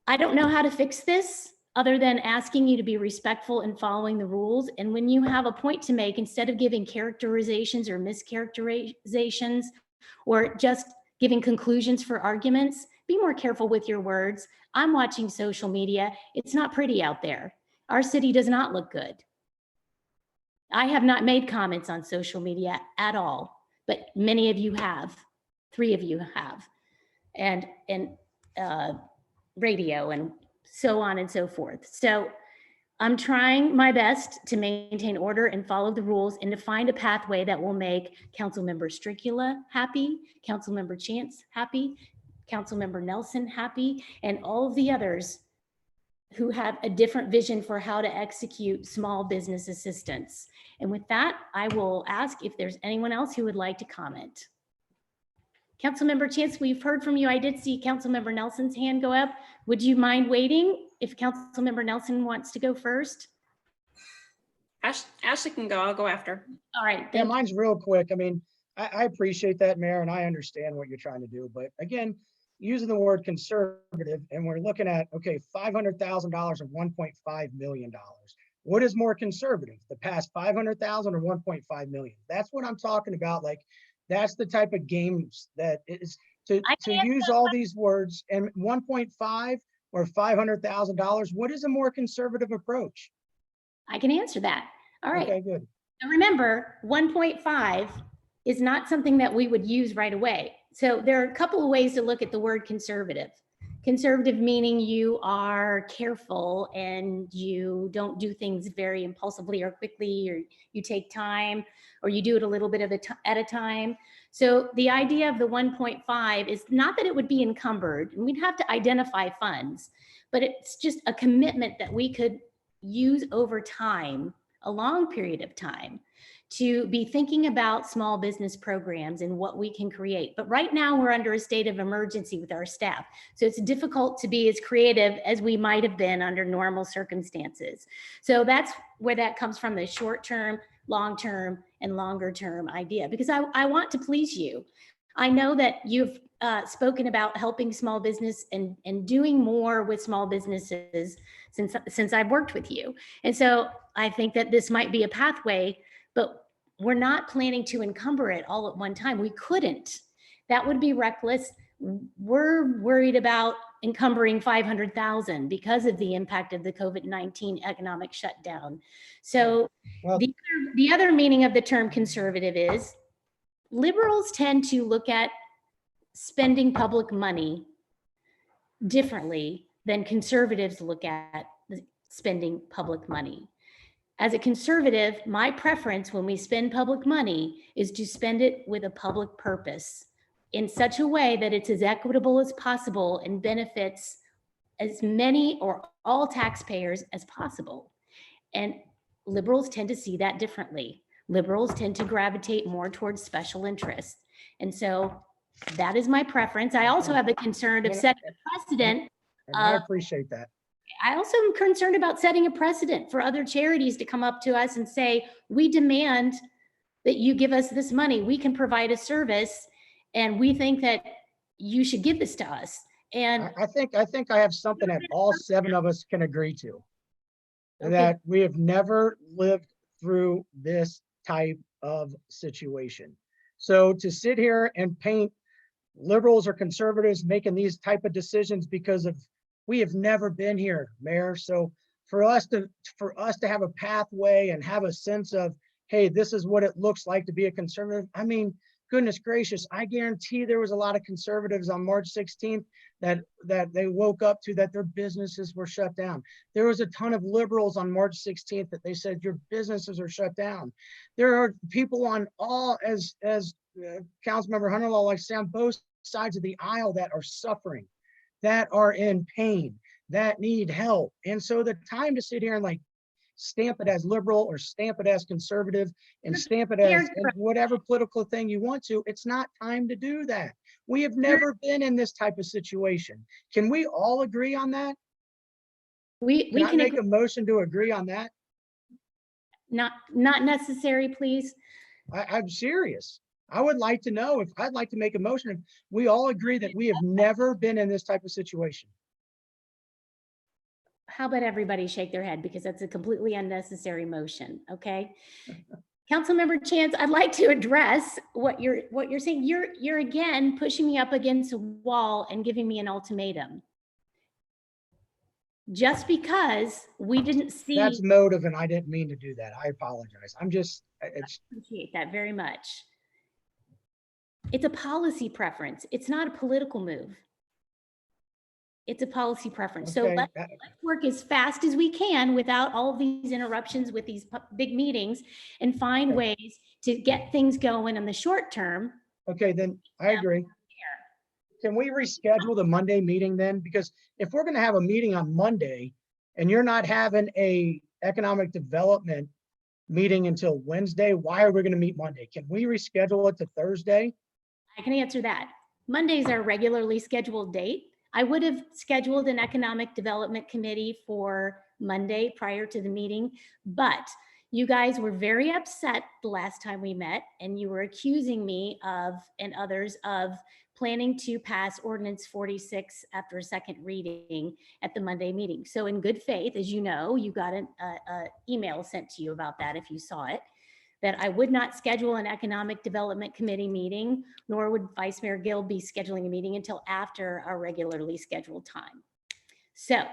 I don't know how to fix this other than asking you to be respectful and following the rules. And when you have a point to make, instead of giving characterizations or mischaracterizations or just giving conclusions for arguments, be more careful with your words. I'm watching social media. It's not pretty out there. Our city does not look good. I have not made comments on social media at all, but many of you have. 3 of you have. And radio and so on and so forth. So I'm trying my best to maintain order and follow the rules and to find a pathway that will make Councilmember Stricula happy, Councilmember Chance happy, Councilmember Nelson happy, and all of the others who have a different vision for how to execute small business assistance. And with that, I will ask if there's anyone else who would like to comment. Councilmember Chance, we've heard from you. I did see Councilmember Nelson's hand go up. Would you mind waiting if Councilmember Nelson wants to go first? Ashley can go. I'll go after. All right. Yeah, mine's real quick. I mean, I appreciate that, Mayor, and I understand what you're trying to do. But again, using the word conservative, and we're looking at, okay, $500,000 or $1.5 million. What is more conservative, the past 500,000 or 1.5 million? That's what I'm talking about. Like, that's the type of games that is to use all these words. And 1.5 or $500,000, what is a more conservative approach? I can answer that. All right. Okay, good. Now remember, 1.5 is not something that we would use right away. So there are a couple of ways to look at the word conservative. Conservative meaning you are careful and you don't do things very impulsively or quickly, or you take time, or you do it a little bit at a time. So the idea of the 1.5 is not that it would be encumbered, and we'd have to identify funds, but it's just a commitment that we could use over time, a long period of time, to be thinking about small business programs and what we can create. But right now we're under a state of emergency with our staff. So it's difficult to be as creative as we might have been under normal circumstances. So that's where that comes from, the short-term, long-term, and longer-term idea, because I want to please you. I know that you've spoken about helping small business and doing more with small businesses since I've worked with you. And so I think that this might be a pathway, but we're not planning to encumber it all at one time. We couldn't. That would be reckless. We're worried about encumbering 500,000 because of the impact of the COVID-19 economic shutdown. So the other meaning of the term conservative is liberals tend to look at spending public money differently than conservatives look at spending public money. As a conservative, my preference when we spend public money is to spend it with a public purpose in such a way that it's as equitable as possible and benefits as many or all taxpayers as possible. And liberals tend to see that differently. Liberals tend to gravitate more towards special interests. And so that is my preference. I also have the concern of setting a precedent. I appreciate that. I also am concerned about setting a precedent for other charities to come up to us and say, we demand that you give us this money. We can provide a service and we think that you should give this to us. And I think I have something that all 7 of us can agree to. Okay. That we have never lived through this type of situation. So to sit here and paint liberals or conservatives making these type of decisions because of we have never been here, Mayor. So for us to have a pathway and have a sense of, hey, this is what it looks like to be a conservative. I mean, goodness gracious, I guarantee there was a lot of conservatives on March 16th that they woke up to that their businesses were shut down. There was a ton of liberals on March 16th that they said your businesses are shut down. There are people on all, as Councilmember Hunterlaw likes to say, on both sides of the aisle that are suffering, that are in pain, that need help. And so the time to sit here and like stamp it as liberal or stamp it as conservative and stamp it as whatever political thing you want to. It's not time to do that. We have never been in this type of situation. Can we all agree on that? We Can I can make agree. a motion to agree on that? Not necessary, please. I'm serious. I would like to know if I'd like to make a motion if we all agree that we have never been in this type of situation. How about everybody shake their head, because that's a completely unnecessary motion, okay? Councilmember Chance, I'd like to address what you're saying. You're again pushing me up against a wall and giving me an ultimatum. Just because we didn't see. That's motive, and I didn't mean to do that. I apologize. I appreciate that very much. It's a policy preference. It's not a political move. It's a policy preference. So let's work as fast as we can without all of these interruptions with these big meetings and find ways to get things going in the short term. Okay, then I agree. Can we reschedule the Monday meeting then? Because if we're going to have a meeting on Monday and you're not having a economic development meeting until Wednesday, why are we going to meet Monday? Can we reschedule it to Thursday? I can answer that. Monday's our regularly scheduled date. I would have scheduled an economic development committee for Monday prior to the meeting, but you guys were very upset the last time we met, and you were accusing me of, and others, of planning to pass Ordinance 46 after a second reading at the Monday meeting. So in good faith, as you know, you got an email sent to you about that if you saw it, that I would not schedule an economic development committee meeting, nor would Vice Mayor Gill be scheduling a meeting until after our regularly scheduled time. So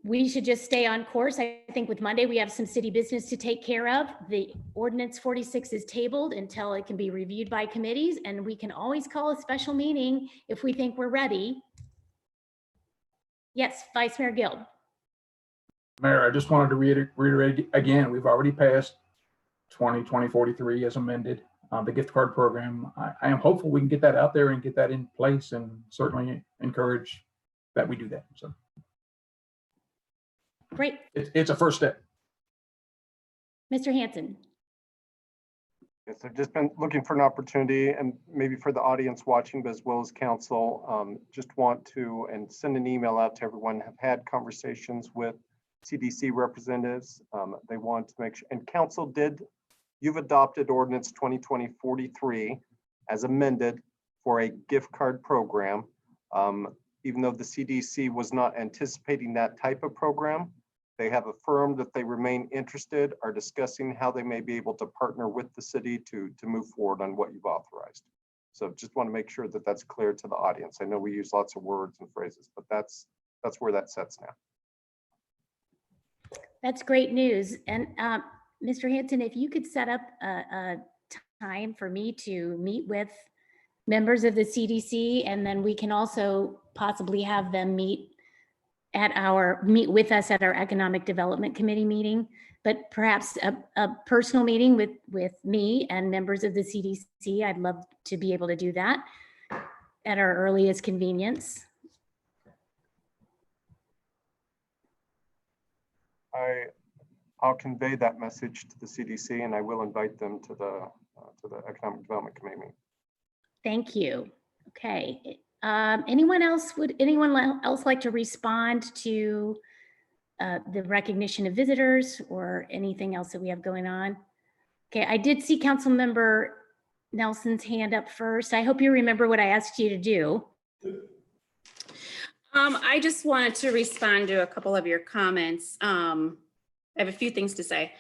we should just stay on course. I think with Monday, we have some city business to take care of. The Ordinance 46 is tabled until it can be reviewed by committees, and we can always call a special meeting if we think we're ready. Yes, Vice Mayor Gill. Mayor, I just wanted to reiterate again, we've already passed 2020-43 as amended, the gift card program. I am hopeful we can get that out there and get that in place, and certainly encourage that we do that. So great. It's a first step. Mr. Hanson. Yes, I've just been looking for an opportunity, and maybe for the audience watching, but as well as council, just want to send an email out to everyone. Have had conversations with CDC representatives. They want to make sure, and council did. You've adopted Ordinance 2020-43 as amended for a gift card program. Even though the CDC was not anticipating that type of program, they have affirmed that they remain interested, are discussing how they may be able to partner with the city to move forward on what you've authorized. So just want to make sure that that's clear to the audience. I know we use lots of words and phrases, but that's where that sets now. That's great news. And Mr. Hanson, if you could set up a time for me to meet with members of the CDC, and then we can also possibly have them meet with us at our Economic Development Committee meeting, but perhaps a personal meeting with me and members of the CDC. I'd love to be able to do that at our earliest convenience. I'll convey that message to the CDC, and I will invite them to the Economic Development Committee meeting. Thank you. Okay. Anyone else like to respond to the recognition of visitors or anything else that we have going on? Okay, I did see Councilmember Nelson's hand up first. I hope you remember what I asked you to do. I just wanted to respond to a couple of your comments. I have a few things to say.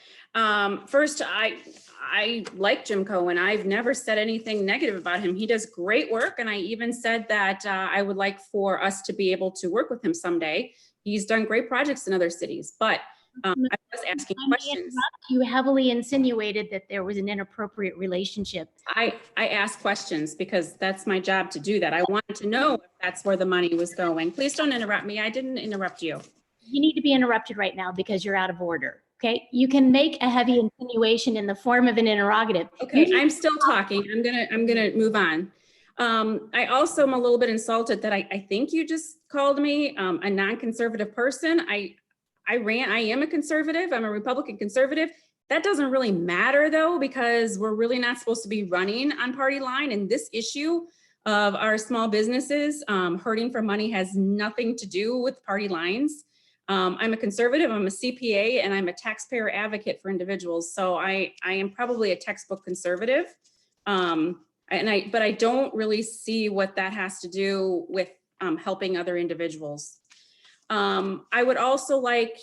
First, I like Jim Cohen. I've never said anything negative about him. He does great work. And I even said that I would like for us to be able to work with him someday. He's done great projects in other cities, but I was asking questions. You heavily insinuated that there was an inappropriate relationship. I asked questions because that's my job to do that. I wanted to know if that's where the money was going. Please don't interrupt me. I didn't interrupt you. You need to be interrupted right now because you're out of order. Okay, you can make a heavy insinuation in the form of an interrogative. Okay, I'm still talking. I'm gonna move on. I also am a little bit insulted that I think you just called me a non-conservative person. I am a conservative. I'm a Republican conservative. That doesn't really matter though, because we're really not supposed to be running on party line. And this issue of our small businesses hurting for money has nothing to do with party lines. I'm a conservative, I'm a CPA, and I'm a taxpayer advocate for individuals. So I am probably a textbook conservative. But I don't really see what that has to do with helping other individuals. I would also like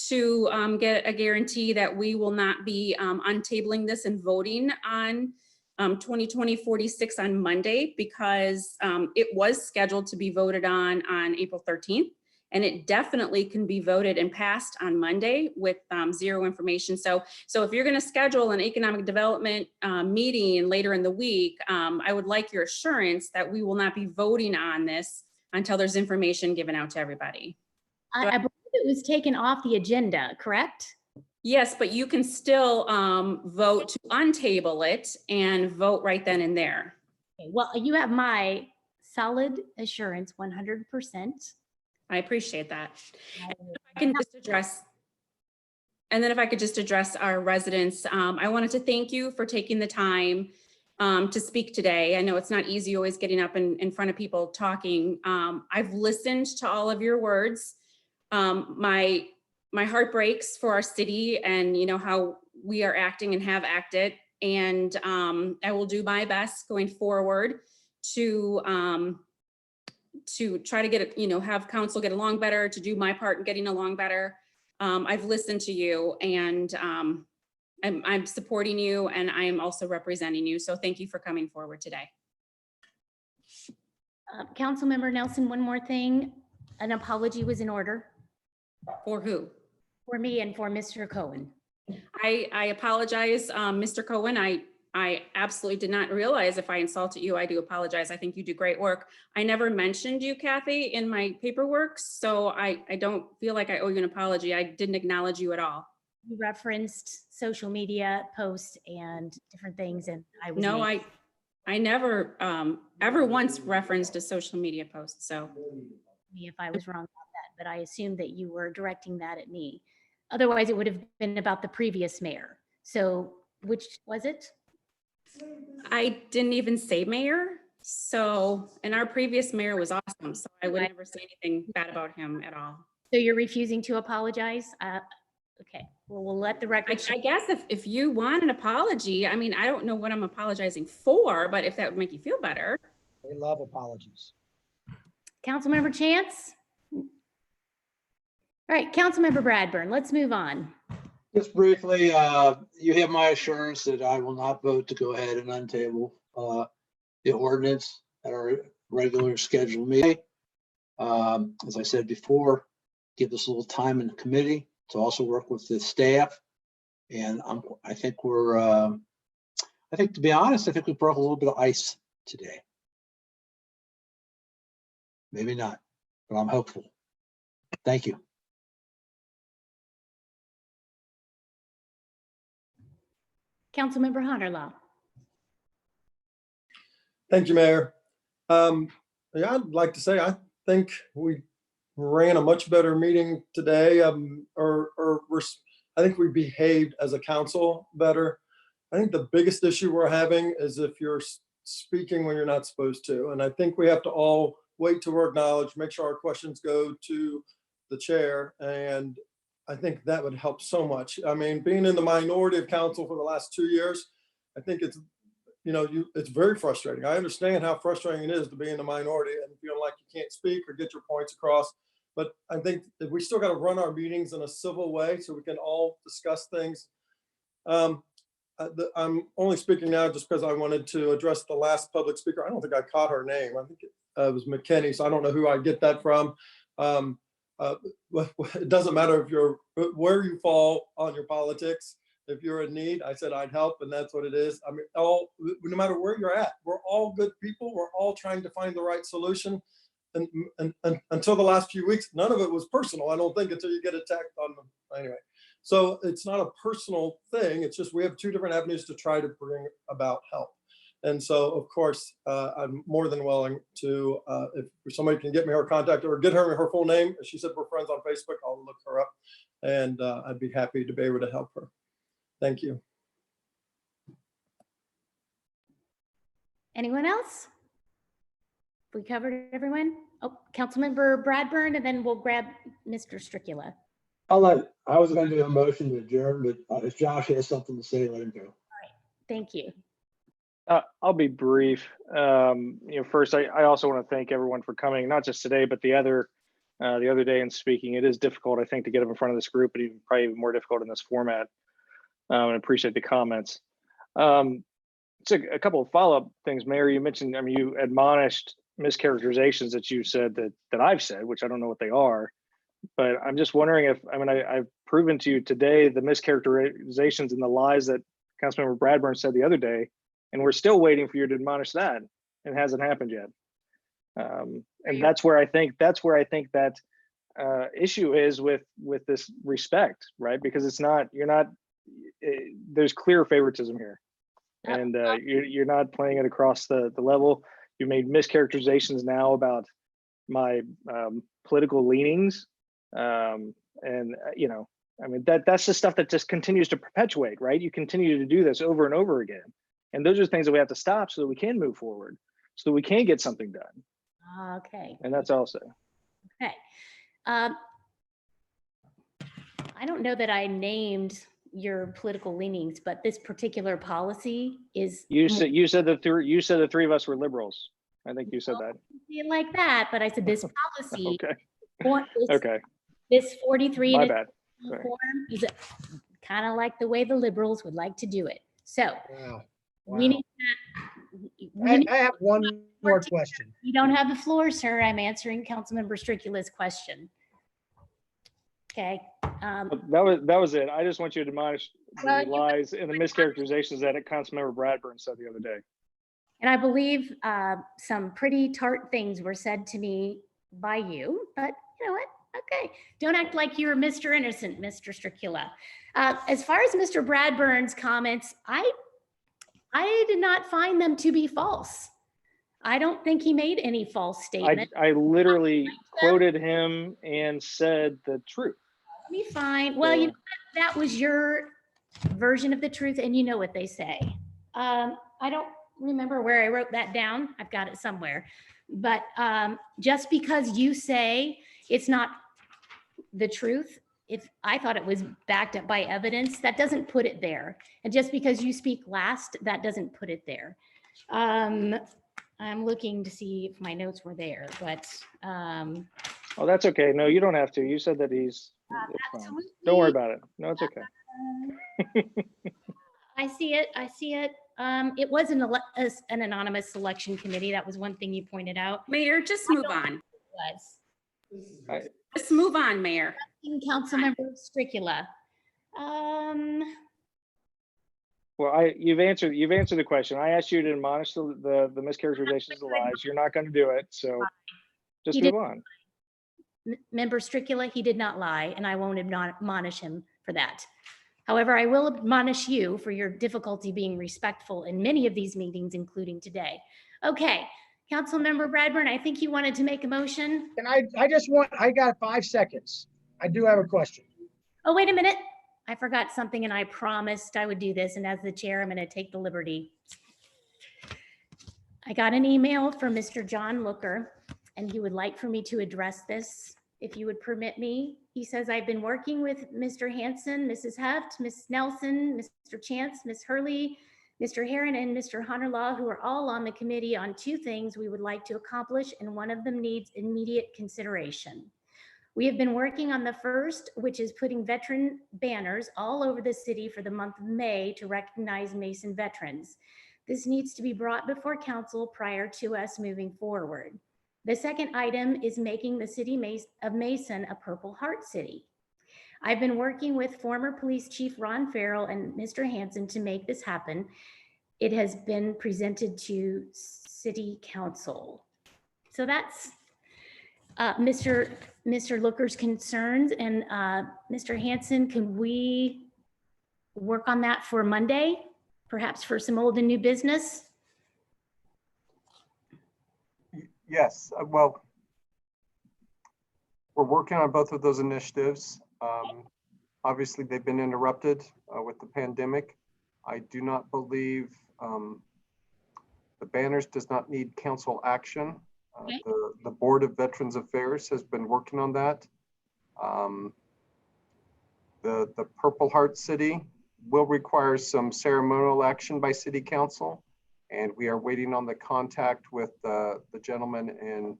to get a guarantee that we will not be untabling this and voting on 2020-46 on Monday, because it was scheduled to be voted on April 13th. And it definitely can be voted and passed on Monday with zero information. So if you're going to schedule an economic development meeting later in the week, I would like your assurance that we will not be voting on this until there's information given out to everybody. I believe it was taken off the agenda, correct? Yes, but you can still vote to untable it and vote right then and there. Okay, well, you have my solid assurance, 100%. I appreciate that. And then if I could just address our residents, I wanted to thank you for taking the time to speak today. I know it's not easy always getting up in front of people talking. I've listened to all of your words. My heart breaks for our city and how we are acting and have acted. And I will do my best going forward to try to get it, have council get along better, to do my part in getting along better. I've listened to you, and I'm supporting you, and I am also representing you. So thank you for coming forward today. Councilmember Nelson, one more thing. An apology was in order. For who? For me and for Mr. Cohen. I apologize, Mr. Cohen. I absolutely did not realize if I insulted you. I do apologize. I think you do great work. I never mentioned you, Kathy, in my paperwork, so I don't feel like I owe you an apology. I didn't acknowledge you at all. You referenced social media posts and different things, and I was no, I never ever once referenced a social media post. So if I was wrong about that, but I assumed that you were directing that at me. Otherwise, it would have been about the previous mayor. So which was it? I didn't even say mayor. So, and our previous mayor was awesome. So I would never say anything bad about him at all. So you're refusing to apologize? Okay, well, we'll let the record show. I guess if you want an apology, I mean, I don't know what I'm apologizing for, but if that would make you feel better. They love apologies. Councilmember Chance? All right, Councilmember Bradburn, let's move on. Just briefly, you have my assurance that I will not vote to go ahead and untable the ordinance at our regular scheduled meeting. As I said before, give us a little time in the committee to also work with the staff. And I think to be honest, I think we broke a little bit of ice today. Maybe not, but I'm hopeful. Thank you. Councilmember Honderlaw. Thank you, Mayor. Yeah, I'd like to say I think we ran a much better meeting today, I think we behaved as a council better. I think the biggest issue we're having is if you're speaking when you're not supposed to, and I think we have to all wait till we're acknowledged, make sure our questions go to the chair, and I think that would help so much. I mean, being in the minority of council for the last 2 years, I think it's, it's very frustrating. I understand how frustrating it is to be in the minority and feel like you can't speak or get your points across. But I think that we still got to run our meetings in a civil way so we can all discuss things. I'm only speaking now just because I wanted to address the last public speaker. I don't think I caught her name. I think it was McKinney, so I don't know who I get that from. It doesn't matter if you're where you fall on your politics. If you're in need, I said I'd help, and that's what it is. I mean, no matter where you're at, we're all good people. We're all trying to find the right solution. And until the last few weeks, none of it was personal. I don't think until you get attacked on them. Anyway, so it's not a personal thing. It's just we have two different avenues to try to bring about help. And so, of course, I'm more than willing to, if somebody can get me her contact or get her full name. She said we're friends on Facebook. I'll look her up. and I'd be happy to be able to help her. Thank you. Anyone else? We covered everyone? Oh, Councilmember Bradburn, and then we'll grab Mr. Stricula. I was going to do a motion to adjourn, but if Josh has something to say, let him go. Thank you. I'll be brief. First, I also want to thank everyone for coming, not just today, but the other day and speaking. It is difficult, I think, to get up in front of this group, but probably even more difficult in this format. And appreciate the comments. So a couple of follow-up things, Mayor. You mentioned, you admonished mischaracterizations that you said that I've said, which I don't know what they are, but I'm just wondering if, I've proven to you today the mischaracterizations and the lies that Councilmember Bradburn said the other day, and we're still waiting for you to admonish that. It hasn't happened yet. And that's where I think that issue is with this respect, right? Because there's clear favoritism here, and you're not playing it across the level. You made mischaracterizations now about my political leanings, and that's the stuff that just continues to perpetuate, right? You continue to do this over and over again, and those are things that we have to stop so that we can move forward, so that we can get something done. Okay. And that's also okay. I don't know that I named your political leanings, but this particular policy is. You said the three of us were liberals. I think you said that. Like that, but I said this policy. Okay. Okay. This 43 My and bad. form is kind of like the way the liberals would like to do it. So we need I have one more question. You don't have the floor, sir. I'm answering Councilmember Stricula's question. Okay. That was it. I just want you to admonish the lies and the mischaracterizations that Councilmember Bradburn said the other day. And I believe some pretty tart things were said to me by you, but you know what? Okay. Don't act like you're Mr. Innocent, Mr. Stricula. As far as Mr. Bradburn's comments, I did not find them to be false. I don't think he made any false statement. I literally quoted him and said the truth. Be fine. Well, you know what? That was your version of the truth, and you know what they say. I don't remember where I wrote that down. I've got it somewhere. But just because you say it's not the truth, if I thought it was backed up by evidence, that doesn't put it there. And just because you speak last, that doesn't put it there. I'm looking to see if my notes were there, but. Oh, that's okay. No, you don't have to. You said that he's, don't worry about it. No, it's okay. I see it. I see it. It was an anonymous selection committee. That was one thing you pointed out. Mayor, just move on. Just move on, Mayor. Councilmember Stricula. Well, you've answered the question. I asked you to admonish the mischaracterizations, the lies. You're not going to do it, so just move on. Member Stricula, he did not lie, and I won't admonish him for that. However, I will admonish you for your difficulty being respectful in many of these meetings, including today. Okay, Councilmember Bradburn, I think you wanted to make a motion. And I got 5 seconds. I do have a question. Oh, wait a minute. I forgot something and I promised I would do this. And as the chair, I'm going to take the liberty. I got an email from Mr. John Looker, and he would like for me to address this, if you would permit me. He says, I've been working with Mr. Hanson, Mrs. Heft, Ms. Nelson, Mr. Chance, Ms. Hurley, Mr. Heron, and Mr. Hunterlaw, who are all on the committee, on 2 things we would like to accomplish, and one of them needs immediate consideration. We have been working on the first, which is putting veteran banners all over the city for the month of May to recognize Mason veterans. This needs to be brought before council prior to us moving forward. The second item is making the city of Mason a Purple Heart City. I've been working with former police chief Ron Farrell and Mr. Hanson to make this happen. It has been presented to city council. So that's Mr. Looker's concerns, and Mr. Hanson, can we work on that for Monday, perhaps for some old and new business? Yes, well, we're working on both of those initiatives. Obviously, they've been interrupted with the pandemic. I do not believe the banners does not need council action. Okay. The Board of Veterans Affairs has been working on that. The Purple Heart City will require some ceremonial action by City Council, and we are waiting on the contact with the gentleman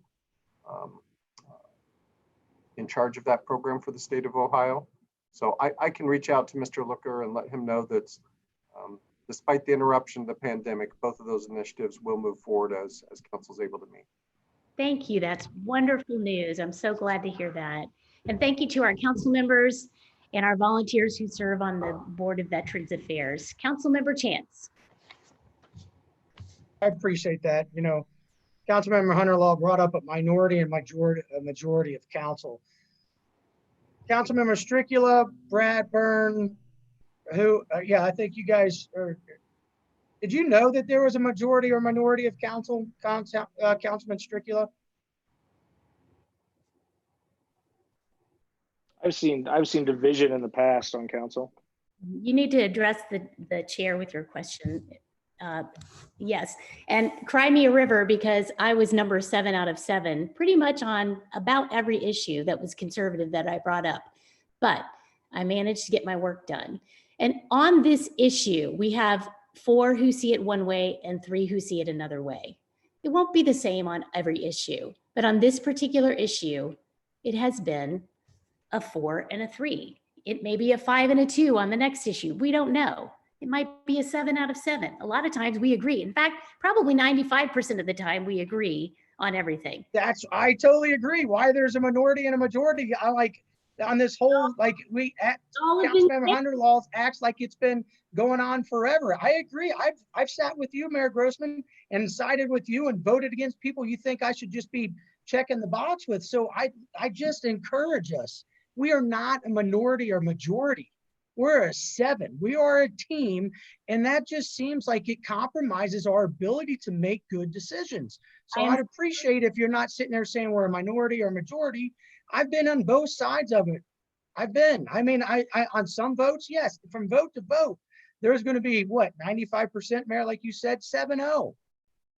in charge of that program for the state of Ohio. So I can reach out to Mr. Looker and let him know that despite the interruption of the pandemic, both of those initiatives will move forward as council's able to meet. Thank you. That's wonderful news. I'm so glad to hear that. And thank you to our council members and our volunteers who serve on the Board of Veterans Affairs. Councilmember Chance. I appreciate that. You know, Councilmember Hunter Law brought up a minority and majority of council. Councilmember Stricula, Bradburn, who, yeah, I think you guys are. Did you know that there was a majority or minority of council, Councilman Stricula? I've seen division in the past on council. You need to address the chair with your question. Yes, and cry me a river, because I was number 7 out of 7, pretty much on about every issue that was conservative that I brought up, but I managed to get my work done. And on this issue, we have 4 who see it one way and 3 who see it another way. It won't be the same on every issue, but on this particular issue, it has been a 4 and a 3. It may be a 5 and a 2 on the next issue. We don't know. It might be a 7 out of 7. A lot of times we agree. In fact, probably 95% of the time we agree on everything. I totally agree. Why there's a minority and a majority, I like on this whole, like Councilmember Hunter Law acts like it's been going on forever. I agree. I've sat with you, Mayor Grossman, and sided with you and voted against people you think I should just be checking the box with. So I just encourage us. We are not a minority or majority. We're a 7. We are a team, and that just seems like it compromises our ability to make good decisions. So I'd appreciate if you're not sitting there saying we're a minority or majority. I've been on both sides of it. I mean, I on some votes, yes, from vote to vote, there's going to be what, 95%, Mayor, like you said, 7-0.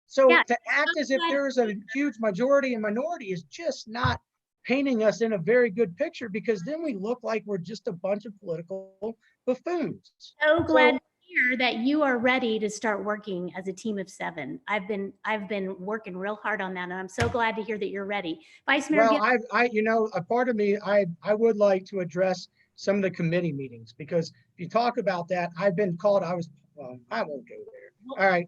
So Yeah. to act as if there's a huge majority and minority is just not painting us in a very good picture, because then we look like we're just a bunch of political buffoons. So glad to hear that you are ready to start working as a team of 7. I've been working real hard on that, and I'm so glad to hear that you're ready. Vice Mayor. Well, you know, a part of me, I would like to address some of the committee meetings, because if you talk about that, I've been called, I won't go there. All right,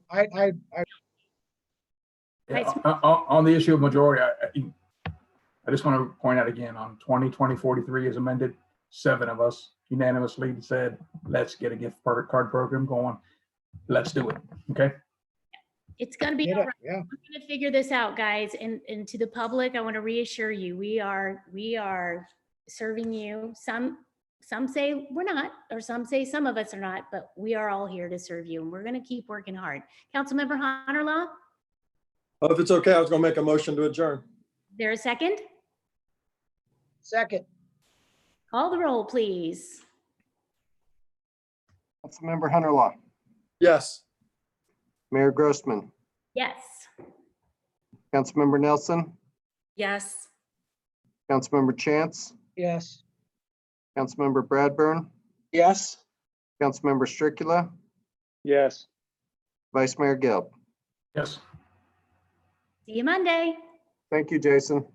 On the issue of majority, I just want to point out again, on 2020-43 as amended, 7 of us unanimously said, let's get a gift card program going. Let's do it. Okay. It's going to be all right. We're going to figure this out, guys. And to the public, I want to reassure you, we are serving you. Some say we're not, or some say some of us are not, but we are all here to serve you, and we're going to keep working hard. Councilmember Hunter Law? Oh, if it's okay, I was going to make a motion to adjourn. Is there a second? Second. Call the roll, please. Councilmember Hunter Law. Yes. Mayor Grossman. Yes. Councilmember Nelson. Yes. Councilmember Chance. Yes. Councilmember Bradburn. Yes. Councilmember Stricula. Yes. Vice Mayor Gill. Yes. See you Monday. Thank you, Jason.